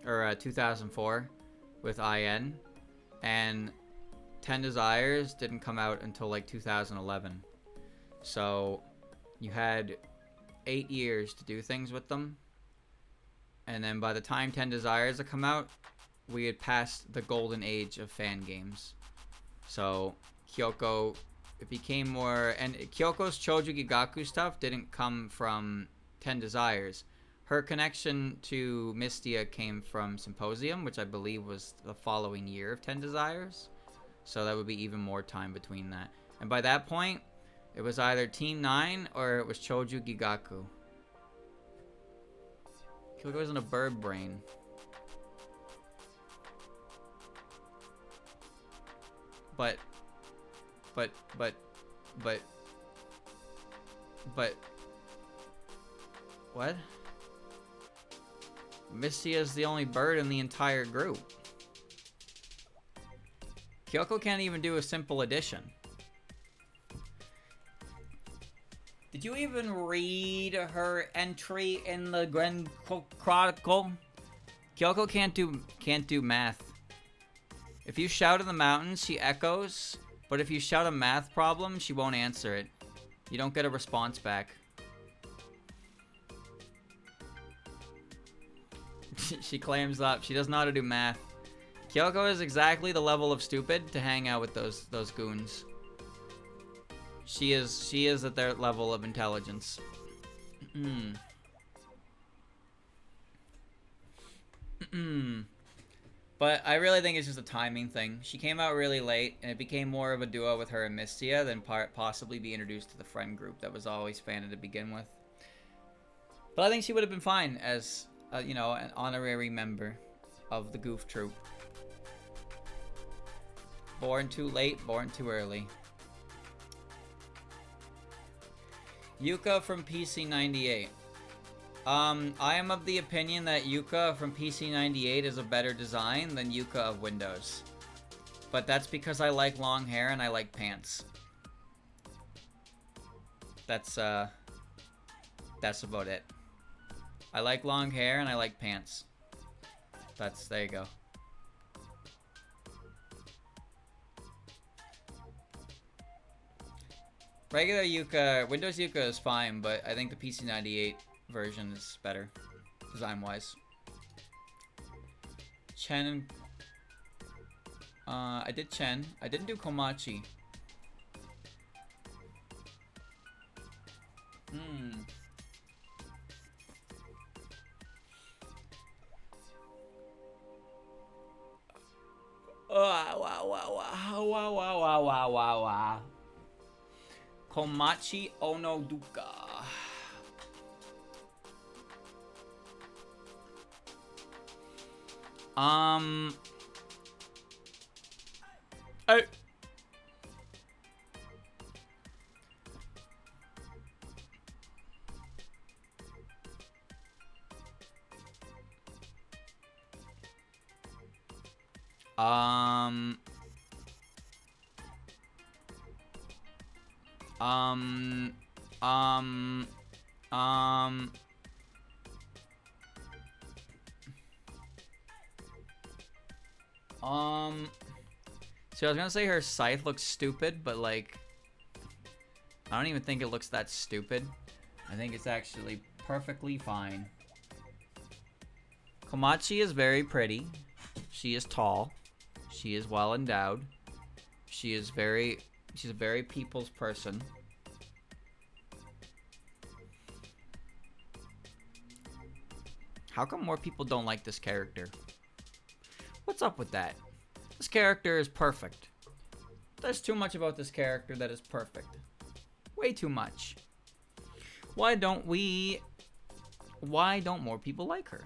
or 2004 with IN, and 10 Desires didn't come out until like 2011. So you had 8 years to do things with them, and then by the time 10 Desires had come out, we had passed the golden age of fan games. So Kyoko, it became more, and Kyoko's Choju Gigaku stuff didn't come from 10 Desires. Her connection to Mystia came from Symposium, which I believe was the following year of 10 Desires. So that would be even more time between that. And by that point, it was either Team 9 or it was Choju Gigaku. Kyoko was in a bird brain. But what? Mystia is the only bird in the entire group. Kyoko can't even do a simple addition. Did you even read her entry in the Grand Chronicle? Kyoko can't do math. If you shout in the mountains, she echoes, but if you shout a math problem, she won't answer it. You don't get a response back. She claims up. She doesn't know how to do math. Kyoko is exactly the level of stupid to hang out with those goons. She is at their level of intelligence. But I really think it's just a timing thing. She came out really late, and it became more of a duo with her and Mystia than possibly be introduced to the friend group that was always fanon to begin with. But I think she would have been fine as, you know, an honorary member of the Goof Troop. Born too late, born too early. Yuka from PC98. I am of the opinion that Yuka from PC98 is a better design than Yuka of Windows. But that's because I like long hair and I like pants. That's about it. I like long hair and I like pants. There you go. Regular Yuka, Windows Yuka is fine, but I think the PC98 version is better, design-wise. Chen and... I did Chen. I didn't do Komachi. Wow. Komachi Onoduka. So I was gonna say her scythe looks stupid, but like, I don't even think it looks that stupid. I think it's actually perfectly fine. Komachi is very pretty. She is tall. She is well endowed. She's a very people's person. How come more people don't like this character? What's up with that? This character is perfect. There's too much about this character that is perfect. Way too much. Why don't more people like her?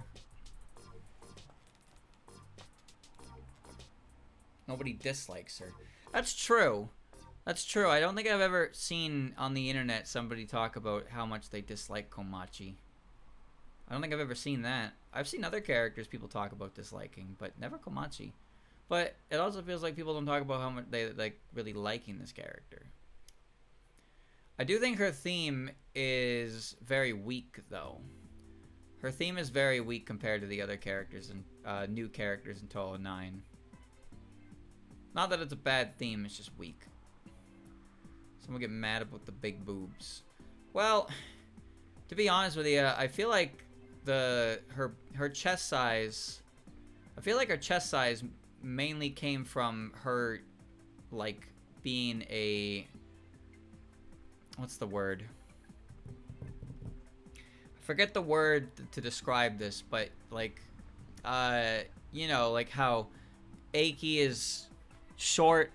Nobody dislikes her. That's true. That's true. I don't think I've ever seen on the internet somebody talk about how much they dislike Komachi. I don't think I've ever seen that. I've seen other characters people talk about disliking, but never Komachi. But it also feels like people don't talk about how much they like really liking this character. I do think her theme is very weak, though. Her theme is very weak compared to the other characters and new characters in Touhou 9. Not that it's a bad theme, it's just weak. Someone get mad about the big boobs. Well, to be honest with you, I feel like her chest size. I feel like her chest size mainly came from her, like, being a. What's the word? I forget the word to describe this, but like, you know, like how Eiki is short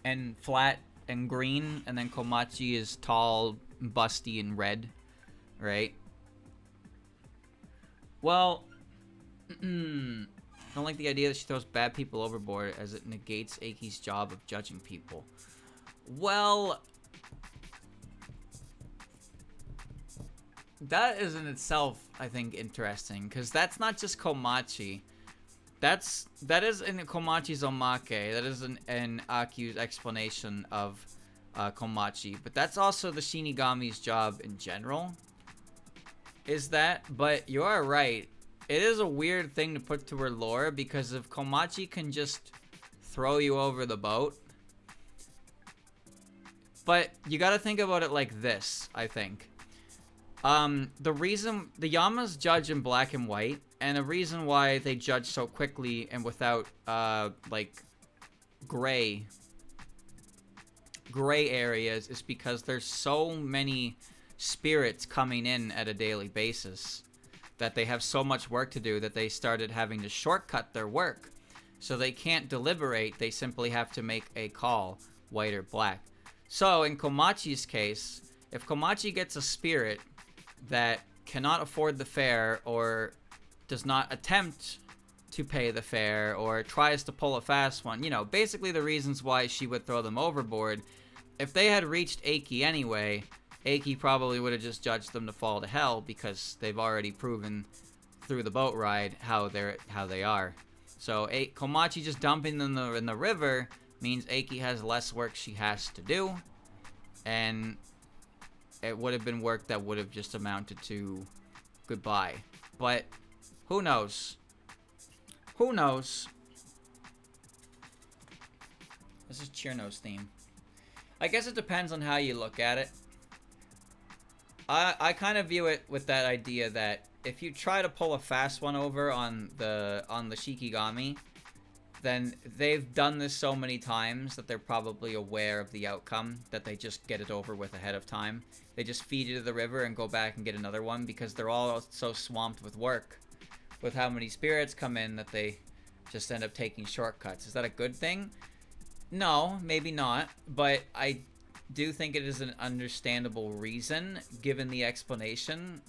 and flat and green, and then Komachi is tall, busty, and red, right? Well, I don't like the idea that she throws bad people overboard as it negates Eiki's job of judging people. Well, that is in itself, I think, interesting, because that's not just Komachi. That is in Komachi's omake. That is an Aku's explanation of Komachi. But that's also the Shinigami's job in general. Is that? But you are right. It is a weird thing to put to her lore, because if Komachi can just throw you over the boat. But you gotta think about it like this, I think. The reason the Yamas judge in black and white, and the reason why they judge so quickly and without like gray areas is because there's so many spirits coming in at a daily basis that they have so much work to do that they started having to shortcut their work. So they can't deliberate, they simply have to make a call, white or black. So in Komachi's case, if Komachi gets a spirit that cannot afford the fare or does not attempt to pay the fare or tries to pull a fast one, you know, basically the reasons why she would throw them overboard. If they had reached Eiki anyway, Eiki probably would have just judged them to fall to hell because they've already proven through the boat ride how they are. So Komachi just dumping them in the river means Eiki has less work she has to do, and it would have been work that would have just amounted to goodbye. But who knows? Who knows? This is Chirno's theme. I guess it depends on how you look at it. I kind of view it with that idea that if you try to pull a fast one over on the Shikigami, then they've done this so many times that they're probably aware of the outcome, that they just get it over with ahead of time. They just feed you to the river and go back and get another one because they're all so swamped with work, with how many spirits come in, that they just end up taking shortcuts. Is that a good thing? No, maybe not, but I do think it is an understandable reason, given the explanation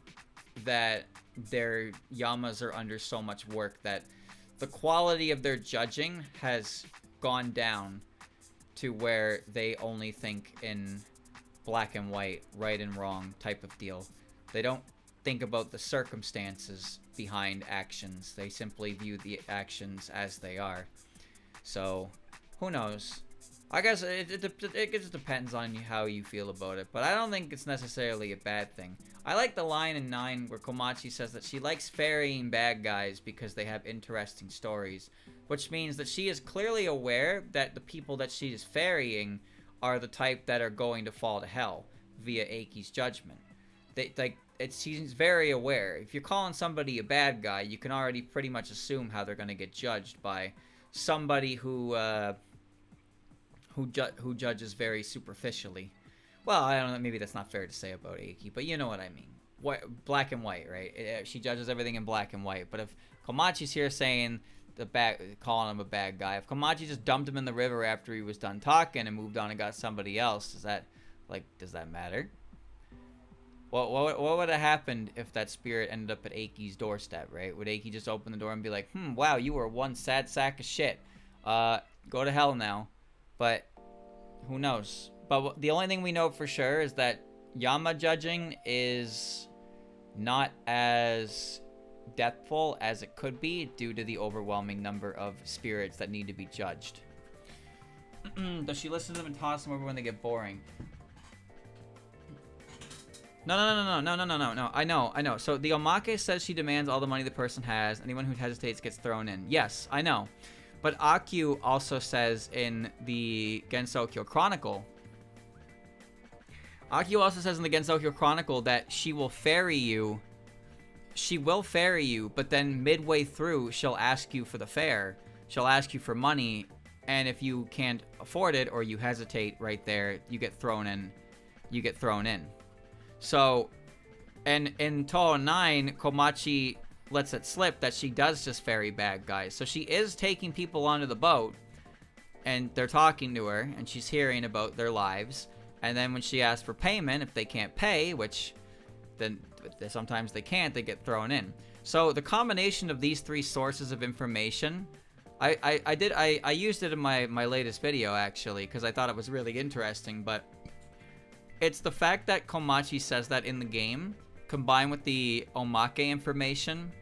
that their Yamas are under so much work that the quality of their judging has gone down to where they only think in black and white, right and wrong type of deal. They don't think about the circumstances behind actions. They simply view the actions as they are. So, who knows? I guess it just depends on how you feel about it, but I don't think it's necessarily a bad thing. I like the line in 9 where Komachi says that she likes ferrying bad guys because they have interesting stories, which means that she is clearly aware that the people that she is ferrying are the type that are going to fall to hell via Eiki's judgment. She's very aware. If you're calling somebody a bad guy, you can already pretty much assume how they're going to get judged by somebody who judges very superficially. Well, I don't know, maybe that's not fair to say about Eiki, but you know what I mean. Black and white, right? She judges everything in black and white. But if Komachi's here saying calling him a bad guy, if Komachi just dumped him in the river after he was done talking and moved on and got somebody else, does that matter? What would have happened if that spirit ended up at Eiki's doorstep, right? Would Eiki just open the door and be like, wow, you were one sad sack of shit. Go to hell now. But who knows? But the only thing we know for sure is that Yama judging is not as depthful as it could be due to the overwhelming number of spirits that need to be judged. Does she listen to them and toss them over when they get boring? No. I know. So the omake says she demands all the money the person has. Anyone who hesitates gets thrown in. Yes, I know. But Akyu also says in the Gensokyo Chronicle. Akyu also says in the Gensokyo Chronicle that she will ferry you. She will ferry you, but then midway through, she'll ask you for the fare. She'll ask you for money, and if you can't afford it or you hesitate right there, you get thrown in. You get thrown in. So, and in Touhou 9, Komachi lets it slip that she does just ferry bad guys. So she is taking people onto the boat, and they're talking to her, and she's hearing about their lives. And then when she asks for payment, if they can't pay, which then sometimes they can't, they get thrown in. So the combination of these three sources of information, I used it in my latest video actually, because I thought it was really interesting, but it's the fact that Komachi says that in the game, combined with the omake information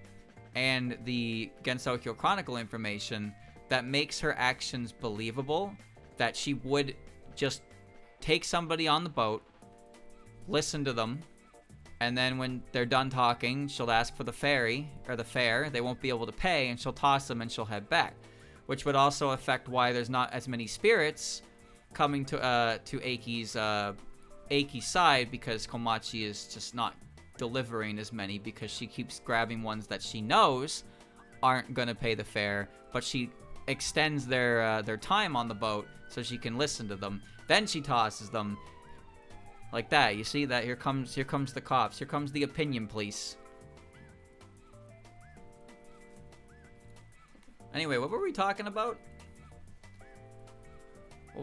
and the Gensokyo Chronicle information, that makes her actions believable, that she would just take somebody on the boat, listen to them, and then when they're done talking, she'll ask for the ferry, or the fare. They won't be able to pay, and she'll toss them and she'll head back. Which would also affect why there's not as many spirits coming to Eiki's side, because Komachi is just not delivering as many, because she keeps grabbing ones that she knows aren't going to pay the fare, but she extends their time on the boat so she can listen to them. Then she tosses them. Like that, you see that? Here comes the cops. Here comes the opinion police. Anyway, what were we talking about?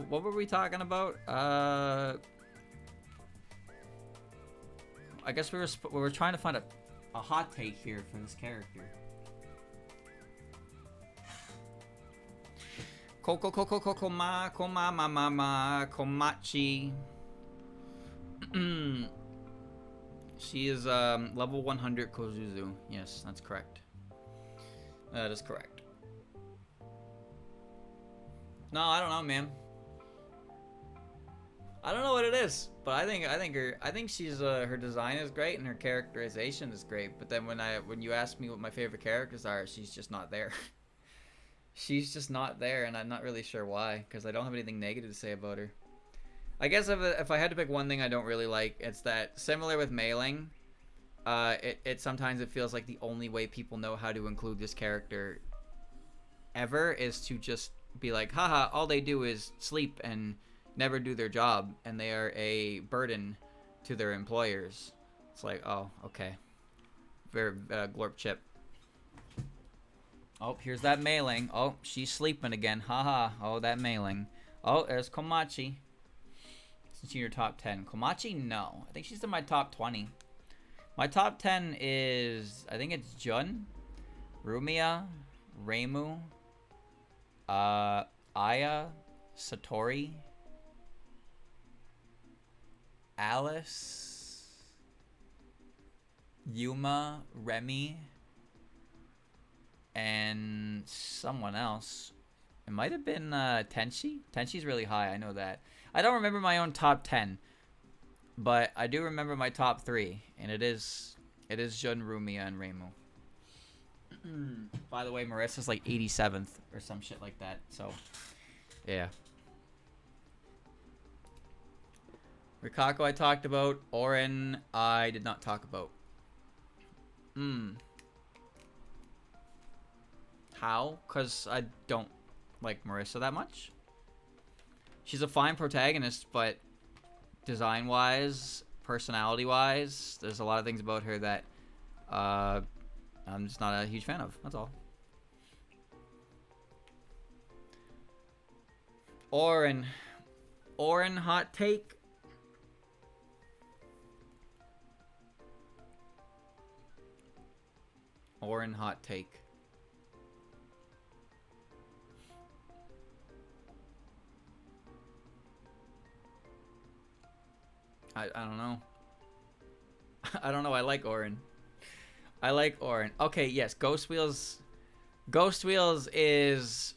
What were we talking about? I guess we were trying to find a hot take here for this character. Komachi. She is level 100 Kozuzu. Yes, that's correct. That is correct. No, I don't know, man. I don't know what it is, but I think she's her design is great and her characterization is great. But then when you ask me what my favorite characters are, she's just not there. She's just not there, and I'm not really sure why, because I don't have anything negative to say about her. I guess if I had to pick one thing I don't really like, it's that, similar with mailing, sometimes it feels like the only way people know how to include this character ever is to just be like, haha, all they do is sleep and never do their job, and they are a burden to their employers. It's like, oh, okay. Very glorp chip. Oh, here's that mailing. Oh, she's sleeping again. Haha. Oh, that mailing. Oh, there's Komachi. Since you're top 10. Komachi? No. I think she's in my top 20. My top 10 is, I think it's Jun, Rumia, Reimu, Aya, Satori, Alice, Yuma, Remy, and someone else. It might have been Tenshi. Tenshi's really high, I know that. I don't remember my own top 10, but I do remember my top 3, and it is Jun, Rumia, and Reimu. By the way, Marissa's like 87th or some shit like that, so yeah. Rikako I talked about. Orin I did not talk about. How? Because I don't like Marissa that much. She's a fine protagonist, but design-wise, personality-wise, there's a lot of things about her that I'm just not a huge fan of. That's all. Orin hot take. Orin hot take. I don't know. I don't know. I like Orin. Okay, yes. Ghost Wheels is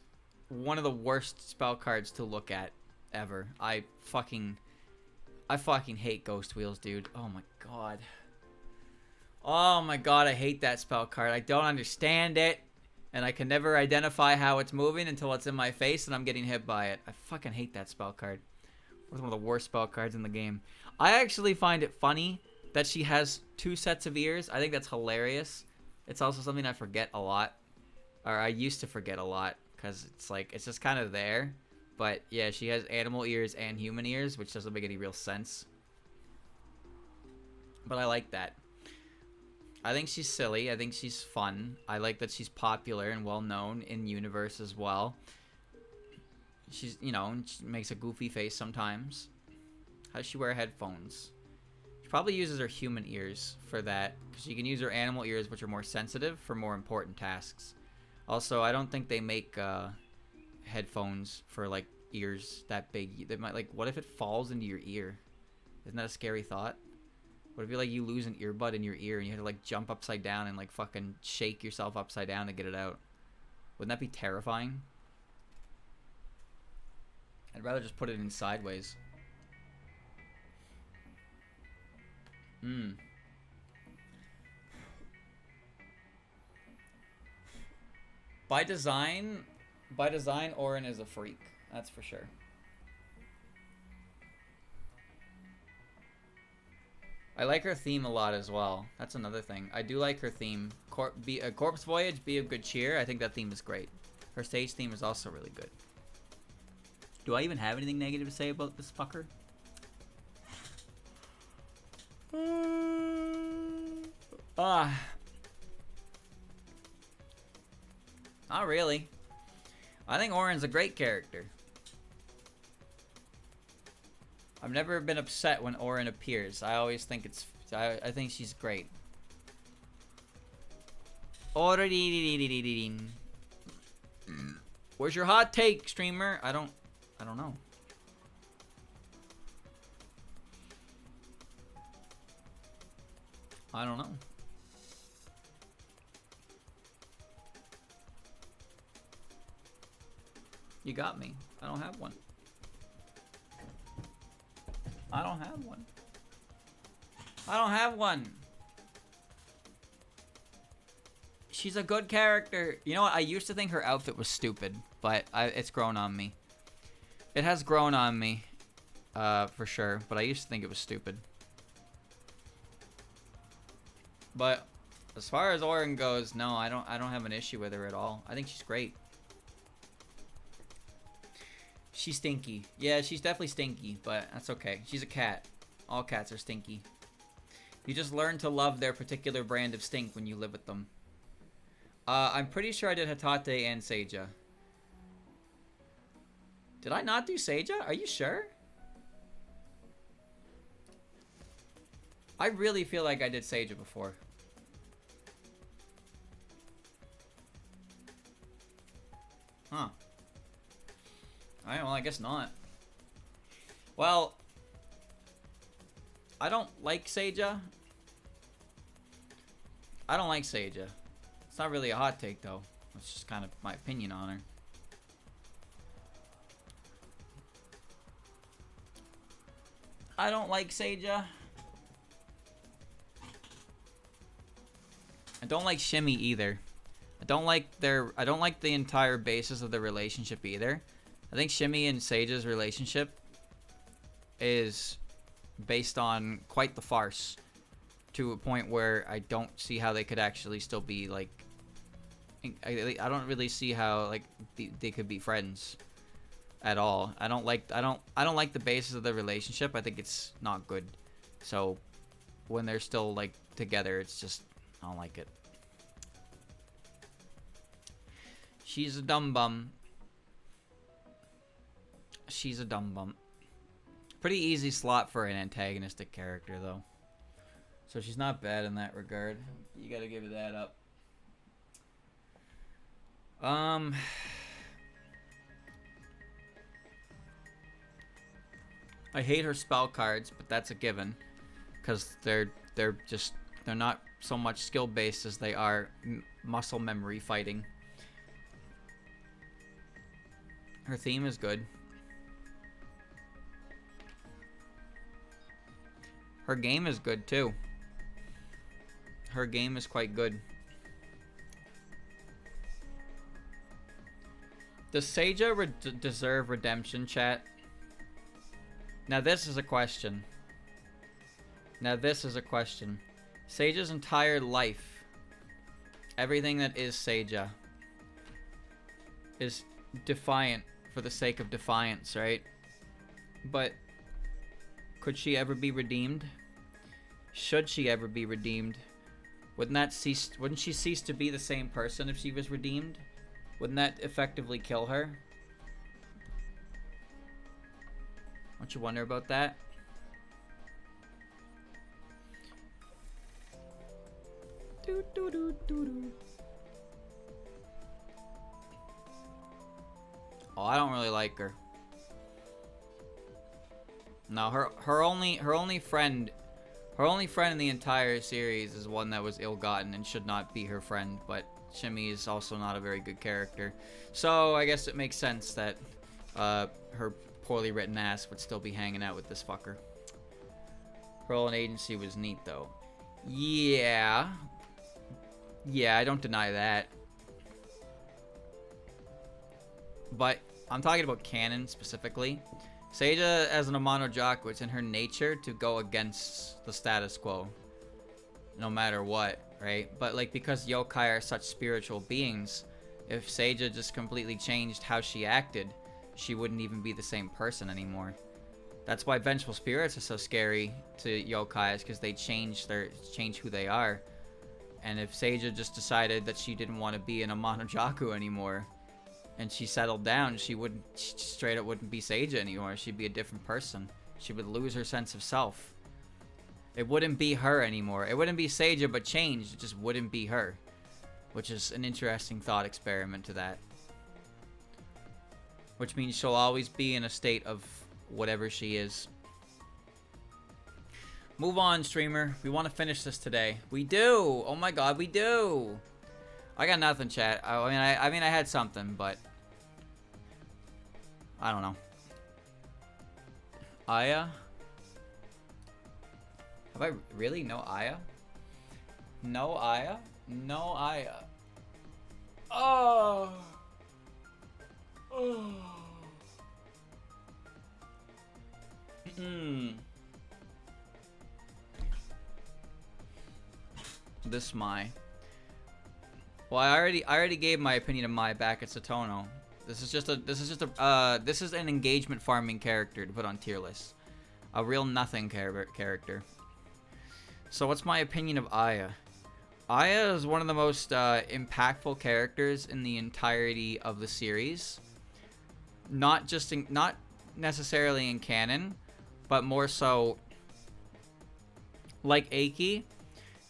one of the worst spell cards to look at ever. I I fucking hate Ghost Wheels, dude. Oh my god. Oh my god, I hate that spell card. I don't understand it. And I can never identify how it's moving until it's in my face and I'm getting hit by it. I fucking hate that spell card. It's one of the worst spell cards in the game. I actually find it funny that she has 2 sets of ears. I think that's hilarious. It's also something I forget a lot. Or I used to forget a lot. Because it's like, it's just kind of there. But yeah, she has animal ears and human ears, which doesn't make any real sense. But I like that. I think she's silly. I think she's fun. I like that she's popular and well known in universe as well. She's, you know, she makes a goofy face sometimes. How does she wear headphones? She probably uses her human ears for that. Because she can use her animal ears, which are more sensitive, for more important tasks. Also, I don't think they make headphones for, like, ears that big. They might, like, what if it falls into your ear? Isn't that a scary thought? What if you, like, you lose an earbud in your ear and you have to, like, jump upside down and, like, fucking shake yourself upside down to get it out? Wouldn't that be terrifying? I'd rather just put it in sideways. By design, Orin is a freak. That's for sure. I like her theme a lot as well. That's another thing. I do like her theme. Corpse Voyage, Be of Good Cheer. I think that theme is great. Her stage theme is also really good. Do I even have anything negative to say about this fucker? Not really. I think Orin's a great character. I've never been upset when Orin appears. I always think it's... I think she's great. Orin. Where's your hot take, streamer? I don't know. I don't know. You got me. I don't have one. I don't have one. I don't have one. She's a good character. You know what? I used to think her outfit was stupid, but it's grown on me. It has grown on me, for sure. But I used to think it was stupid. But as far as Orin goes, no, I don't have an issue with her at all. I think she's great. She's stinky. Yeah, she's definitely stinky, but that's okay. She's a cat. All cats are stinky. You just learn to love their particular brand of stink when you live with them. I'm pretty sure I did Hatate and Seija. Did I not do Seija? Are you sure? I really feel like I did Seija before. Huh. Alright, well, I guess not. Well, I don't like Seija. I don't like Seija. It's not really a hot take, though. It's just kind of my opinion on her. I don't like Seija. I don't like Shimmy either. I don't like the entire basis of the relationship either. I think Shimmy and Seija's relationship is based on quite the farce, to a point where I don't see how they could actually still be, like, I don't really see how, like, they could be friends at all. I don't like the basis of the relationship. I think it's not good. So when they're still, like, together, it's just, I don't like it. She's a dumb bum. She's a dumb bum. Pretty easy slot for an antagonistic character, though. So she's not bad in that regard. You gotta give that up. I hate her spell cards, but that's a given, because they're not so much skill based as they are muscle memory fighting. Her theme is good. Her game is good too. Her game is quite good. Does Seija deserve redemption, chat? Now this is a question. Seija's entire life, everything that is Seija, is defiant for the sake of defiance, right? But could she ever be redeemed? Should she ever be redeemed? Wouldn't she cease to be the same person if she was redeemed? Wouldn't that effectively kill her? Don't you wonder about that? Oh, I don't really like her. No, her only friend in the entire series is one that was ill-gotten and should not be her friend, but Shimi is also not a very good character. So I guess it makes sense that her poorly written ass would still be hanging out with this fucker. Role and agency was neat though. Yeah, I don't deny that. But I'm talking about Canon specifically. Seija, as an Amano-jaku, it's in her nature to go against the status quo, no matter what, right? But like, because yokai are such spiritual beings, if Seija just completely changed how she acted, she wouldn't even be the same person anymore. That's why vengeful spirits are so scary to yokais, because they change who they are. And if Seija just decided that she didn't want to be an Amano-jaku anymore, and she settled down, she straight up wouldn't be Seija anymore. She'd be a different person. She would lose her sense of self. It wouldn't be her anymore. It wouldn't be Seija, but changed. It just wouldn't be her. Which is an interesting thought experiment to that. Which means she'll always be in a state of whatever she is. Move on, streamer. We want to finish this today. We do! Oh my god, we do! I got nothing, chat. I mean, I had something, but I don't know. Aya? Have I really? No Aya? No Aya? No Aya. Oh! Oh! This Mai. Well, I already gave my opinion of Mai back at Satono. This is an engagement farming character to put on tier lists. A real nothing character. So what's my opinion of Aya? Aya is one of the most impactful characters in the entirety of the series. Not necessarily in canon, but more so like Eiki.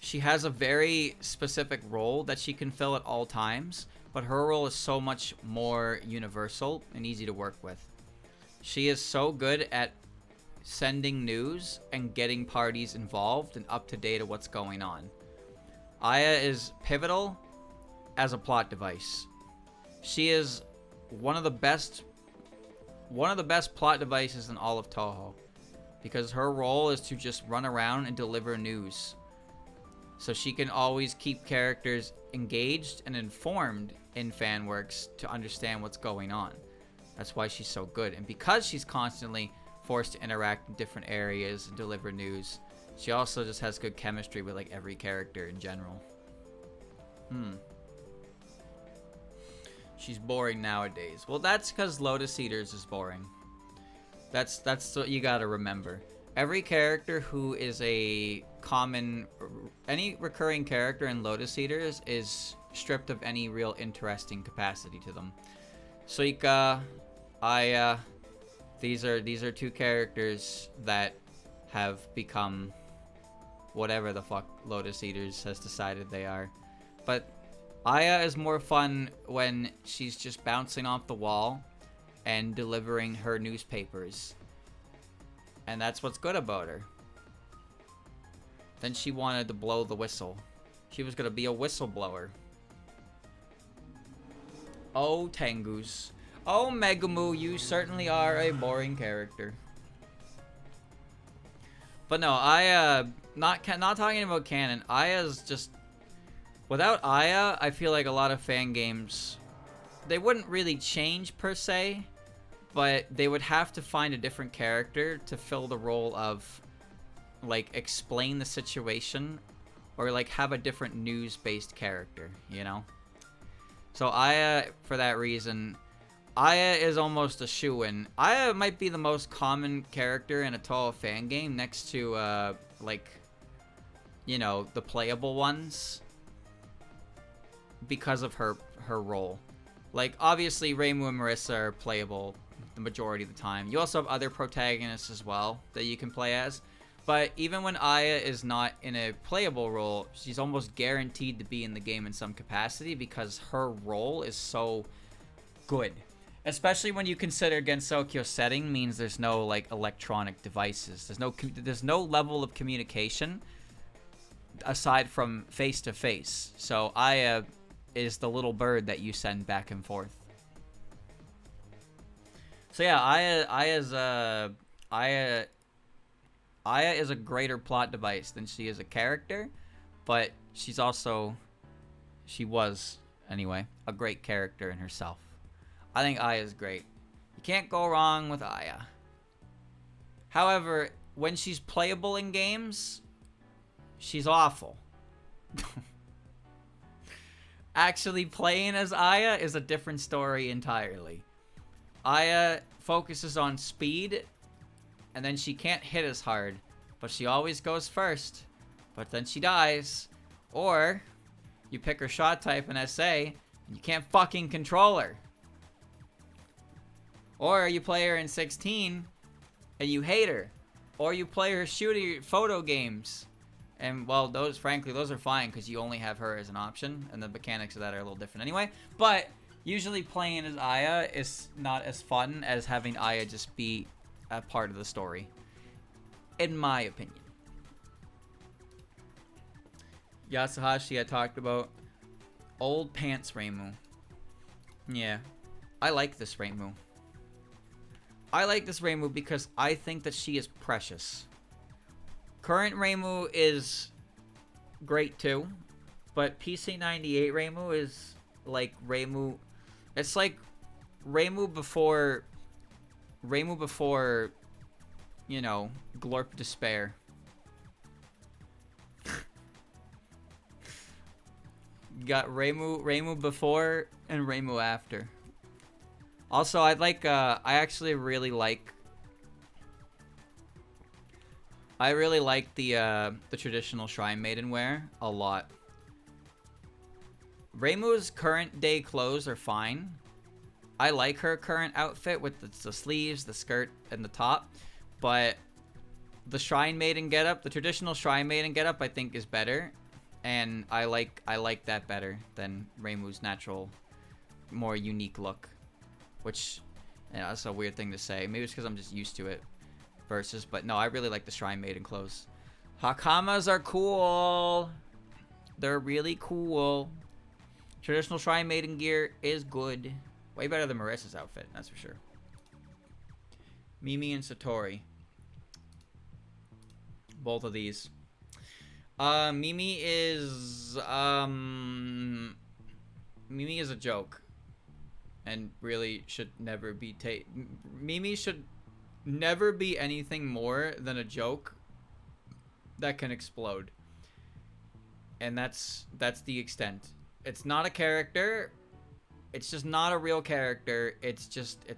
She has a very specific role that she can fill at all times, but her role is so much more universal and easy to work with. She is so good at sending news and getting parties involved and up to date of what's going on. Aya is pivotal as a plot device. She is one of the best plot devices in all of Touhou, because her role is to just run around and deliver news. So she can always keep characters engaged and informed in fan works to understand what's going on. That's why she's so good. And because she's constantly forced to interact in different areas and deliver news, she also just has good chemistry with like every character in general. She's boring nowadays. Well, that's because Lotus Eaters is boring. That's what you gotta remember. Every character who is any recurring character in Lotus Eaters is stripped of any real interesting capacity to them. Sika, Aya, these are two characters that have become whatever the fuck Lotus Eaters has decided they are. But Aya is more fun when she's just bouncing off the wall and delivering her newspapers. And that's what's good about her. Then she wanted to blow the whistle. She was gonna be a whistleblower. Oh, Tengus. Oh, Megumu, you certainly are a boring character. But no, not talking about canon. Aya's just without Aya, I feel like a lot of fan games they wouldn't really change per se, but they would have to find a different character to fill the role of like explain the situation or like have a different news-based character, you know? So Aya, for that reason, Aya is almost a shoo-in. Aya might be the most common character in a Touhou fan game next to, like, you know, the playable ones because of her role. Like, obviously, Reimu and Marissa are playable the majority of the time. You also have other protagonists as well that you can play as. But even when Aya is not in a playable role, she's almost guaranteed to be in the game in some capacity because her role is so good. Especially when you consider Gensokyo's setting means there's no like electronic devices. There's no level of communication aside from face to face. So Aya is the little bird that you send back and forth. So yeah, Aya is a greater plot device than she is a character, but she was anyway a great character in herself. I think Aya is great. You can't go wrong with Aya. However, when she's playable in games, she's awful. Actually playing as Aya is a different story entirely. Aya focuses on speed, and then she can't hit as hard, but she always goes first. But then she dies. Or, you pick her shot type in SA, and you can't fucking control her. Or you play her in 16, and you hate her. Or you play her shooting photo games. And, well, those are fine, because you only have her as an option, and the mechanics of that are a little different anyway. But, usually playing as Aya is not as fun as having Aya just be a part of the story, in my opinion. Yasuhashi I talked about. Old pants Reimu. Yeah, I like this Reimu. I like this Reimu because I think that she is precious. Current Reimu is great too, but PC98 Reimu is like Reimu. It's like Reimu before, you know, Glorp Despair. You got Reimu before and Reimu after. Also, I actually really like the traditional Shrine Maiden wear a lot. Reimu's current day clothes are fine. I like her current outfit with the sleeves, the skirt, and the top. But the Shrine Maiden getup, the traditional Shrine Maiden getup, I think is better. And I like that better than Reimu's natural, more unique look. Which, you know, that's a weird thing to say. Maybe it's because I'm just used to it. But no, I really like the Shrine Maiden clothes. Hakamas are cool. They're really cool. Traditional Shrine Maiden gear is good. Way better than Marissa's outfit, that's for sure. Mimi and Satori. Both of these. Mimi is a joke. And really should never be Mimi should never be anything more than a joke that can explode. And that's the extent. It's not a character. It's just not a real character. It's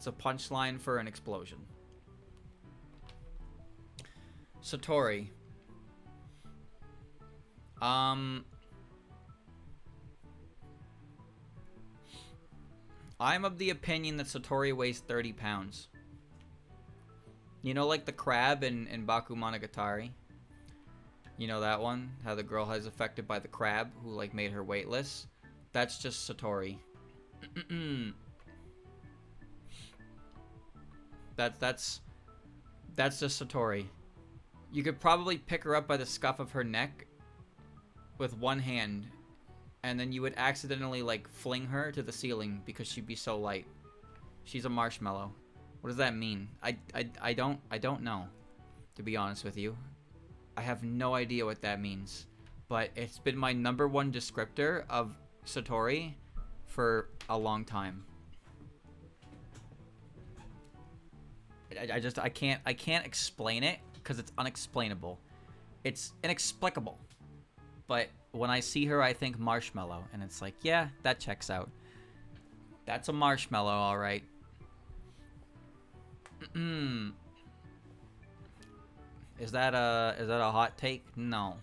a punchline for an explosion. Satori. I'm of the opinion that Satori weighs 30 pounds. You know, like the crab in Bakumonogatari? You know that one? How the girl is affected by the crab who, like, made her weightless? That's just Satori. That's just Satori. You could probably pick her up by the scuff of her neck with one hand, and then you would accidentally, like, fling her to the ceiling because she'd be so light. She's a marshmallow. What does that mean? I don't know, to be honest with you. I have no idea what that means. But it's been my #1 descriptor of Satori for a long time. I can't explain it because it's unexplainable. It's inexplicable. But when I see her, I think marshmallow, and it's like, yeah, that checks out. That's a marshmallow, all right. Is that a hot take? No.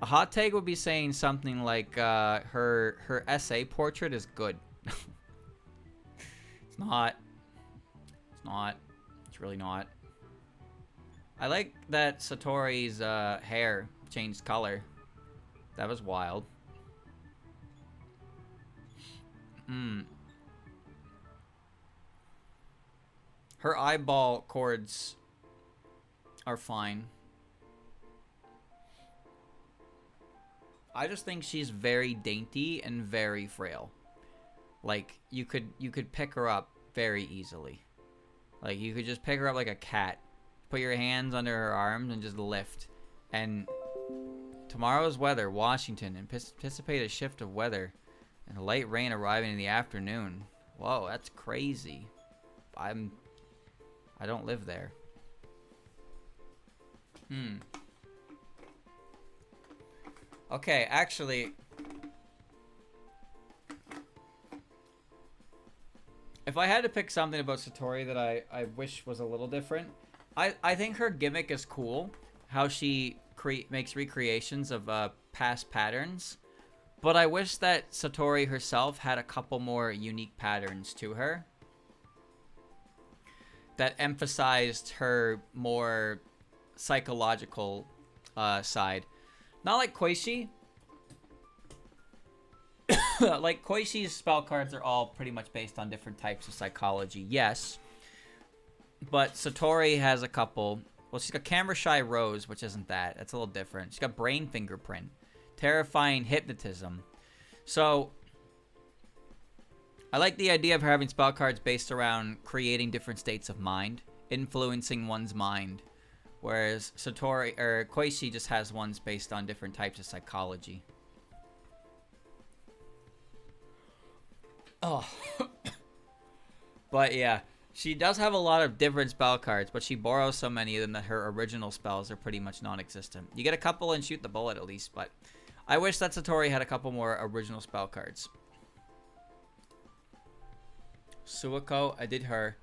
A hot take would be saying something like her essay portrait is good. It's not. It's not. It's really not. I like that Satori's hair changed color. That was wild. Her eyeball cords are fine. I just think she's very dainty and very frail. Like you could pick her up very easily. Like you could just pick her up like a cat. Put your hands under her arms and just lift. And tomorrow's weather, Washington, anticipate a shift of weather and a light rain arriving in the afternoon. Whoa, that's crazy. I don't live there. Okay, actually, if I had to pick something about Satori that I wish was a little different, I think her gimmick is cool. How she makes recreations of past patterns. But I wish that Satori herself had a couple more unique patterns to her that emphasized her more psychological side. Not like Koichi. Like Koishi's spell cards are all pretty much based on different types of psychology, yes. But Satori has a couple. Well, she's got Camera Shy Rose, which isn't that. That's a little different. She's got Brain Fingerprint. Terrifying Hypnotism. So, I like the idea of her having spell cards based around creating different states of mind, influencing one's mind. Whereas Satori, or Koichi just has ones based on different types of psychology. Oh. But yeah, she does have a lot of different spell cards, but she borrows so many of them that her original spells are pretty much non-existent. You get a couple and shoot the bullet at least, but I wish that Satori had a couple more original spell cards. Suiko, I did her.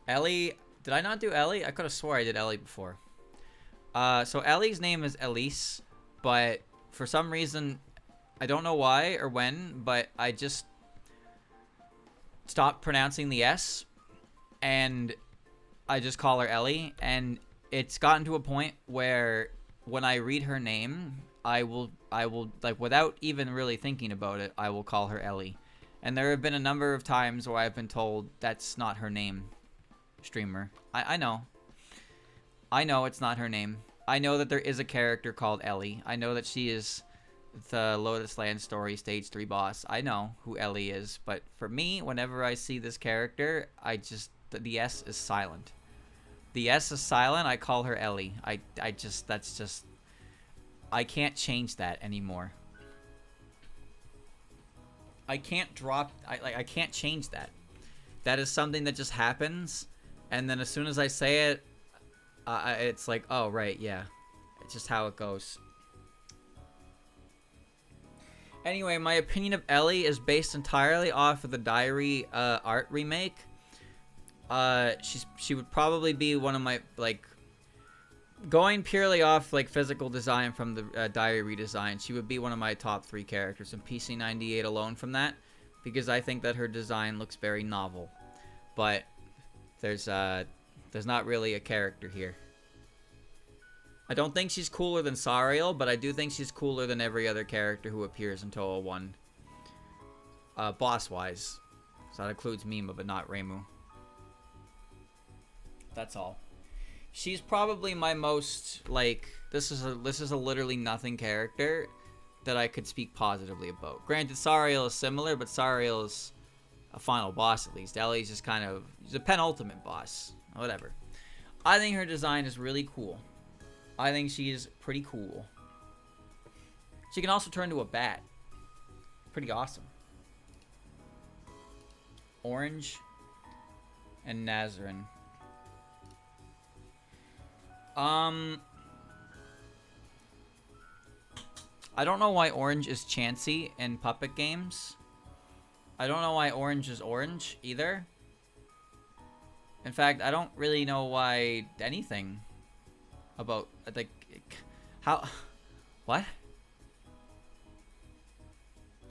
Ellie, did I not do Ellie? I could have swore I did Ellie before. So Ellie's name is Elise, but for some reason, I don't know why or when, but I just stopped pronouncing the S, and I just call her Ellie, and it's gotten to a point where when I read her name, I will like, without even really thinking about it, I will call her Ellie. And there have been a number of times where I've been told that's not her name, streamer. I know. I know it's not her name. I know that there is a character called Ellie. I know that she is the Lotus Land Story Stage 3 boss. I know who Ellie is. But for me, whenever I see this character, the S is silent. The S is silent. I call her Ellie. I can't change that anymore. I can't change that. That is something that just happens, and then as soon as I say it, it's like, oh right, yeah, it's just how it goes. Anyway, my opinion of Ellie is based entirely off of the Diary art remake. She would probably be one of my, like, going purely off like physical design from the Diary redesign, she would be one of my top 3 characters in PC98 alone from that, because I think that her design looks very novel. But there's not really a character here. I don't think she's cooler than Sariel, but I do think she's cooler than every other character who appears in Touhou 1. Boss-wise. So that includes Mima, but not Reimu. That's all. She's probably my most, like, this is a literally nothing character that I could speak positively about. Granted, Sariel is similar, but Sariel is a final boss at least. Ellie's just kind of, she's a penultimate boss. Whatever. I think her design is really cool. I think she's pretty cool. She can also turn into a bat. Pretty awesome. Orange and Nazrin. I don't know why Orange is Chansey in puppet games. I don't know why Orange is Orange either. In fact, I don't really know why anything about like how what?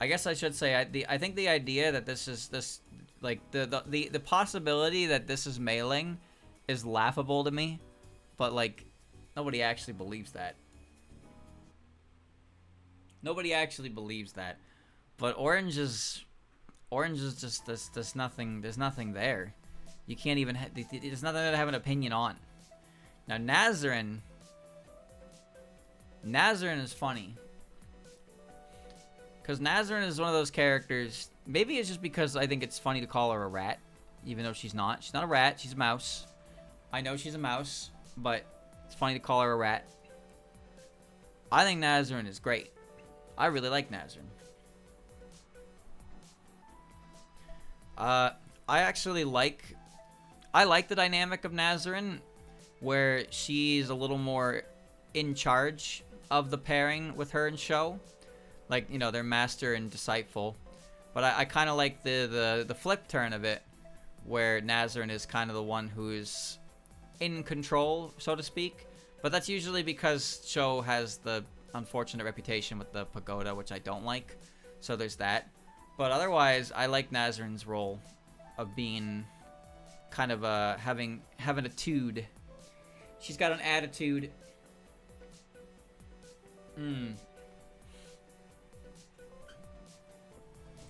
I guess I should say I think the idea that this like the possibility that this is mailing is laughable to me, but like nobody actually believes that. Nobody actually believes that. But Orange is just there's nothing there. You can't even there's nothing to have an opinion on. Now Nazrin is funny. Cuz Nazrin is one of those characters, maybe it's just because I think it's funny to call her a rat, even though she's not. She's not a rat, she's a mouse. I know she's a mouse, but it's funny to call her a rat. I think Nazrin is great. I really like Nazrin. I actually like the dynamic of Nazrin, where she's a little more in charge of the pairing with her and Sho. Like, you know, they're master and disciple. But I kind of like the flip turn of it, where Nazrin is kind of the one who's in control, so to speak. But that's usually because Sho has the unfortunate reputation with the pagoda, which I don't like. So there's that. But otherwise, I like Nazrin's role of being kind of having a tude. She's got an attitude.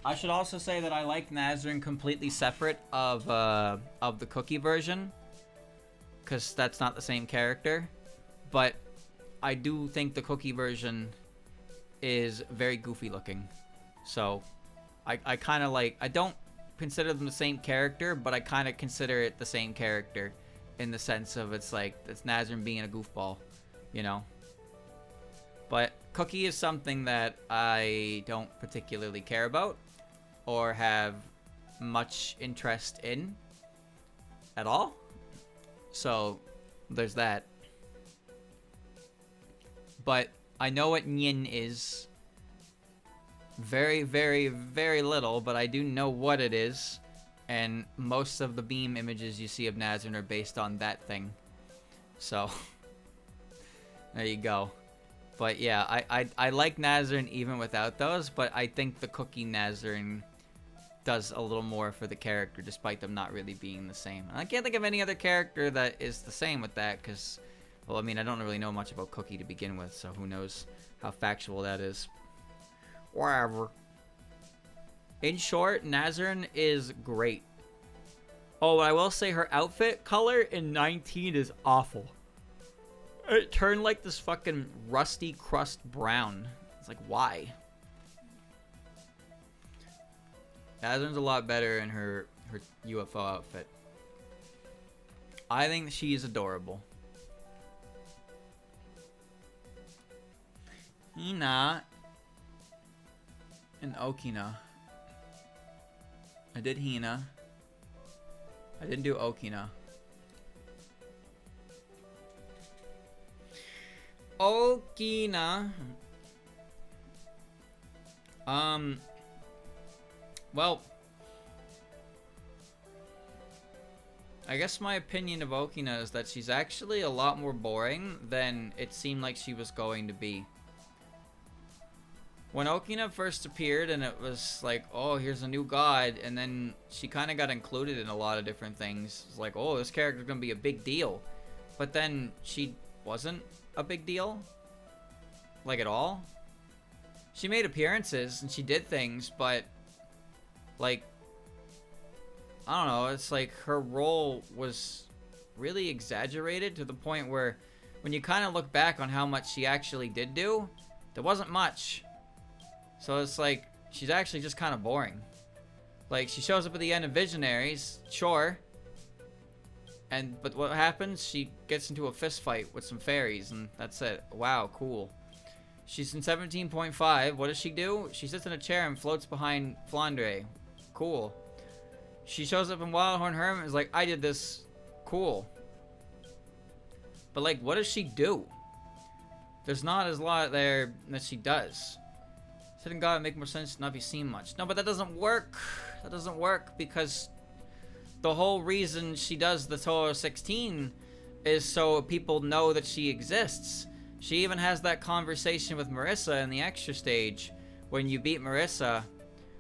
I should also say that I like Nazrin completely separate of the cookie version, because that's not the same character. But I do think the cookie version is very goofy looking. So I kind of like, I don't consider them the same character, but I kind of consider it the same character in the sense of it's like, it's Nazrin being a goofball, you know? But Cookie is something that I don't particularly care about or have much interest in at all. So there's that. But I know what Nyin is. Very, very, very little, but I do know what it is. And most of the beam images you see of Nazrin are based on that thing. So, there you go. But yeah, I like Nazrin even without those, but I think the Cookie Nazrin does a little more for the character, despite them not really being the same. And I can't think of any other character that is the same with that, because, well, I mean, I don't really know much about Cookie to begin with, so who knows how factual that is. Whatever. In short, Nazrin is great. Oh, I will say her outfit color in 19 is awful. It turned like this fucking rusty crust brown. It's like, why? Nazrin's a lot better in her UFO outfit. I think she's adorable. Hina and Okina. I did Hina. I didn't do Okina. Okina. Well, I guess my opinion of Okina is that she's actually a lot more boring than it seemed like she was going to be. When Okina first appeared and it was like, oh, here's a new god, and then she kind of got included in a lot of different things. It's like, oh, this character's gonna be a big deal. But then she wasn't a big deal. Like, at all. She made appearances and she did things, but like, I don't know, it's like her role was really exaggerated to the point where when you kind of look back on how much she actually did do, there wasn't much. So it's like, she's actually just kind of boring. Like, she shows up at the end of Visionaries, sure. But what happens? She gets into a fist fight with some fairies, and that's it. Wow, cool. She's in 17.5. What does she do? She sits in a chair and floats behind Flandre. Cool. She shows up in Wildhorn Hermit and is like, I did this. Cool. But, like, what does she do? There's not as lot there that she does. Sitting God would make more sense to not be seen much. No, but that doesn't work. That doesn't work because the whole reason she does the Touhou 16 is so people know that she exists. She even has that conversation with Marissa in the extra stage when you beat Marissa,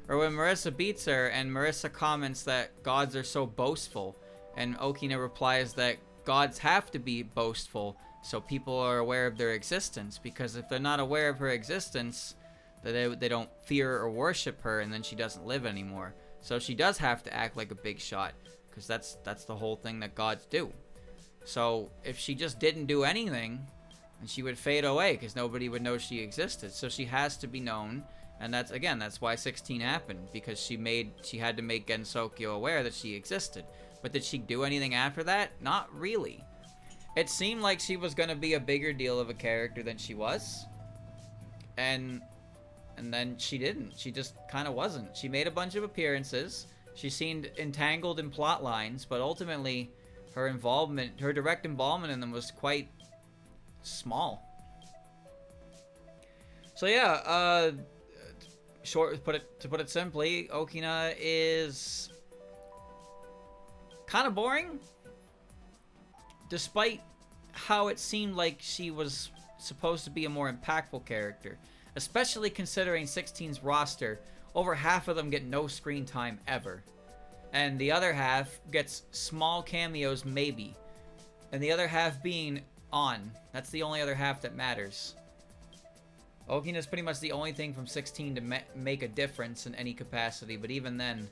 or when Marissa beats her and Marissa comments that gods are so boastful, and Okina replies that gods have to be boastful so people are aware of their existence, because if they're not aware of her existence, they don't fear or worship her, and then she doesn't live anymore. So she does have to act like a big shot, because that's the whole thing that gods do. So if she just didn't do anything, then she would fade away because nobody would know she existed. So she has to be known, and that's why 16 happened, because she had to make Gensokyo aware that she existed. But did she do anything after that? Not really. It seemed like she was gonna be a bigger deal of a character than she was, and then she didn't. She just kind of wasn't. She made a bunch of appearances. She seemed entangled in plot lines, but ultimately, her direct involvement in them was quite small. So yeah, to put it simply, Okina is kind of boring, despite how it seemed like she was supposed to be a more impactful character. Especially considering 16's roster, over half of them get no screen time ever. And the other half gets small cameos maybe. And the other half being on. That's the only other half that matters. Okina is pretty much the only thing from 16 to make a difference in any capacity. But even then,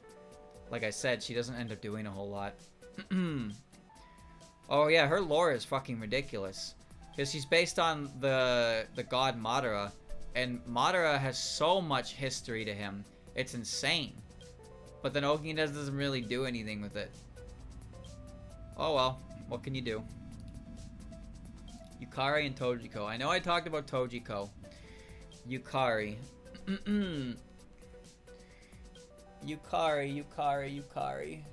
like I said, she doesn't end up doing a whole lot. Oh yeah, her lore is fucking ridiculous. Because she's based on the god Madara. And Madara has so much history to him. It's insane. But then Okina doesn't really do anything with it. Oh well, what can you do? Yukari and Tojiko. I know I talked about Tojiko. Yukari. Yukari.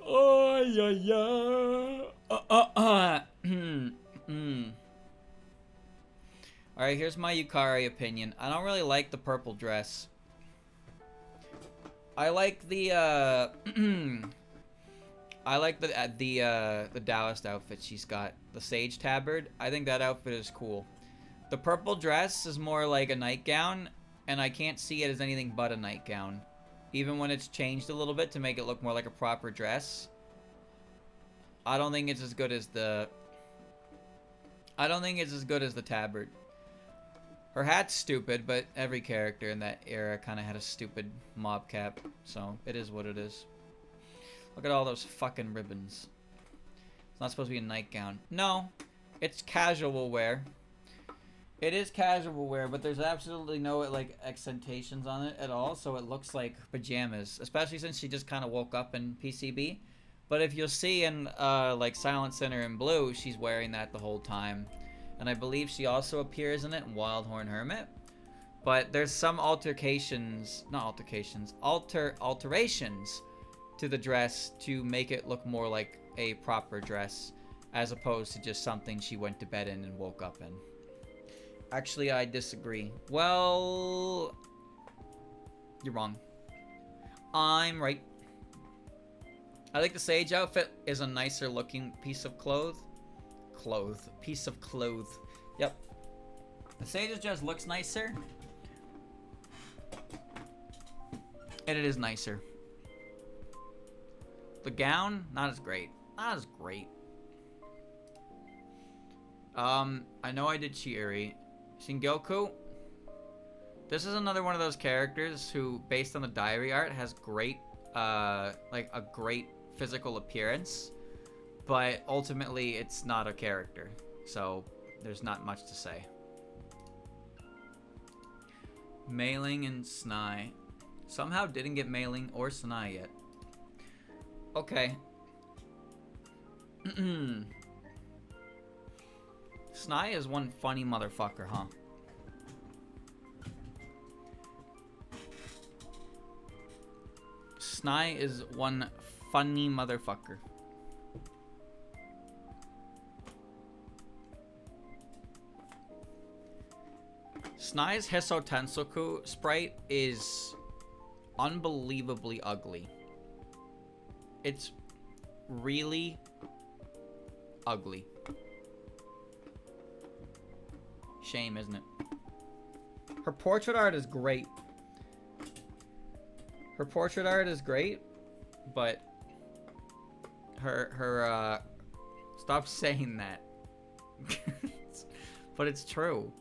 Oh, yeah. Alright, here's my Yukari opinion. I don't really like the purple dress. I like the, I like the Taoist outfit she's got. The Sage Tabard. I think that outfit is cool. The purple dress is more like a nightgown, and I can't see it as anything but a nightgown. Even when it's changed a little bit to make it look more like a proper dress. I don't think it's as good as the tabard. Her hat's stupid, but every character in that era kind of had a stupid mob cap. So, it is what it is. Look at all those fucking ribbons. It's not supposed to be a nightgown. No, it's casual wear. It is casual wear, but there's absolutely no, like, accentations on it at all, so it looks like pajamas. Especially since she just kind of woke up in PCB. But if you'll see in, like, Silent Sinner in blue, she's wearing that the whole time. And I believe she also appears in it in Wildhorn Hermit. But there's some alterations to the dress to make it look more like a proper dress, as opposed to just something she went to bed in and woke up in. Actually, I disagree. Well, you're wrong. I'm right. I think the Sage outfit is a nicer looking piece of cloth. Yep. The Sage's just looks nicer. And it is nicer. The gown, not as great. I know I did Chiiri. Shingyoku. This is another one of those characters who, based on the diary art, has great, like a great physical appearance, but ultimately it's not a character, so there's not much to say. Mailing and Snai. Somehow didn't get Mailing or Snai yet. Okay. Snai is one funny motherfucker, huh? Snai is one funny motherfucker. Snai's Heso Tensoku sprite is unbelievably ugly. It's really ugly. Shame, isn't it? Her portrait art is great. Her portrait art is great, but her stop saying that. But it's true.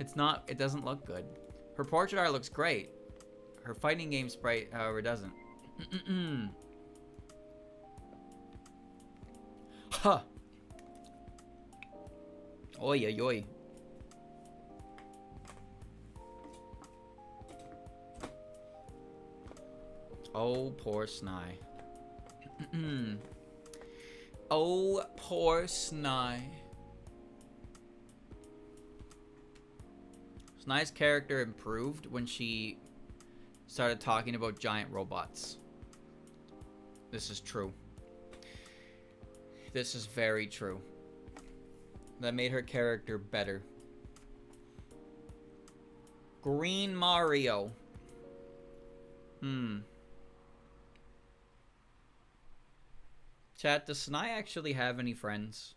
It's not, it doesn't look good. Her portrait art looks great. Her fighting game sprite, however, doesn't. Huh. Oi, oi, oi. Oh, poor Snai. Oh, poor Snai. Snai's character improved when she started talking about giant robots. This is true. This is very true. That made her character better. Green Mario. Chat, does Snai actually have any friends?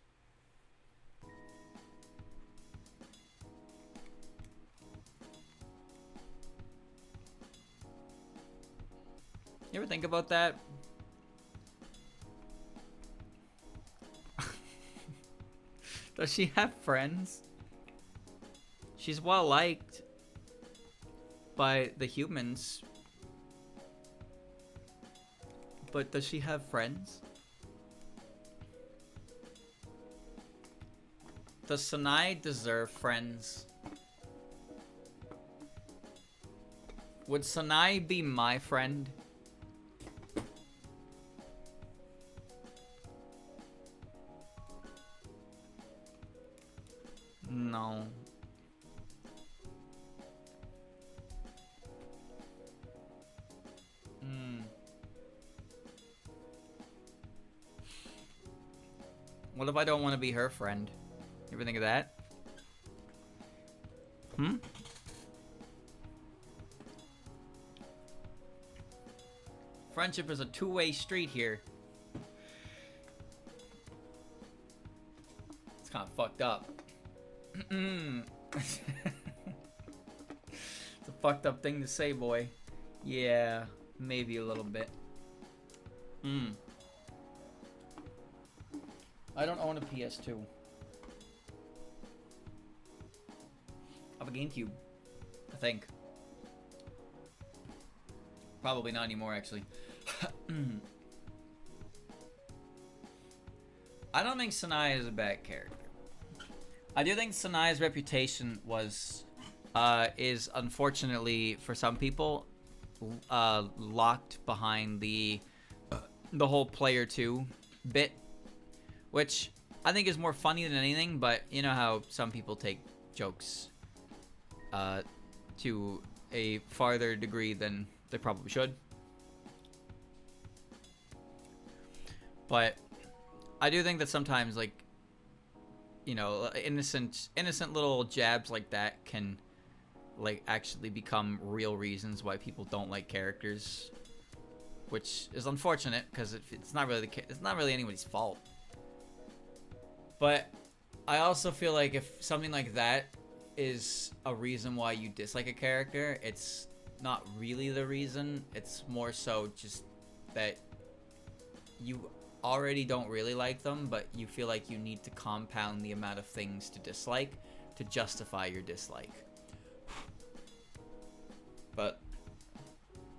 You ever think about that? Does she have friends? She's well liked by the humans. But does she have friends? Does Snai deserve friends? Would Snai be my friend? No. What if I don't want to be her friend? You ever think of that? Friendship is a two-way street here. It's kind of fucked up. It's a fucked up thing to say, boy. Yeah, maybe a little bit. I don't own a PS2. I have a GameCube, I think. Probably not anymore, actually. I don't think Snai is a bad character. I do think Sanai's reputation is unfortunately for some people locked behind the whole player 2 bit, which I think is more funny than anything. But you know how some people take jokes to a farther degree than they probably should. But I do think that sometimes, like, you know, innocent little jabs like that can, like, actually become real reasons why people don't like characters, which is unfortunate because it's not really anybody's fault. But I also feel like if something like that is a reason why you dislike a character, it's not really the reason. It's more so just that you already don't really like them, but you feel like you need to compound the amount of things to dislike to justify your dislike. But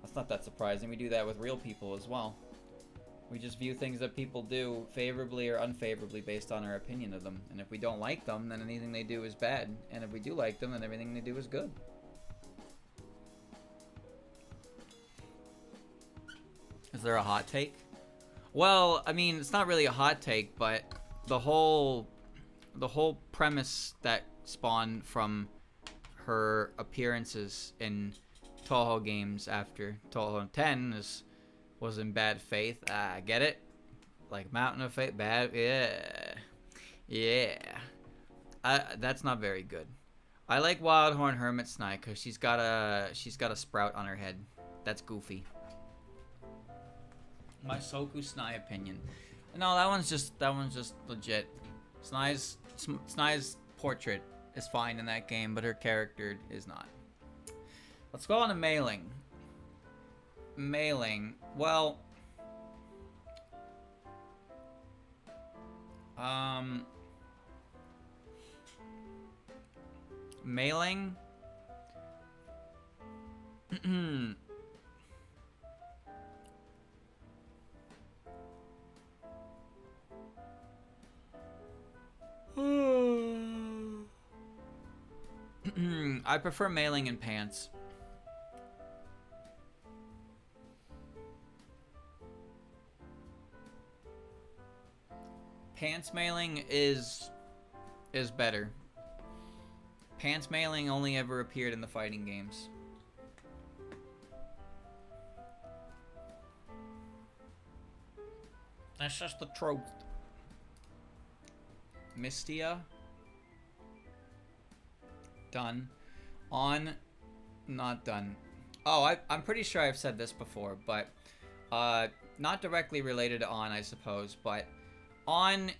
that's not that surprising. We do that with real people as well. We just view things that people do favorably or unfavorably based on our opinion of them. And if we don't like them, then anything they do is bad. And if we do like them, then everything they do is good. Is there a hot take? Well, I mean, it's not really a hot take, but the whole premise that spawned from her appearances in Touhou games after Touhou 10 was in bad faith. I get it. Like Mountain of Fate, bad, yeah. That's not very good. I like Wildhorn Hermit Snai because she's got a sprout on her head. That's goofy. My Soku Snai opinion. No, that one's just legit. Snai's portrait is fine in that game, but her character is not. Let's go on to mailing. Well, mailing. I prefer mailing in pants. Pants mailing is better. Pants mailing only ever appeared in the fighting games. That's just the trope. Mystia. Done. On. Not done. Oh, I'm pretty sure I've said this before, but not directly related to On, I suppose, but On.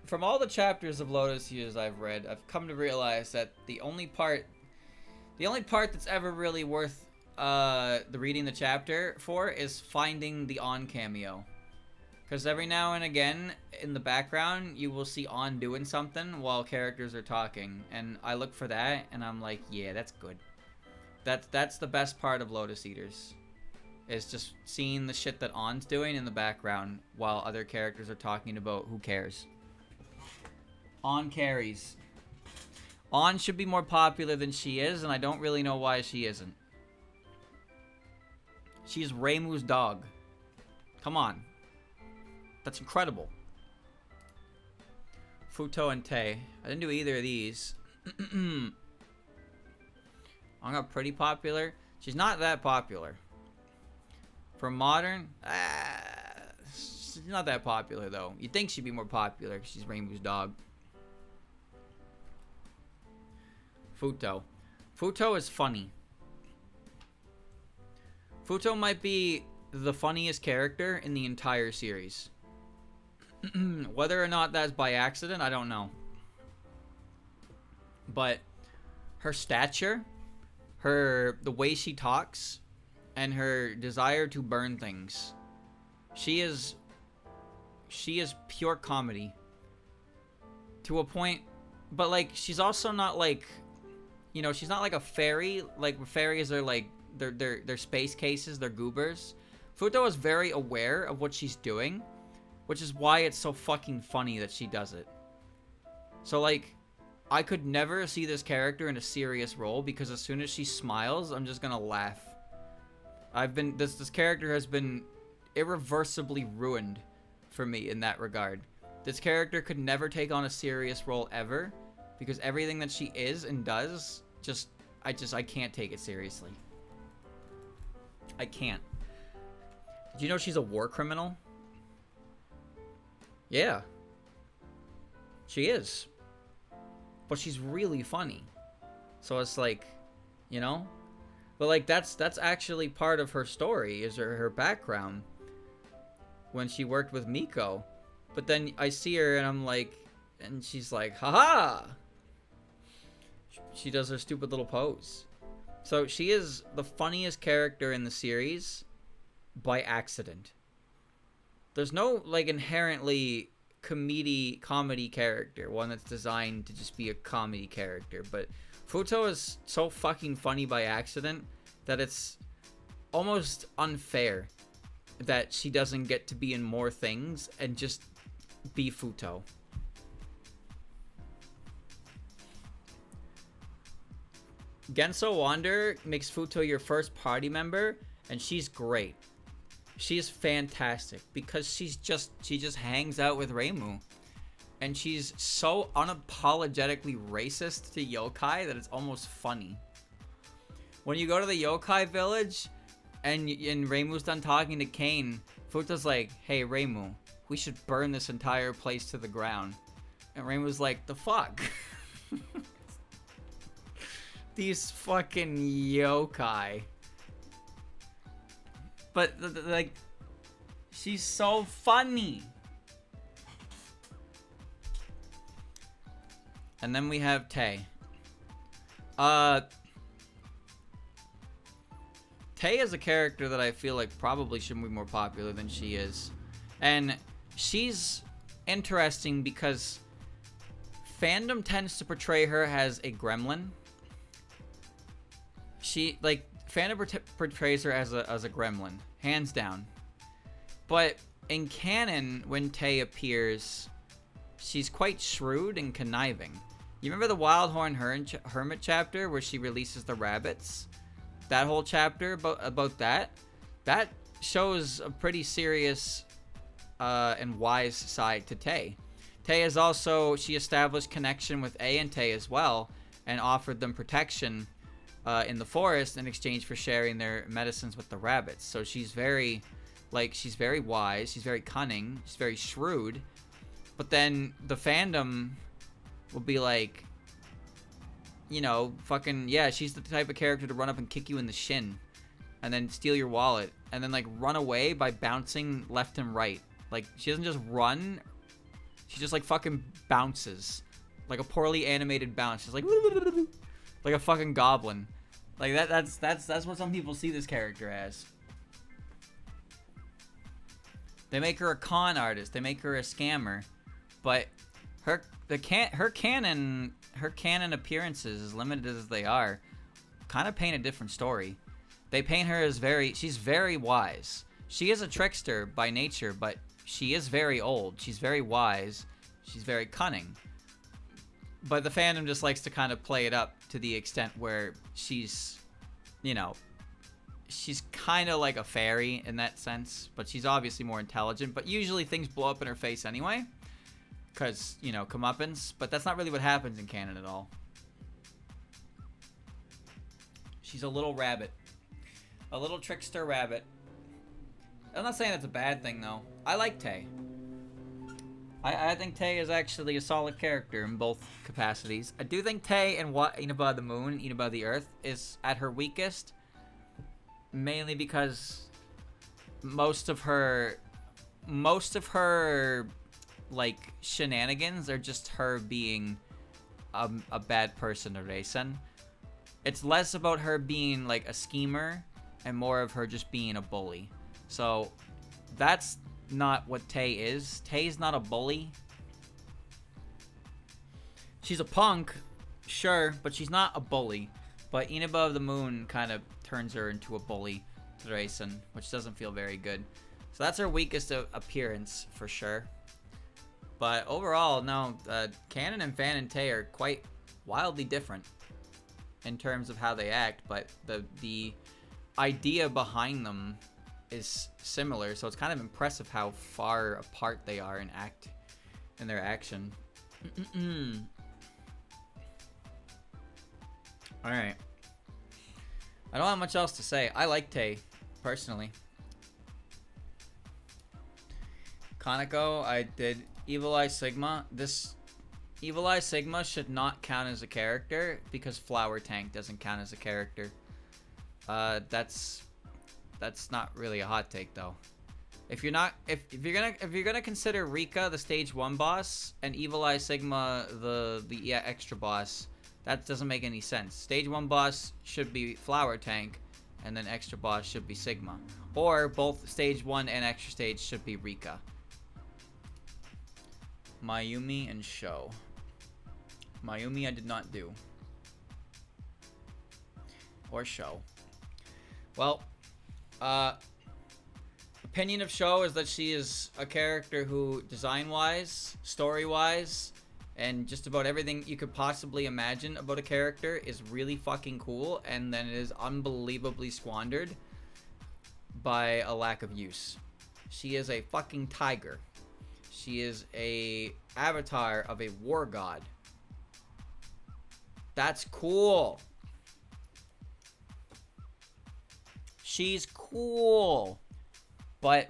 From all the chapters of Lotus Years I've read, I've come to realize that the only part that's ever really worth reading the chapter for is finding the On cameo. Because every now and again, in the background, you will see On doing something while characters are talking. And I look for that, and I'm like, yeah, that's good. That's the best part of Lotus Eaters. Is just seeing the shit that On's doing in the background while other characters are talking about who cares. On carries. On should be more popular than she is, and I don't really know why she isn't. She's Reimu's dog. Come on. That's incredible. Futo and Tay. I didn't do either of these. I'm not pretty popular. She's not that popular. For modern, she's not that popular though. You'd think she'd be more popular because she's Reimu's dog. Futo. Futo is funny. Futo might be the funniest character in the entire series. Whether or not that's by accident, I don't know. But her stature, the way she talks, and her desire to burn things. She is pure comedy. To a point, but like she's also not like, you know, she's not like a fairy. Like fairies are like they're space cases, they're goobers. Futo is very aware of what she's doing, which is why it's so fucking funny that she does it. So like, I could never see this character in a serious role because as soon as she smiles, I'm just gonna laugh. This character has been irreversibly ruined for me in that regard. This character could never take on a serious role ever because everything that she is and does, I can't take it seriously. I can't. Did you know she's a war criminal? Yeah. She is. But she's really funny. So it's like, you know? But like that's actually part of her story, is her background when she worked with Miko. But then I see her and I'm like, and she's like, haha! She does her stupid little pose. So she is the funniest character in the series by accident. There's no like inherently comedy character, one that's designed to just be a comedy character, but Futo is so fucking funny by accident that it's almost unfair that she doesn't get to be in more things and just be Futo. Genso Wander makes Futo your first party member, And she's great. She is fantastic because she just hangs out with Reimu. And she's so unapologetically racist to yokai that it's almost funny. When you go to the yokai village and Reimu's done talking to Kane, Futa's like, hey Reimu, we should burn this entire place to the ground. And Reimu's like, the fuck? These fucking yokai. But, like, she's so funny. And then we have Tay. Tay is a character that I feel like probably should be more popular than she is. And she's interesting because fandom tends to portray her as a gremlin. Fandom portrays her as a gremlin, hands down. But in canon, when Tay appears, she's quite shrewd and conniving. You remember the Wildhorn Hermit chapter where she releases the rabbits? That whole chapter about that shows a pretty serious and wise side to Tay. Tay is also, she established connection with A and Tay as well and offered them protection in the forest in exchange for sharing their medicines with the rabbits. So she's very wise, she's very cunning, she's very shrewd. But then the fandom will be like, you know, fucking, yeah, she's the type of character to run up and kick you in the shin and then steal your wallet and then like run away by bouncing left and right. Like, she doesn't just run, she just like fucking bounces like a poorly animated bounce. She's like like a fucking goblin. Like that's what some people see this character as. They make her a con artist, they make her a scammer, but her canon appearances, as limited as they are, kind of paint a different story. They paint her as she's very wise. She is a trickster by nature, but she is very old. She's very wise. She's very cunning. But the fandom just likes to kind of play it up to the extent where she's, you know, she's kind of like a fairy in that sense, but she's obviously more intelligent. But usually things blow up in her face anyway, because, you know, comeuppance. But that's not really what happens in canon at all. She's a little rabbit. A little trickster rabbit. I'm not saying that's a bad thing, though. I like Tay. I think Tay is actually a solid character in both capacities. I do think Tay and Inaba the Moon, Inaba the Earth, is at her weakest. Mainly because most of her like shenanigans are just her being a bad person to Reisen. It's less about her being like a schemer and more of her just being a bully. So that's not what Tay is. Tay's not a bully. She's a punk, sure, but she's not a bully. But Inaba of the Moon kind of turns her into a bully to Reisen, which doesn't feel very good. So that's her weakest appearance for sure. But overall, no, Canon and Fan and Tay are quite wildly different in terms of how they act, but the idea behind them is similar, so it's kind of impressive how far apart they are in their action. Alright. I don't have much else to say. I like Tay, personally. Kanako, I did Evil Eye Sigma. This Evil Eye Sigma should not count as a character because Flower Tank doesn't count as a character. That's not really a hot take though. If you're gonna consider Rika the stage 1 boss and Evil Eye Sigma the extra boss, that doesn't make any sense. Stage 1 boss should be Flower Tank, and then extra boss should be Sigma, or both stage 1 and extra stage should be Rika. Mayumi and Sho. Mayumi I did not do. Or Sho. Well, opinion of Sho is that she is a character who, design-wise, story-wise, and just about everything you could possibly imagine about a character is really fucking cool, and then it is unbelievably squandered. by a lack of use. She is a fucking tiger. She is a avatar of a war god. That's cool. She's cool. But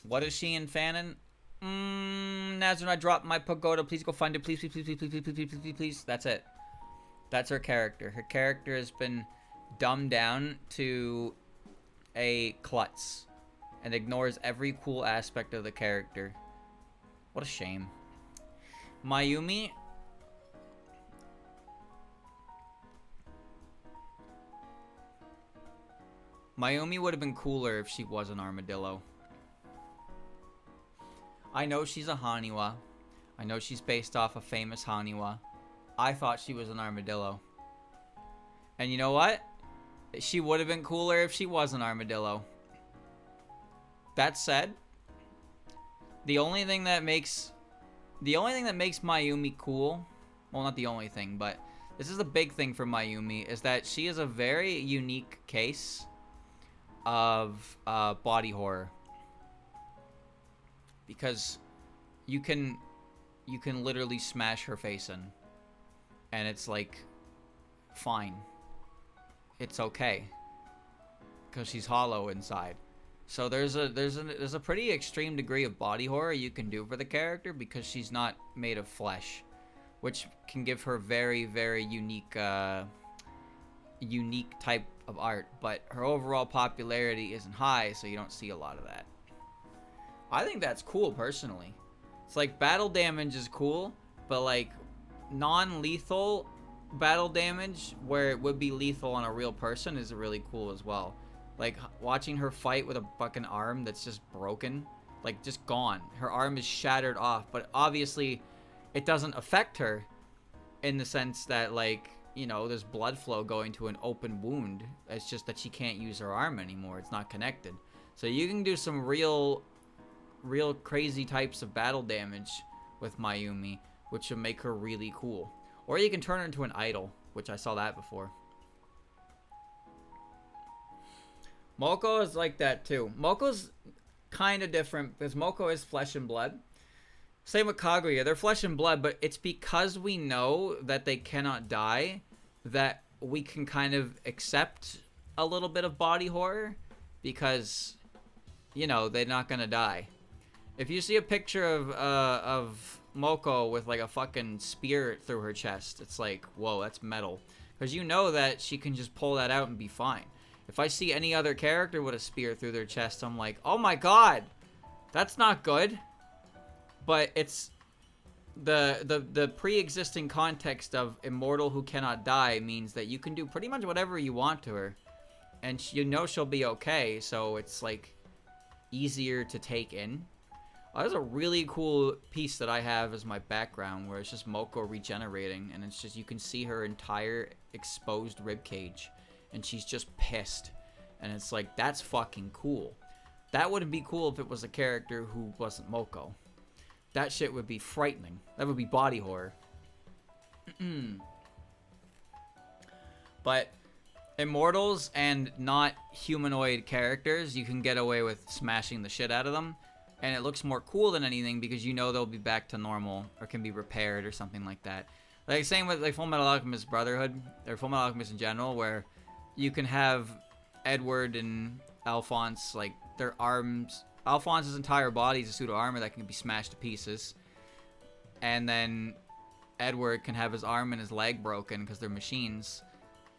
what is she in Fanon? Nazrin, I dropped my pagoda. Please go find it. Please, please, please, please, please, please, please, please, please, please. That's it. That's her character. Her character has been dumbed down to a klutz and ignores every cool aspect of the character. What a shame. Mayumi. Mayumi would have been cooler if she was an armadillo. I know she's a Haniwa. I know she's based off a famous Haniwa. I thought she was an armadillo. And you know what? She would have been cooler if she was an armadillo. That said, the only thing that makes Mayumi cool, well, not the only thing, but this is the big thing for Mayumi, is that she is a very unique case of body horror. Because you can literally smash her face in, and it's like fine. It's okay, because she's hollow inside. So there's a pretty extreme degree of body horror you can do for the character because she's not made of flesh, which can give her very, very unique type of art. But her overall popularity isn't high, so you don't see a lot of that. I think that's cool personally. It's like battle damage is cool, but like non-lethal battle damage where it would be lethal on a real person is really cool as well. Like watching her fight with a fucking arm that's just broken, like just gone. Her arm is shattered off, but obviously it doesn't affect her in the sense that, like, you know, there's blood flow going to an open wound. It's just that she can't use her arm anymore. It's not connected. So you can do some real crazy types of battle damage with Mayumi, which would make her really cool. Or you can turn her into an idol, which I saw that before. Moko is like that too. Moko's kind of different because Moko is flesh and blood. Same with Kaguya. They're flesh and blood, but it's because we know that they cannot die that we can kind of accept a little bit of body horror because, you know, they're not going to die. If you see a picture of Moko with like a fucking spear through her chest, it's like, whoa, that's metal. Because you know that she can just pull that out and be fine. If I see any other character with a spear through their chest, I'm like, oh my god, that's not good. But it's the pre-existing context of immortal who cannot die means that you can do pretty much whatever you want to her. And you know she'll be okay, so it's like easier to take in. There's a really cool piece that I have as my background where it's just Moko regenerating, and it's just you can see her entire exposed ribcage, and she's just pissed, and it's like, that's fucking cool. That wouldn't be cool if it was a character who wasn't Moko. That shit would be frightening. That would be body horror. But immortals and not humanoid characters, you can get away with smashing the shit out of them. And it looks more cool than anything because you know they'll be back to normal or can be repaired or something like that. Like same with like Fullmetal Alchemist Brotherhood or Fullmetal Alchemist in general, where you can have Edward and Alphonse, like their arms. Alphonse's entire body is a suit of armor that can be smashed to pieces, and then Edward can have his arm and his leg broken because they're machines,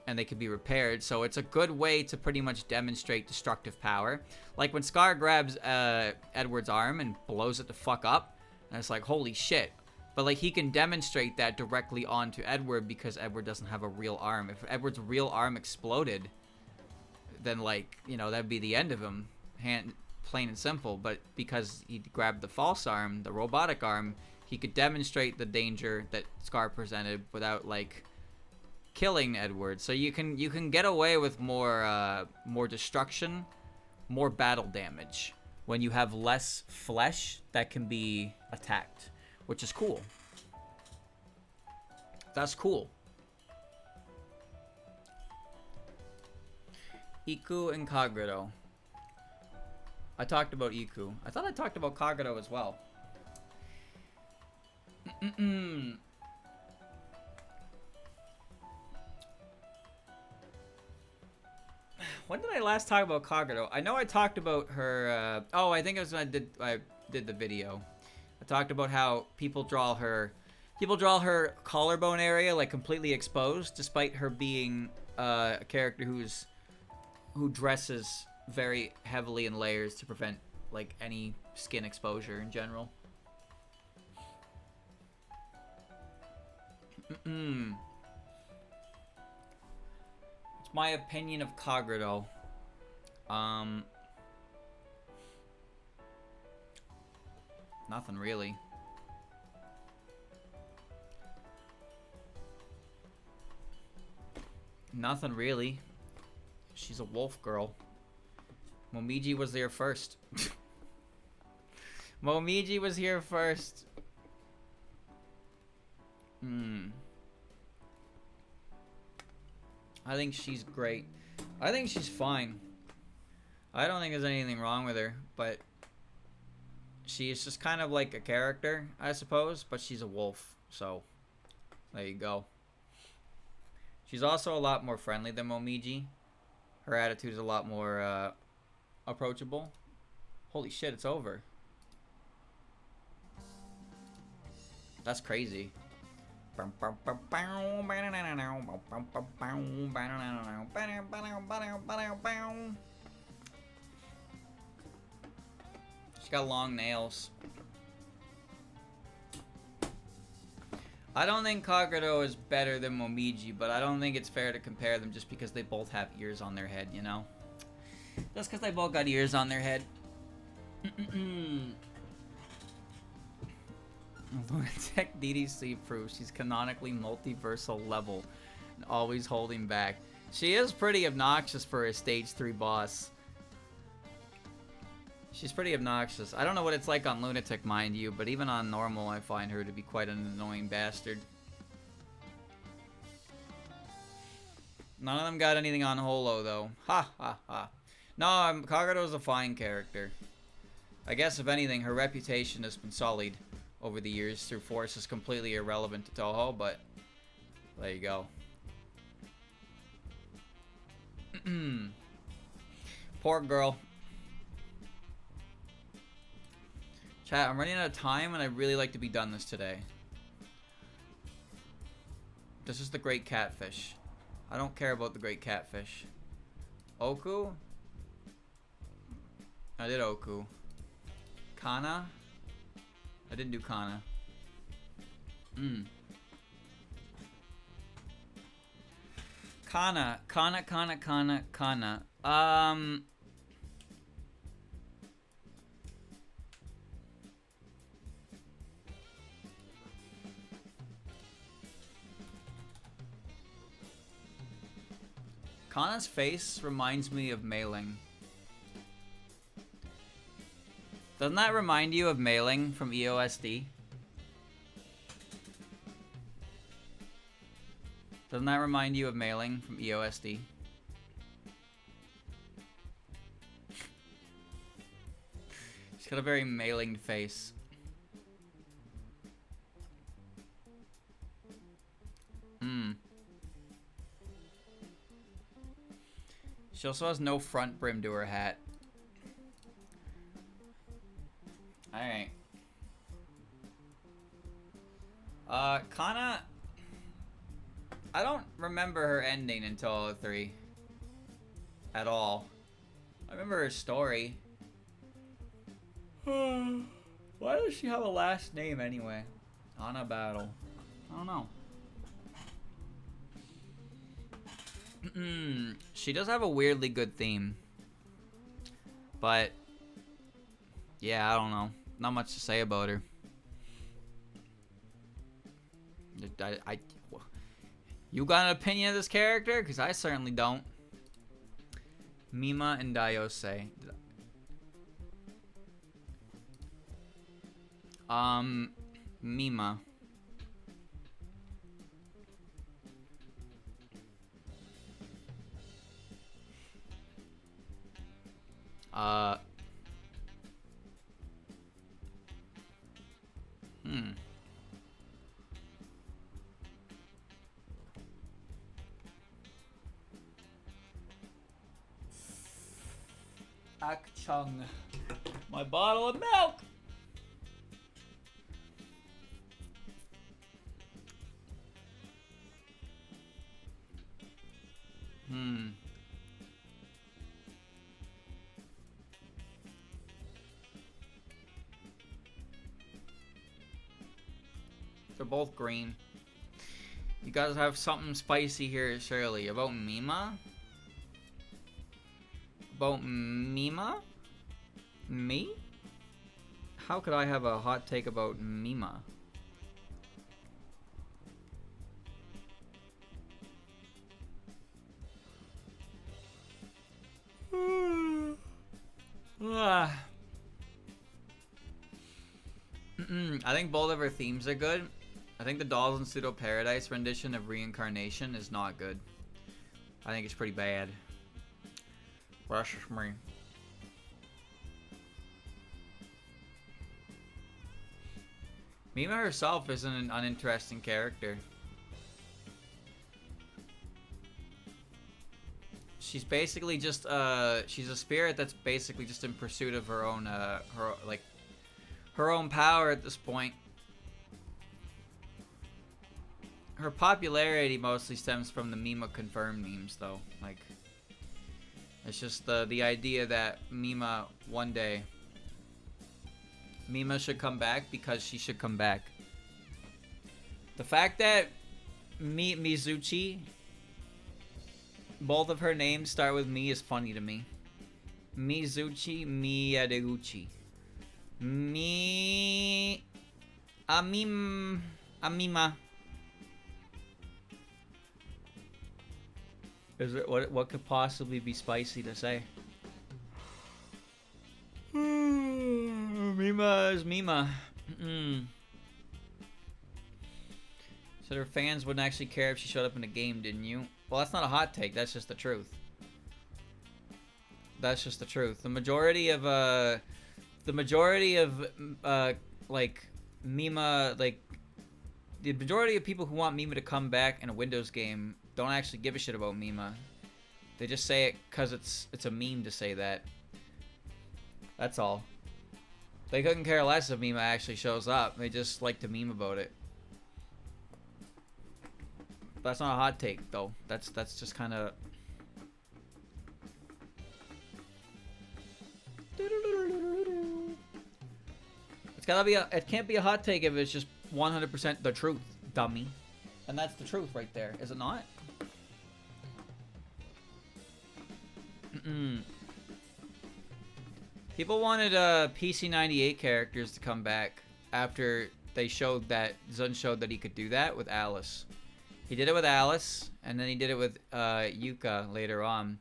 and they can be repaired. So it's a good way to pretty much demonstrate destructive power. Like when Scar grabs Edward's arm and blows it the fuck up, and it's like, holy shit. But like he can demonstrate that directly onto Edward because Edward doesn't have a real arm. If Edward's real arm exploded, then like, you know, that'd be the end of him. Plain and simple. But because he grabbed the false arm, the robotic arm, he could demonstrate the danger that Scar presented without like killing Edward. So you can get away with more destruction, more battle damage when you have less flesh that can be attacked, which is cool. That's cool. Iku and Kagero. I talked about Iku. I thought I talked about Kagero as well. When did I last talk about Kagero? I know I talked about her. Oh, I think it was when I did the video. I talked about how people draw her collarbone area like completely exposed, despite her being a character who dresses very heavily in layers to prevent like any skin exposure in general. It's my opinion of Kagero. Nothing really. Nothing really. She's a wolf girl. Momiji was there first. Momiji was here first. I think she's great. I think she's fine. I don't think there's anything wrong with her, but she's just kind of like a character, I suppose, but she's a wolf, so there you go. She's also a lot more friendly than Momiji. Her attitude is a lot more approachable. Holy shit, it's over. That's crazy. She's got long nails. I don't think Kagero is better than Momiji, but I don't think it's fair to compare them just because they both have ears on their head, you know? Just because they both got ears on their head. Lunatic DDC proves she's canonically multiversal level and always holding back. She is pretty obnoxious for a stage 3 boss. She's pretty obnoxious. I don't know what it's like on Lunatic, mind you, but even on normal I find her to be quite an annoying bastard. None of them got anything on Holo though. Ha ha ha. No, Kagero's a fine character. I guess if anything, her reputation has been sullied over the years through forces completely irrelevant to Touhou, but there you go. Poor girl. Chat, I'm running out of time and I'd really like to be done this today. This is the Great Catfish. I don't care about the Great Catfish. Oku? I did Oku. Kana? I didn't do Kana. Kana. Kana's face reminds me of Mailing. Doesn't that remind you of Mailing from EOSD? Doesn't that remind you of Mailing from EOSD? She's got a very Mailing face. She also has no front brim to her hat. Alright. Kana... I don't remember her ending until 03. At all. I remember her story. Why does she have a last name anyway? Ana Battle. I don't know. She does have a weirdly good theme. But... yeah, I don't know. Not much to say about her. You got an opinion of this character? Because I certainly don't. Mima and Daiose. Mima. Ak-chung. My bottle of milk! They're both green. You guys have something spicy here, surely. About Mima? About Mima? Me? How could I have a hot take about Mima? I think both of her themes are good. I think the Dolls in Pseudo Paradise rendition of Reincarnation is not good. I think it's pretty bad. That's just me. Mima herself isn't an uninteresting character. She's basically just she's a spirit that's basically just in pursuit of her own her own power at this point. Her popularity mostly stems from the Mima confirmed memes, though. Like, it's just the idea that Mima one day, Mima should come back because she should come back. The fact that Mizuchi, both of her names start with Mi is funny to me. Mizuchi, Miyadeguchi. Amima. Is it what could possibly be spicy to say? Mima is Mima. Said her fans wouldn't actually care if she showed up in the game, didn't you? Well, that's not a hot take. That's just the truth. That's just the truth. The majority of like Mima, like the majority of people who want Mima to come back in a Windows game don't actually give a shit about Mima. They just say it because it's a meme to say that. That's all. They couldn't care less if Mima actually shows up. They just like to meme about it. That's not a hot take, though. That's just kind of. It's gotta be it can't be a hot take if it's just 100% the truth, dummy. And that's the truth right there, is it not? People wanted PC98 characters to come back after they showed that Zun showed that he could do that with Alice. He did it with Alice, and then he did it with Yuka later on.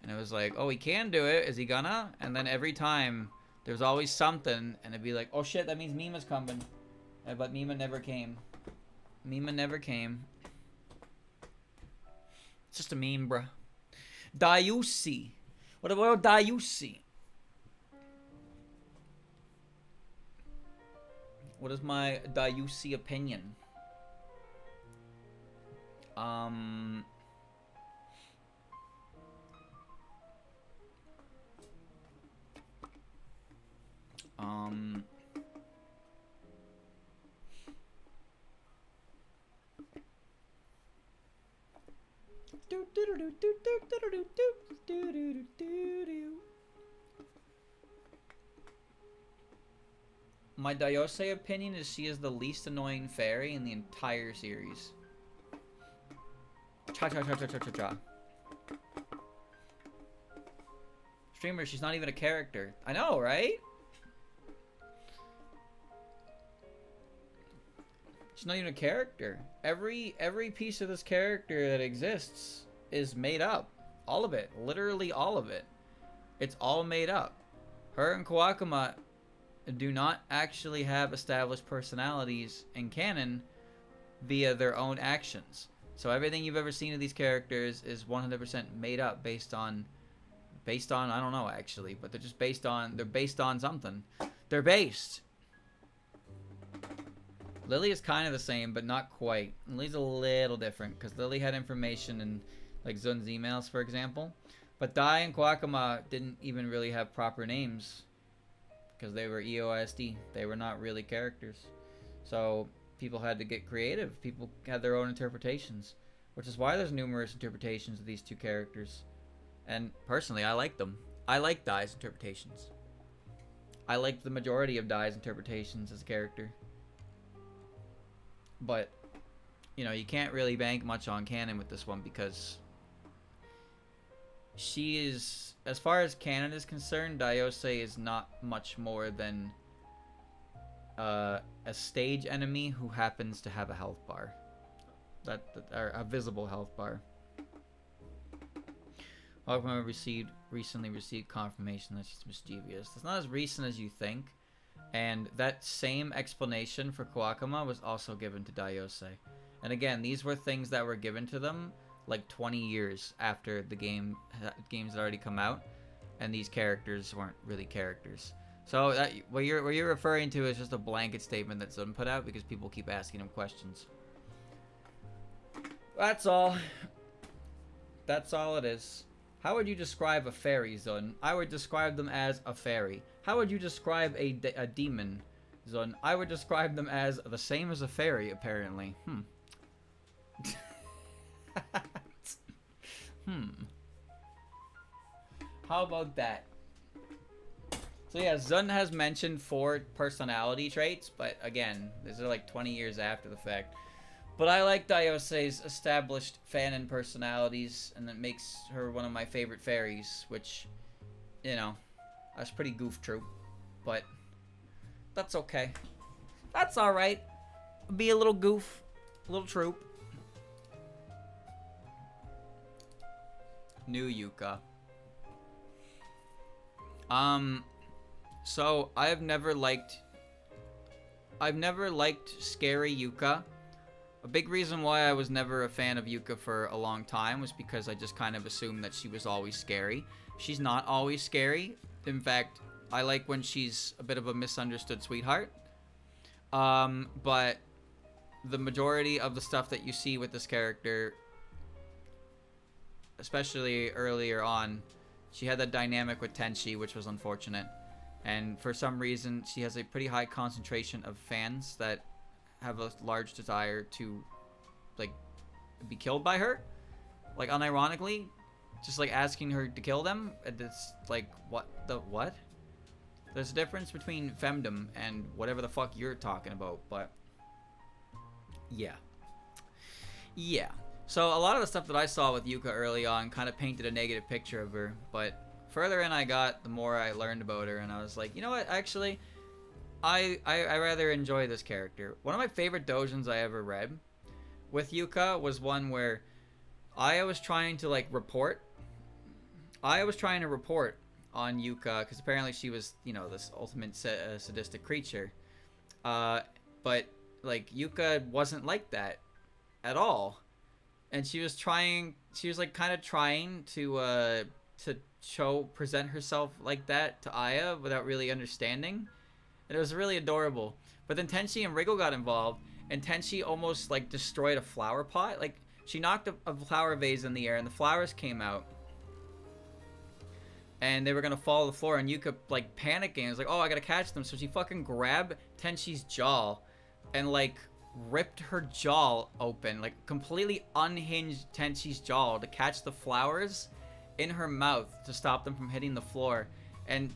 And it was like, oh, he can do it. Is he gonna? And then every time, there's always something, and it'd be like, oh shit, that means Mima's coming. But Mima never came. Mima never came. It's just a meme, bruh. Dayusi. What about Dayusi? What is my Dayusi opinion? My Dayose opinion is she is the least annoying fairy in the entire series. Cha. Streamer, she's not even a character. I know, right? She's not even a character. Every piece of this character that exists is made up. All of it. Literally all of it. It's all made up. Her and Kawakuma do not actually have established personalities in canon via their own actions. So everything you've ever seen of these characters is 100% made up based on I don't know actually, but they're based on something. They're based. Lily is kind of the same, but not quite. Lily's a little different because Lily had information in like Zun's emails, for example. But Dai and Kwakama didn't even really have proper names because they were EOSD. They were not really characters. So people had to get creative. People had their own interpretations, which is why there's numerous interpretations of these two characters. And personally, I like them. I like Dai's interpretations. I like the majority of Dai's interpretations as a character. But, you know, you can't really bank much on Canon with this one because she is, as far as Canon is concerned, Daiose is not much more than a stage enemy who happens to have a health bar. Or a visible health bar. Okina recently received confirmation that she's mischievous. It's not as recent as you think. And that same explanation for Kawakama was also given to Daiose. And again, these were things that were given to them like 20 years after the games had already come out, and these characters weren't really characters. So that, what you're referring to is just a blanket statement that Zun put out because people keep asking him questions. That's all. That's all it is. How would you describe a fairy, Zun? I would describe them as a fairy. How would you describe a demon, Zun? I would describe them as the same as a fairy, apparently. How about that? So yeah, Zun has mentioned 4 personality traits, but again, these are like 20 years after the fact. But I like Daiose's established fanon personalities, and that makes her one of my favorite fairies, which, you know, that's pretty goof troop, but that's okay. That's alright. Be a little goof, a little troop. New Yuka. So I've never liked scary Yuka. A big reason why I was never a fan of Yuka for a long time was because I just kind of assumed that she was always scary. She's not always scary. In fact, I like when she's a bit of a misunderstood sweetheart. But the majority of the stuff that you see with this character, especially earlier on, she had that dynamic with Tenchi, which was unfortunate. And for some reason, she has a pretty high concentration of fans that have a large desire to, like, be killed by her. Like, unironically, just, like, asking her to kill them. And it's, like, what? There's a difference between femdom and whatever the fuck you're talking about, but yeah. Yeah. So a lot of the stuff that I saw with Yuka early on kind of painted a negative picture of her, but further in I got, the more I learned about her, and I was like, you know what, actually, I rather enjoy this character. One of my favorite doujins I ever read with Yuka was one where I was trying to, like, report. I was trying to report on Yuka, because apparently she was, you know, this ultimate sadistic creature. But, like, Yuka wasn't like that at all. And she was like kind of trying to present herself like that to Aya without really understanding. And it was really adorable. But then Tenchi and Wriggle got involved, and Tenchi almost, like, destroyed a flower pot. Like, she knocked a flower vase in the air, and the flowers came out. And they were gonna fall to the floor, and Yuka, like, panicking. Was like, oh, I gotta catch them. So she fucking grabbed Tenchi's jaw and, like, ripped her jaw open, like, completely unhinged Tenchi's jaw to catch the flowers in her mouth to stop them from hitting the floor. And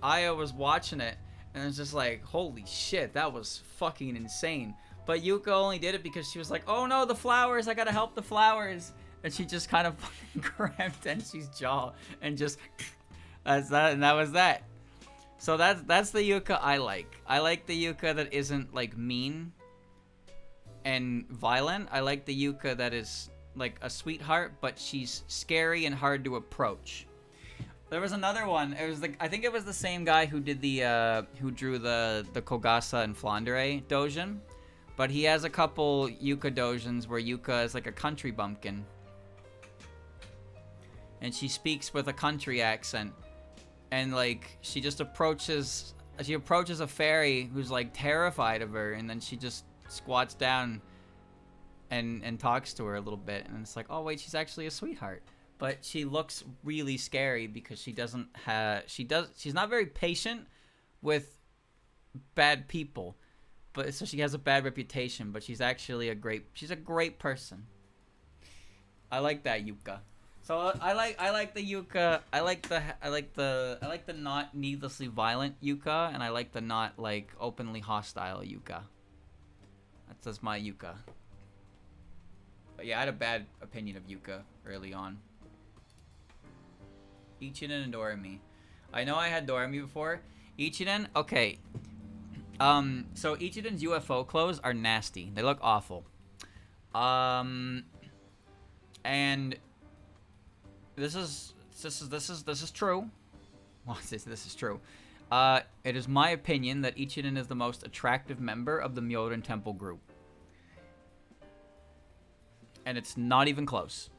Aya was watching it, and it was just like, holy shit, that was fucking insane. But Yuka only did it because she was like, oh no, the flowers, I gotta help the flowers. And she just kind of fucking grabbed Tenchi's jaw and just, that's that, and that was that. So that's the Yuka I like. I like the Yuka that isn't, like, mean and violent. I like the Yuka that is, like, a sweetheart, but she's scary and hard to approach. There was another one. It was I think it was the same guy who did who drew the Kogasa and Flandre doujin, but he has a couple Yuka doujins where Yuka is like a country bumpkin, and she speaks with a country accent, and, like, she approaches a fairy who's, like, terrified of her, and then she just squats down and talks to her a little bit, and it's like, oh wait, she's actually a sweetheart. But she looks really scary because she doesn't have she's not very patient with bad people. But so she has a bad reputation, but she's actually a great person. I like that Yuka. So I like the Yuka. I like the not needlessly violent Yuka, and I like the not like openly hostile Yuka. That's my Yuka. But yeah, I had a bad opinion of Yuka early on. Ichirin and Doremi. I know I had Doremi before. Ichirin, okay. So Ichirin's UFO clothes are nasty. They look awful. And this is true. Well, this is true. It is my opinion that Ichirin is the most attractive member of the Myoden Temple group. And it's not even close.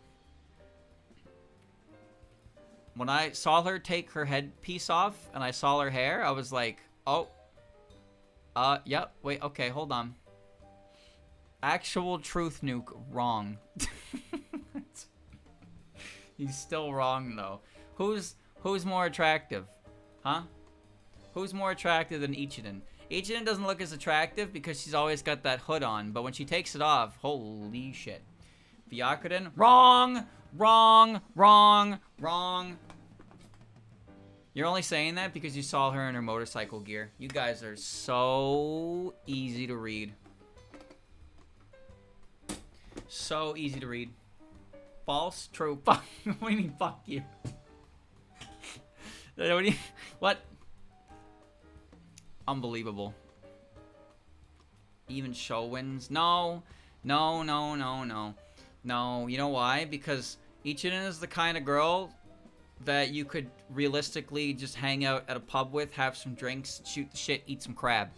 When I saw her take her headpiece off and I saw her hair, I was like, oh. Yep, wait, okay, hold on. Actual truth nuke, wrong. He's still wrong, though. Who's more attractive? Huh? Who's more attractive than Ichirin? Ichirin doesn't look as attractive because she's always got that hood on, but when she takes it off, holy shit. Byakuren? Wrong! Wrong! Wrong! Wrong! You're only saying that because you saw her in her motorcycle gear. You guys are so easy to read. So easy to read. False? True? Fuck. What do you mean, fuck you? What? Unbelievable. Even show wins? No. No, no, no, no. No, you know why? Because Ichirin is the kind of girl that you could realistically just hang out at a pub with, have some drinks, shoot the shit, eat some crab,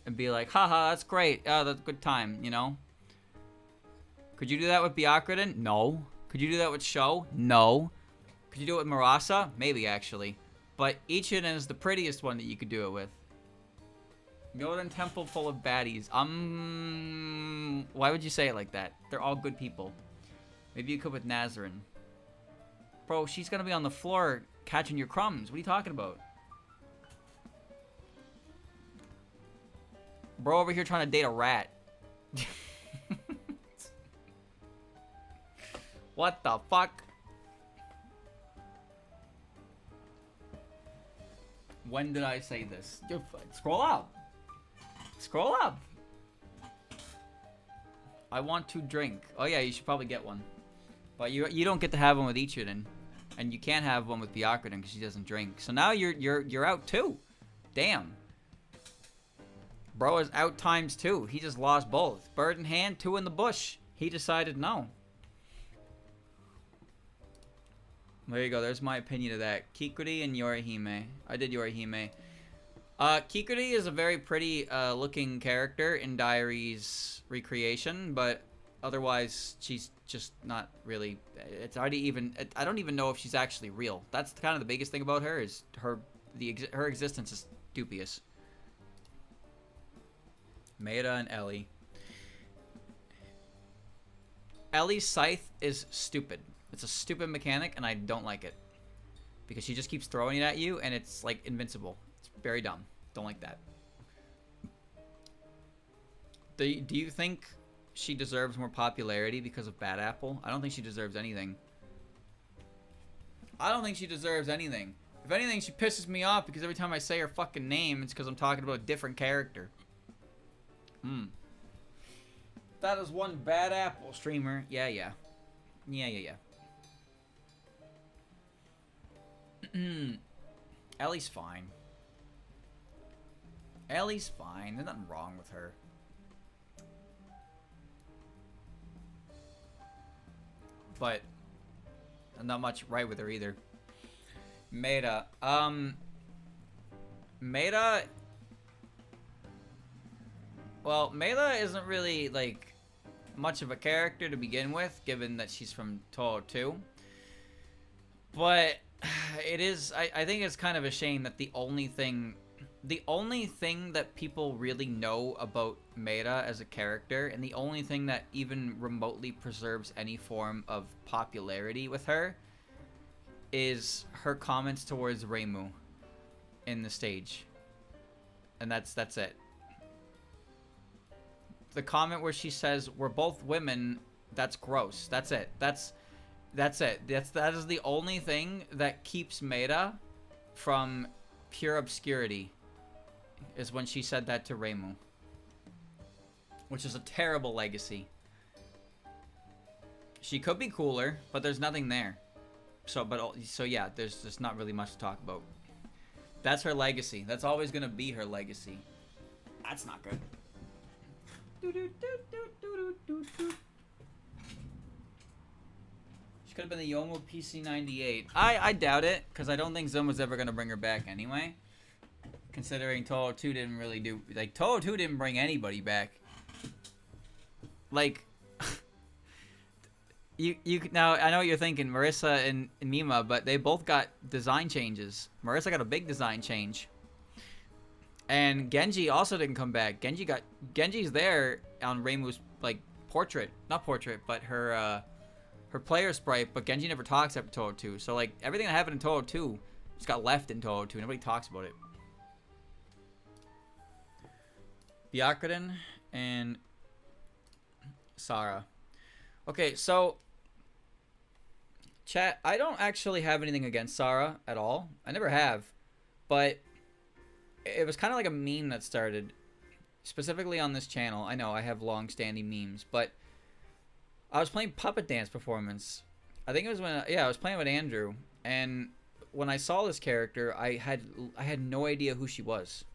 and be like, haha, that's great. Oh, that's a good time, you know? Could you do that with Byakuren? No. Could you do that with Sho? No. Could you do it with Murasa? Maybe, actually. But Ichirin is the prettiest one that you could do it with. Myoden Temple full of baddies. Why would you say it like that? They're all good people. Maybe you could with Nazrin. Bro, she's gonna be on the floor catching your crumbs. What are you talking about? Bro over here trying to date a rat. What the fuck? When did I say this? Dude, scroll up. Scroll up. I want to drink. Oh yeah, you should probably get one. But you don't get to have one with Ichirin, and you can't have one with Byakuren because she doesn't drink. So now you're out too. Damn. Bro is out times 2. He just lost both. Bird in hand, 2 in the bush. He decided no. There you go. There's my opinion of that. Kikuri and Yorihime. I did Yorihime. Kikuri is a very pretty looking character in Diary's recreation, but otherwise she's just not really. It's already even. I don't even know if she's actually real. That's kind of the biggest thing about her is her existence is dubious. Maeda and Ellie. Ellie's scythe is stupid. It's a stupid mechanic, and I don't like it. Because she just keeps throwing it at you, and it's, like, invincible. It's very dumb. Don't like that. Do you think she deserves more popularity because of Bad Apple? I don't think she deserves anything. I don't think she deserves anything. If anything, she pisses me off because every time I say her fucking name, it's because I'm talking about a different character. That is one Bad Apple streamer. Yeah. Ellie's fine. Ellie's fine. There's nothing wrong with her. But not much right with her either. Maeda. Maeda. Well, Maeda isn't really like much of a character to begin with, given that she's from Touhou 2. But it is, I think it's kind of a shame that the only thing the only thing that people really know about Meira as a character, and the only thing that even remotely preserves any form of popularity with her, is her comments towards Reimu in the stage. And that's it. The comment where she says, "We're both women," that's gross. That's it. That's it. That is the only thing that keeps Meira from pure obscurity, is when she said that to Reimu. Which is a terrible legacy. She could be cooler, but there's nothing there. So yeah, there's just not really much to talk about. That's her legacy. That's always gonna be her legacy. That's not good. She could have been the Yomo PC98. I doubt it, because I don't think Zoom ever gonna bring her back anyway. Considering Touhou 2 didn't really do, like, Touhou 2 didn't bring anybody back. Like, you now I know what you're thinking, Marissa and Mima, but they both got design changes. Marissa got a big design change, and Genji also didn't come back. Genji's there on Reimu's not portrait, but her player sprite. But Genji never talks after Touhou 2, so like everything that happened in Touhou 2 just got left in Touhou 2. Nobody talks about it. Byakuren and Sarah. Okay, so chat, I don't actually have anything against Sarah at all. I never have. But it was kind of like a meme that started specifically on this channel. I know I have long-standing memes, but I was playing Puppet Dance Performance. I think it was when I was playing with Andrew, and when I saw this character, I had no idea who she was.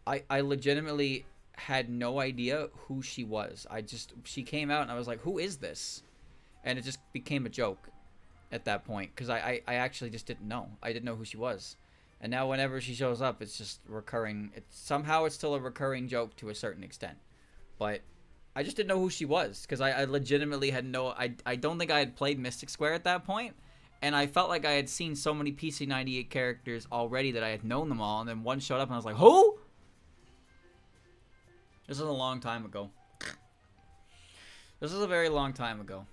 I legitimately had no idea who she was. She came out and I was like, who is this? And it just became a joke at that point, because I actually just didn't know. I didn't know who she was. And now whenever she shows up, it's just recurring. Somehow it's still a recurring joke to a certain extent. But I just didn't know who she was, because I legitimately had no... I don't think I had played Mystic Square at that point, and I felt like I had seen so many PC98 characters already that I had known them all, and then one showed up and I was like, who? This was a long time ago. This is a very long time ago.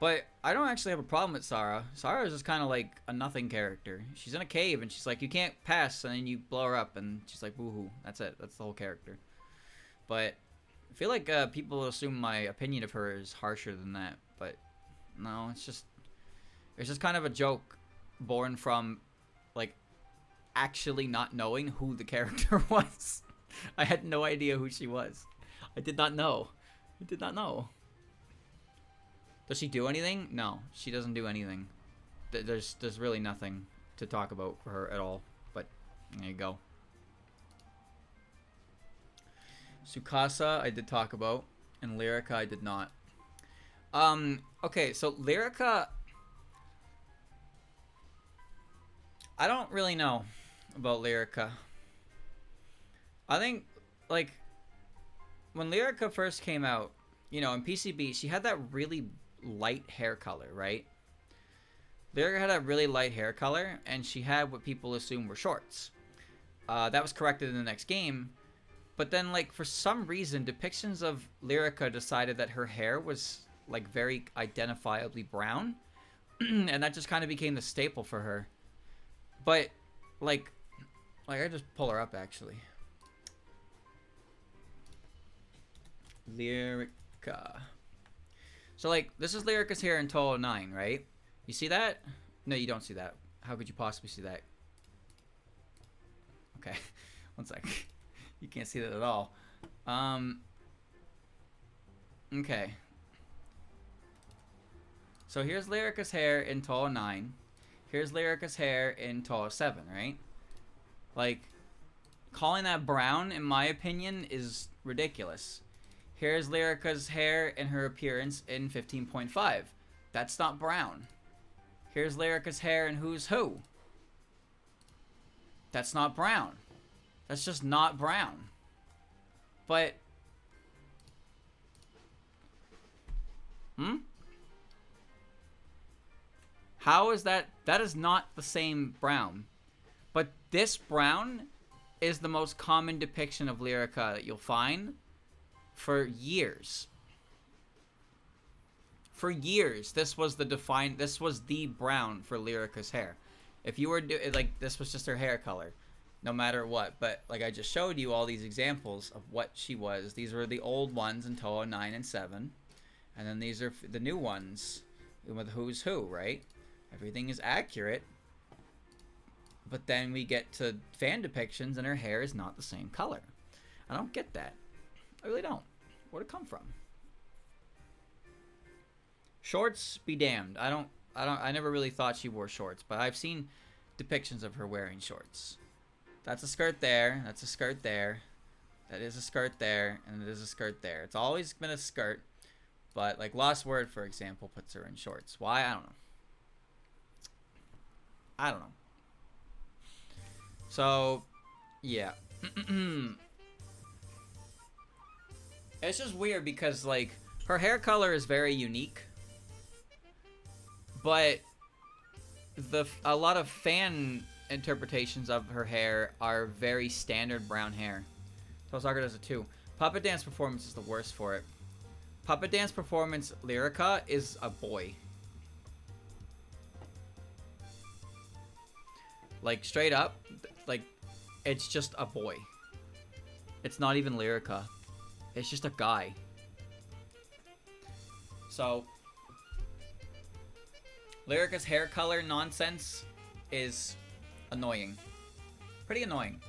But I don't actually have a problem with Sarah. Sarah is just kind of like a nothing character. She's in a cave and she's like, you can't pass, and then you blow her up and she's like, woohoo. That's it. That's the whole character. But I feel like people assume my opinion of her is harsher than that. But no, it's just kind of a joke born from like actually not knowing who the character was. I had no idea who she was. I did not know. I did not know. Does she do anything? No, she doesn't do anything. There's really nothing to talk about for her at all. But there you go. Tsukasa I did talk about, and Lyrica I did not. Okay, so Lyrica, I don't really know about Lyrica. I think, like, when Lyrica first came out, you know, in PCB, she had that really light hair color, right? Lyrica had a really light hair color, and she had what people assume were shorts. That was corrected in the next game, but then, like, for some reason, depictions of Lyrica decided that her hair was, like, very identifiably brown, and that just kind of became the staple for her. But, like I just pull her up, actually. Lyrica. So, like, this is Lyrica's hair in Touhou 9, right? You see that? No, you don't see that. How could you possibly see that? Okay. One sec. You can't see that at all. Okay. So here's Lyrica's hair in Touhou 9. Here's Lyrica's hair in Touhou 7, right? Like, calling that brown, in my opinion, is ridiculous. Here's Lyrica's hair and her appearance in 15.5. That's not brown. Here's Lyrica's hair in Who's Who. That's not brown. That's just not brown. But... How is that? That is not the same brown. But this brown is the most common depiction of Lyrica that you'll find for years. For years, this was the brown for Lyrica's hair. If you were like, this was just her hair color, no matter what. But like I just showed you all these examples of what she was. These were the old ones in Touhou 9 and 7. And then these are the new ones with Who's Who, right? Everything is accurate. But then we get to fan depictions and her hair is not the same color. I don't get that. I really don't. Where'd it come from? Shorts be damned. I never really thought she wore shorts, but I've seen depictions of her wearing shorts. That's a skirt there. That's a skirt there. That is a skirt there, and it is a skirt there. It's always been a skirt, but like Lost Word, for example, puts her in shorts. Why? I don't know. I don't know. So, yeah. It's just weird because like her hair color is very unique. But a lot of fan interpretations of her hair are very standard brown hair. Tosaka does it too. Puppet dance performance is the worst for it. Puppet dance performance Lyrica is a boy. Like straight up, like it's just a boy. It's not even Lyrica. It's just a guy. So Lyrica's hair color nonsense is annoying. Pretty annoying.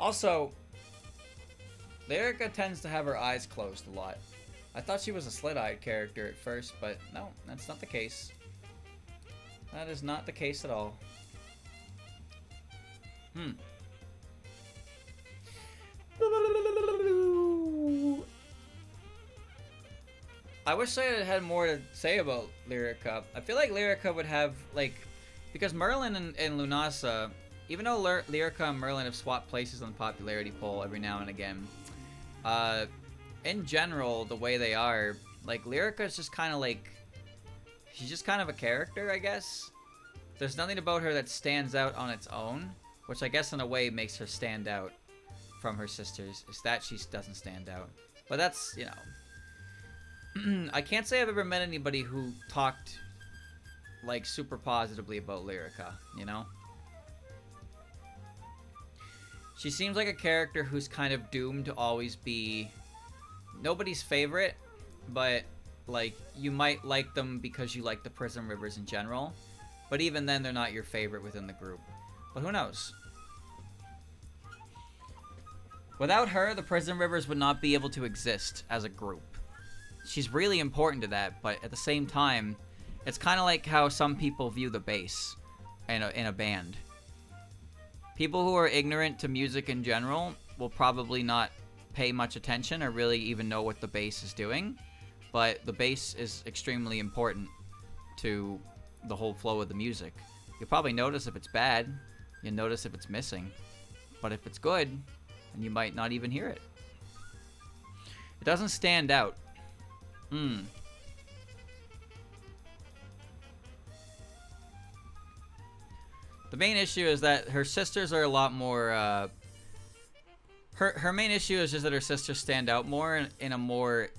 Also, Lyrica tends to have her eyes closed a lot. I thought she was a slit-eyed character at first, but no, that's not the case. That is not the case at all. I wish I had more to say about Lyrica. I feel like Lyrica would have, like, because Merlin and Lunasa, even though Lyrica and Merlin have swapped places on the popularity poll every now and again, in general, the way they are, like, Lyrica is just kind of like, she's just kind of a character, I guess. There's nothing about her that stands out on its own, which I guess in a way makes her stand out from her sisters, is that she doesn't stand out. But that's, you know, I can't say I've ever met anybody who talked like super positively about Lyrica, you know? She seems like a character who's kind of doomed to always be nobody's favorite, but like you might like them because you like the Prismrivers in general, but even then they're not your favorite within the group. But who knows? Without her, the Prismrivers would not be able to exist as a group. She's really important to that, but at the same time, it's kind of like how some people view the bass in a band. People who are ignorant to music in general will probably not pay much attention or really even know what the bass is doing, but the bass is extremely important to the whole flow of the music. You'll probably notice if it's bad, you'll notice if it's missing, but if it's good, then you might not even hear it. It doesn't stand out. The main issue is that her sisters are a lot more, her main issue is just that her sisters stand out more in a more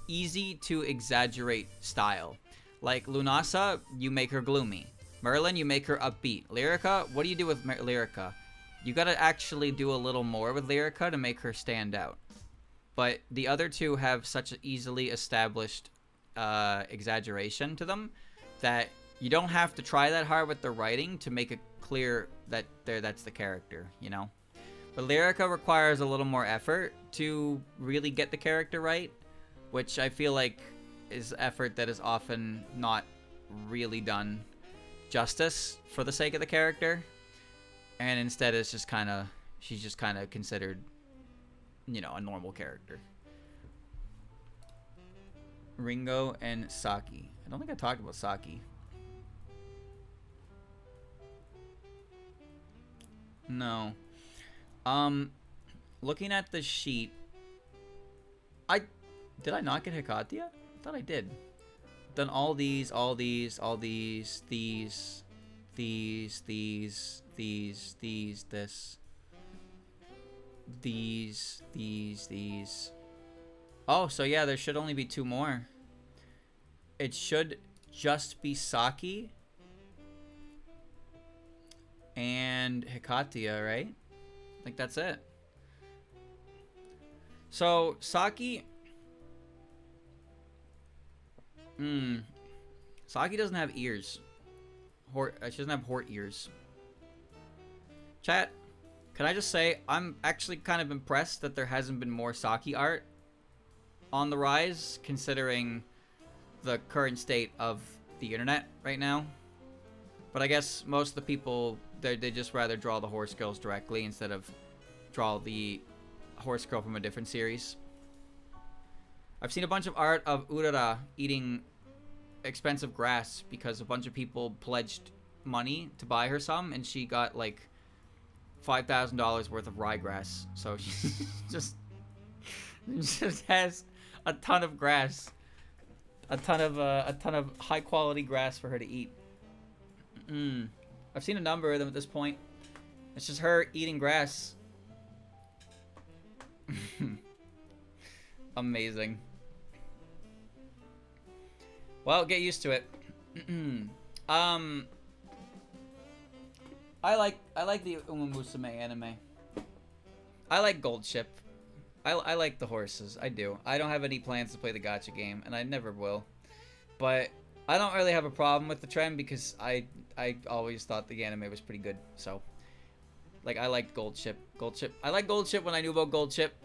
easy to exaggerate style. Like Lunasa, you make her gloomy. Merlin, you make her upbeat. Lyrica, what do you do with Lyrica? You gotta actually do a little more with Lyrica to make her stand out. But the other two have such an easily established exaggeration to them that you don't have to try that hard with the writing to make it clear that that's the character, you know? But Lyrica requires a little more effort to really get the character right, which I feel like is effort that is often not really done justice for the sake of the character. And instead it's just kind of, she's just kind of considered, you know, a normal character. Ringo and Saki. I don't think I talked about Saki. No. Looking at the sheet, did I not get Hikatia? I thought I did. Done all these, this. These. Oh, so yeah, there should only be 2 more. It should just be Saki and Hikatia, right? I think that's it. So, Saki... Saki doesn't have ears. She doesn't have hort ears. Chat, can I just say, I'm actually kind of impressed that there hasn't been more Saki art on the rise, considering the current state of the internet right now. But I guess most of the people, they just rather draw the horse girls directly instead of draw the horse girl from a different series. I've seen a bunch of art of Urara eating expensive grass because a bunch of people pledged money to buy her some, and she got like $5,000 worth of ryegrass. So she just has a ton of grass, a ton of high quality grass for her to eat. I've seen a number of them at this point. It's just her eating grass. Amazing. Well, get used to it. I like the Uma Musume anime. I like Gold Ship. I like the horses. I do. I don't have any plans to play the gacha game, and I never will. But I don't really have a problem with the trend because I always thought the anime was pretty good. So, like, I liked Gold Ship. I like Gold Ship when I knew about Gold Ship,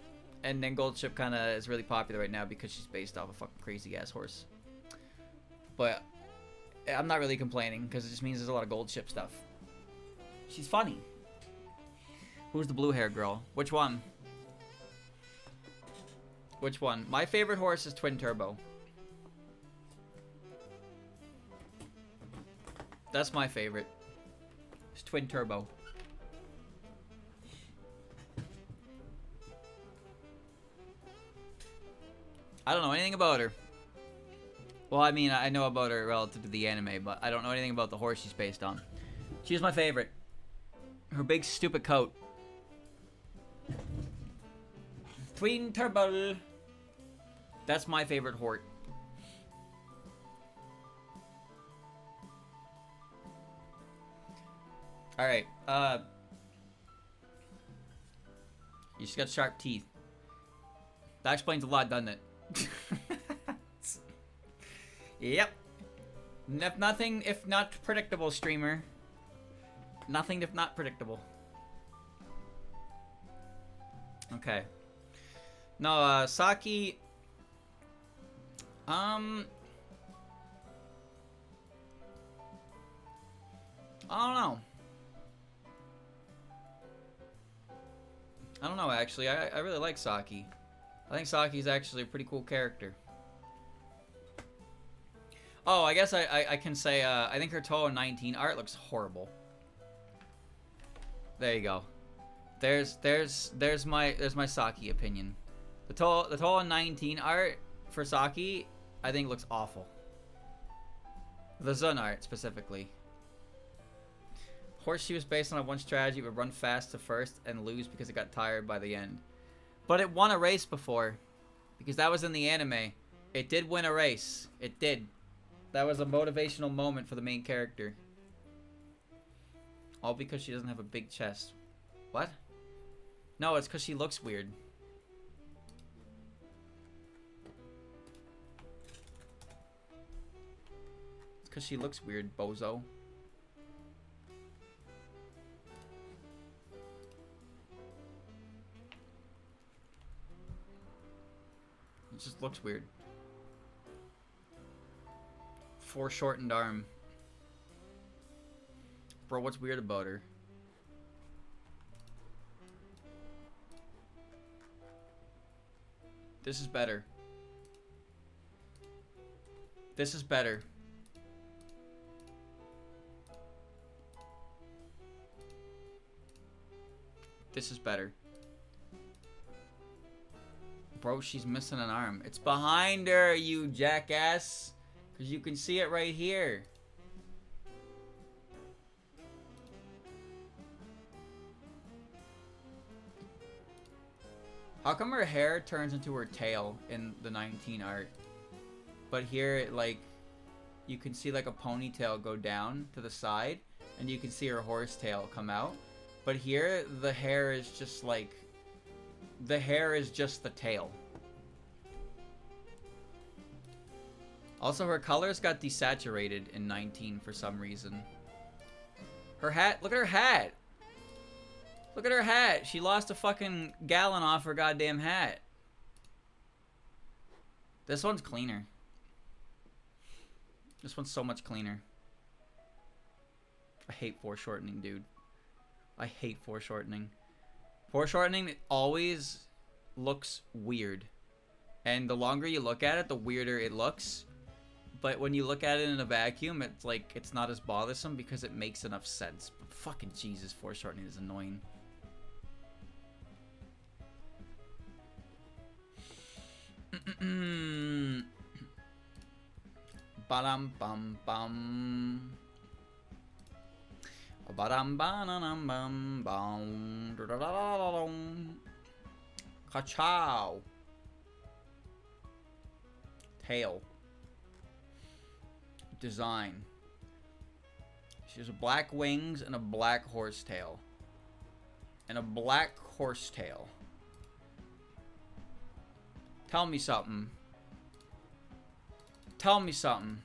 and then Gold Ship kind of is really popular right now because she's based off a fucking crazy ass horse. But I'm not really complaining because it just means there's a lot of Gold Ship stuff. She's funny. Who's the blue hair girl? Which one? Which one? My favorite horse is Twin Turbo. That's my favorite. It's Twin Turbo. I don't know anything about her. Well, I mean, I know about her relative to the anime, but I don't know anything about the horse she's based on. She's my favorite. Her big stupid coat. Twin Turbo. That's my favorite hort. Alright, you just got sharp teeth. That explains a lot, doesn't it? Yep. Nothing if not predictable, streamer. Nothing if not predictable. Okay. No, Saki... I don't know. I don't know, actually. I really like Saki. I think Saki's actually a pretty cool character. Oh, I guess I can say, I think her Touhou 19 art looks horrible. There you go. There's my Saki opinion. The Touhou 19 art for Saki, I think looks awful. The Zun art, specifically. Horse she was based on a one strategy would run fast to first and lose because it got tired by the end. But it won a race before. Because that was in the anime. It did win a race. It did. That was a motivational moment for the main character. All because she doesn't have a big chest. What? No, it's because she looks weird. It's because she looks weird, bozo. It just looks weird. Foreshortened arm. Bro, what's weird about her? This is better. This is better. This is better. Bro, she's missing an arm. It's behind her, you jackass. Because you can see it right here. How come her hair turns into her tail in the 19 art? But here, it, like, you can see like a ponytail go down to the side, and you can see her horse tail come out. But here, the hair is just like, the hair is just the tail. Also, her colors got desaturated in 19 for some reason. Her hat, look at her hat! Look at her hat! She lost a fucking gallon off her goddamn hat. This one's cleaner. This one's so much cleaner. I hate foreshortening, dude. I hate foreshortening. Foreshortening always looks weird. And the longer you look at it, the weirder it looks. But when you look at it in a vacuum, it's like, it's not as bothersome because it makes enough sense. But fucking Jesus, foreshortening is annoying. Ba-dum bum bum. Ba-dum ba-dum bum bum. Da-da-da-da-da-dum. Ka-chow. Tail. Design. She has black wings and a black horse tail. And a black horse tail. Tell me something. Tell me something.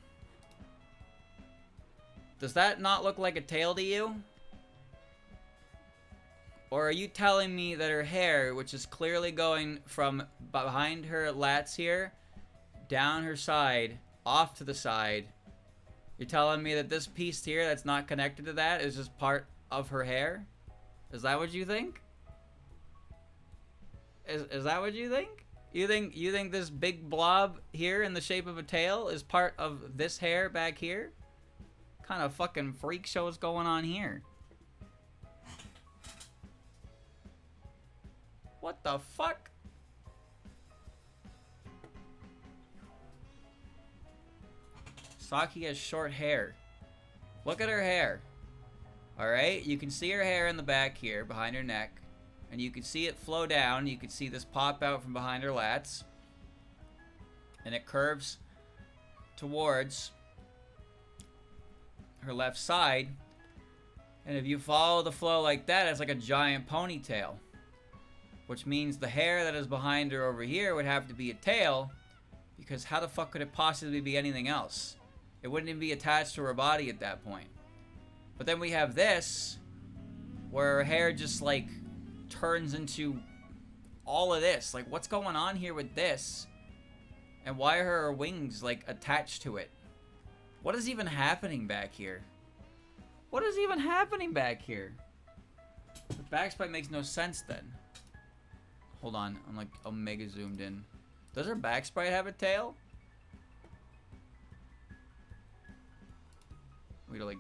Does that not look like a tail to you? Or are you telling me that her hair, which is clearly going from behind her lats here, down her side, off to the side, you're telling me that this piece here that's not connected to that is just part of her hair? Is that what you think? Is that what you think? You think this big blob here in the shape of a tail is part of this hair back here? What kind of fucking freak show is going on here? What the fuck? Saki has short hair. Look at her hair. Alright, you can see her hair in the back here, behind her neck. And you can see it flow down. You can see this pop out from behind her lats. And it curves towards her left side. And if you follow the flow like that, it's like a giant ponytail. Which means the hair that is behind her over here would have to be a tail. Because how the fuck could it possibly be anything else? It wouldn't even be attached to her body at that point. But then we have this, where her hair just like turns into all of this. Like, what's going on here with this? And why are her wings like attached to it? What is even happening back here? What is even happening back here? The backsprite makes no sense then. Hold on, I'm like omega zoomed in. Does her backsprite have a tail? We like.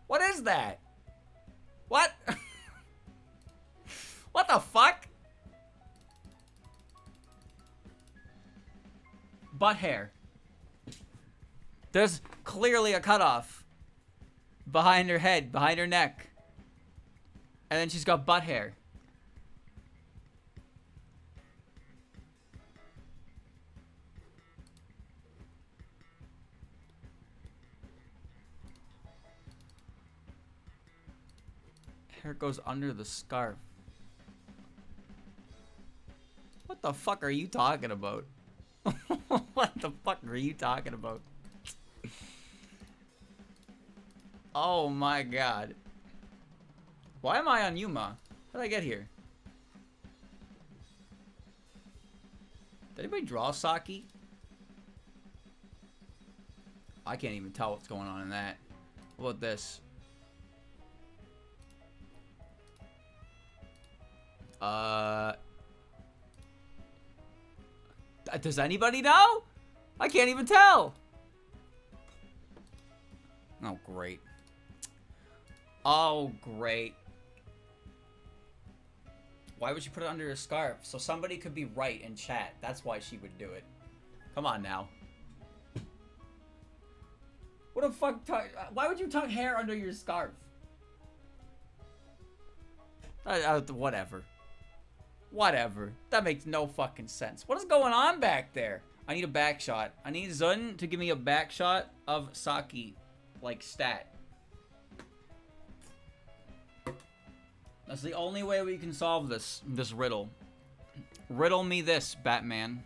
What is that? What? What the fuck? Butt hair. There's clearly a cutoff behind her head, behind her neck. And then she's got butt hair. Hair goes under the scarf. What the fuck are you talking about? What the fuck are you talking about? Oh my god. Why am I on Yuma? How did I get here? Did anybody draw Saki? I can't even tell what's going on in that. What about this? Does anybody know? I can't even tell. Oh, great. Oh, great. Why would you put it under a scarf? So somebody could be right in chat. That's why she would do it. Come on now. What the fuck? Why would you tuck hair under your scarf? Whatever. Whatever. That makes no fucking sense. What is going on back there? I need a back shot. I need Zun to give me a back shot of Saki, like, stat. That's the only way we can solve this riddle. Riddle me this, Batman.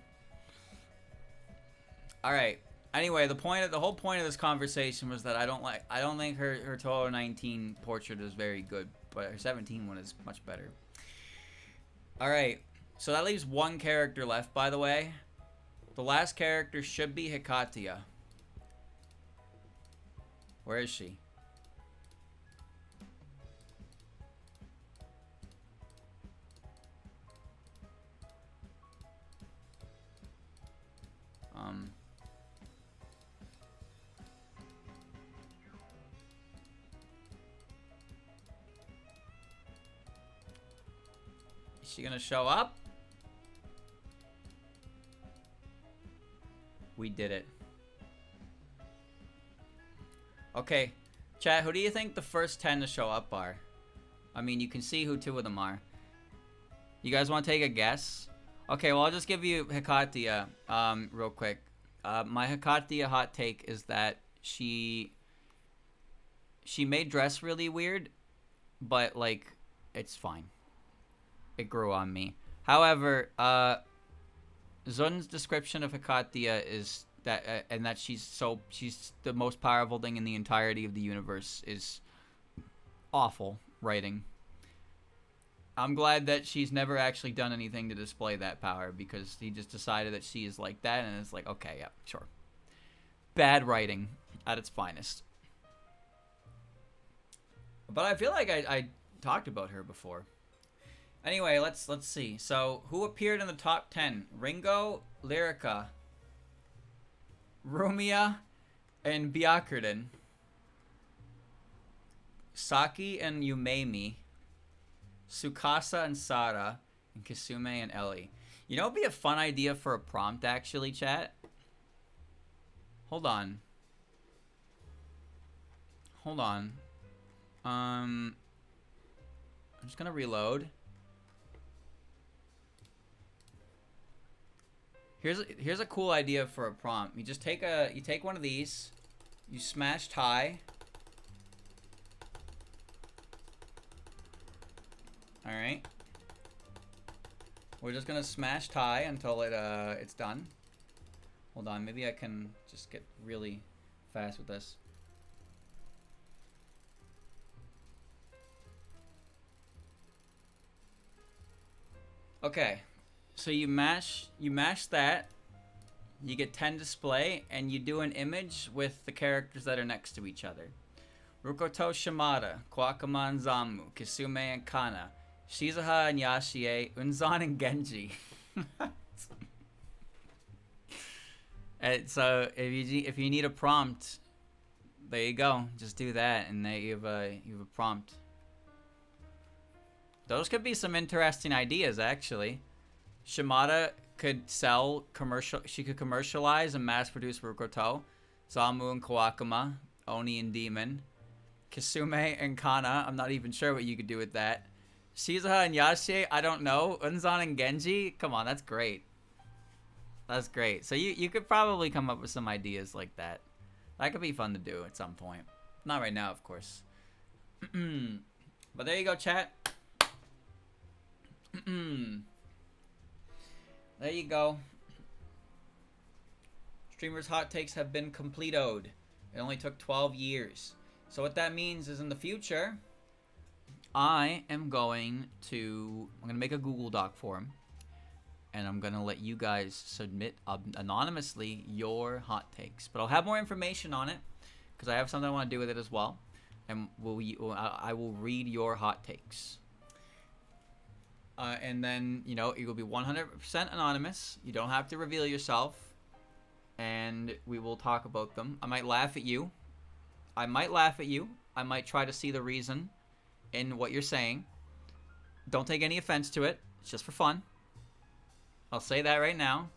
All right. Anyway, the whole point of this conversation was that I don't think her Touhou 19 portrait is very good, but her 17 one is much better. All right. So that leaves one character left, by the way. The last character should be Hikatia. Where is she? Is she gonna show up? We did it. Okay, chat, who do you think the first 10 to show up are? I mean, you can see who 2 of them are. You guys want to take a guess? Okay, well, I'll just give you Hikatia real quick. My Hikatia hot take is that she may dress really weird, but, like, it's fine. It grew on me. However, Zun's description of Hikatia is that, and that she's the most powerful thing in the entirety of the universe, is awful writing. I'm glad that she's never actually done anything to display that power, because he just decided that she is like that, and it's like, okay, yeah, sure. Bad writing at its finest. But I feel like I talked about her before. Anyway, let's see. So, who appeared in the top 10? Ringo, Lyrica, Rumia, and Byakuren. Saki and Yumemi. Tsukasa and Sara. And Kisume and Ellie. You know what would be a fun idea for a prompt, actually, chat? Hold on. I'm just gonna reload. Here's a cool idea for a prompt. You just take one of these, you smash tie. All right. We're just gonna smash tie until it's done. Hold on, maybe I can just get really fast with this. Okay. So you mash that, you get 10 display, and you do an image with the characters that are next to each other. Rukoto Shimada, Kwakama and Zamu, Kisume and Kana, Shizuha and Yashie, Unzan and Genji. And so if you need a prompt, there you go. Just do that, and there you have a prompt. Those could be some interesting ideas, actually. Shimada could she could commercialize and mass produce Rukoto. Zamu and Kawakama, Oni and Demon. Kisume and Kana, I'm not even sure what you could do with that. Shizuha and Yashie, I don't know. Unzan and Genji, come on, that's great. That's great. So you could probably come up with some ideas like that. That could be fun to do at some point. Not right now, of course. But there you go, chat. There you go. Streamers' hot takes have been completed. It only took 12 years. So what that means is in the future, I'm going to make a Google Doc form, and I'm going to let you guys submit anonymously your hot takes. But I'll have more information on it, because I have something I want to do with it as well. And I will read your hot takes. And then, you know, it will be 100% anonymous. You don't have to reveal yourself. And we will talk about them. I might laugh at you. I might try to see the reason in what you're saying. Don't take any offense to it. It's just for fun. I'll say that right now.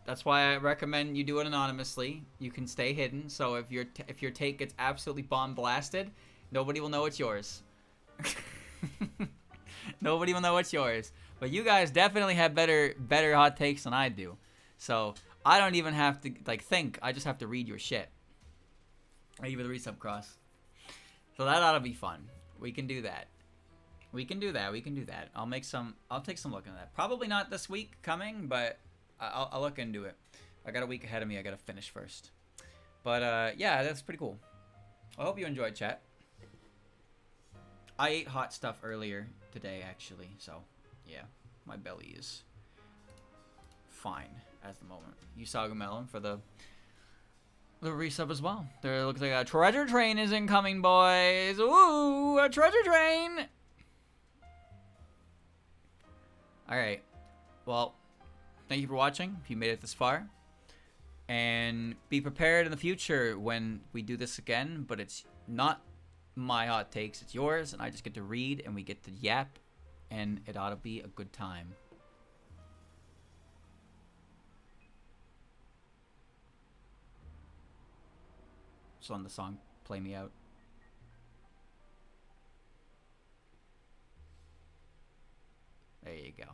That's why I recommend you do it anonymously. You can stay hidden. So if your take gets absolutely bomb blasted, nobody will know it's yours. Nobody will know what's yours. But you guys definitely have better hot takes than I do. So I don't even have to like think. I just have to read your shit. I give it a resub cross. So that ought to be fun. We can do that. We can do that. I'll take some look at that. Probably not this week coming, but I'll look into it. I got a week ahead of me. I got to finish first. But yeah, that's pretty cool. I hope you enjoyed, chat. I ate hot stuff earlier today, actually. So yeah, my belly is fine at the moment. Usaga Melon for the resub as well. There looks like a treasure train is incoming, boys. Ooh, a treasure train. All right. Well, thank you for watching. If you made it this far, and be prepared in the future when we do this again. But it's not my hot takes; it's yours, and I just get to read and we get to yap, and it ought to be a good time. Just on the song play me out. There you go.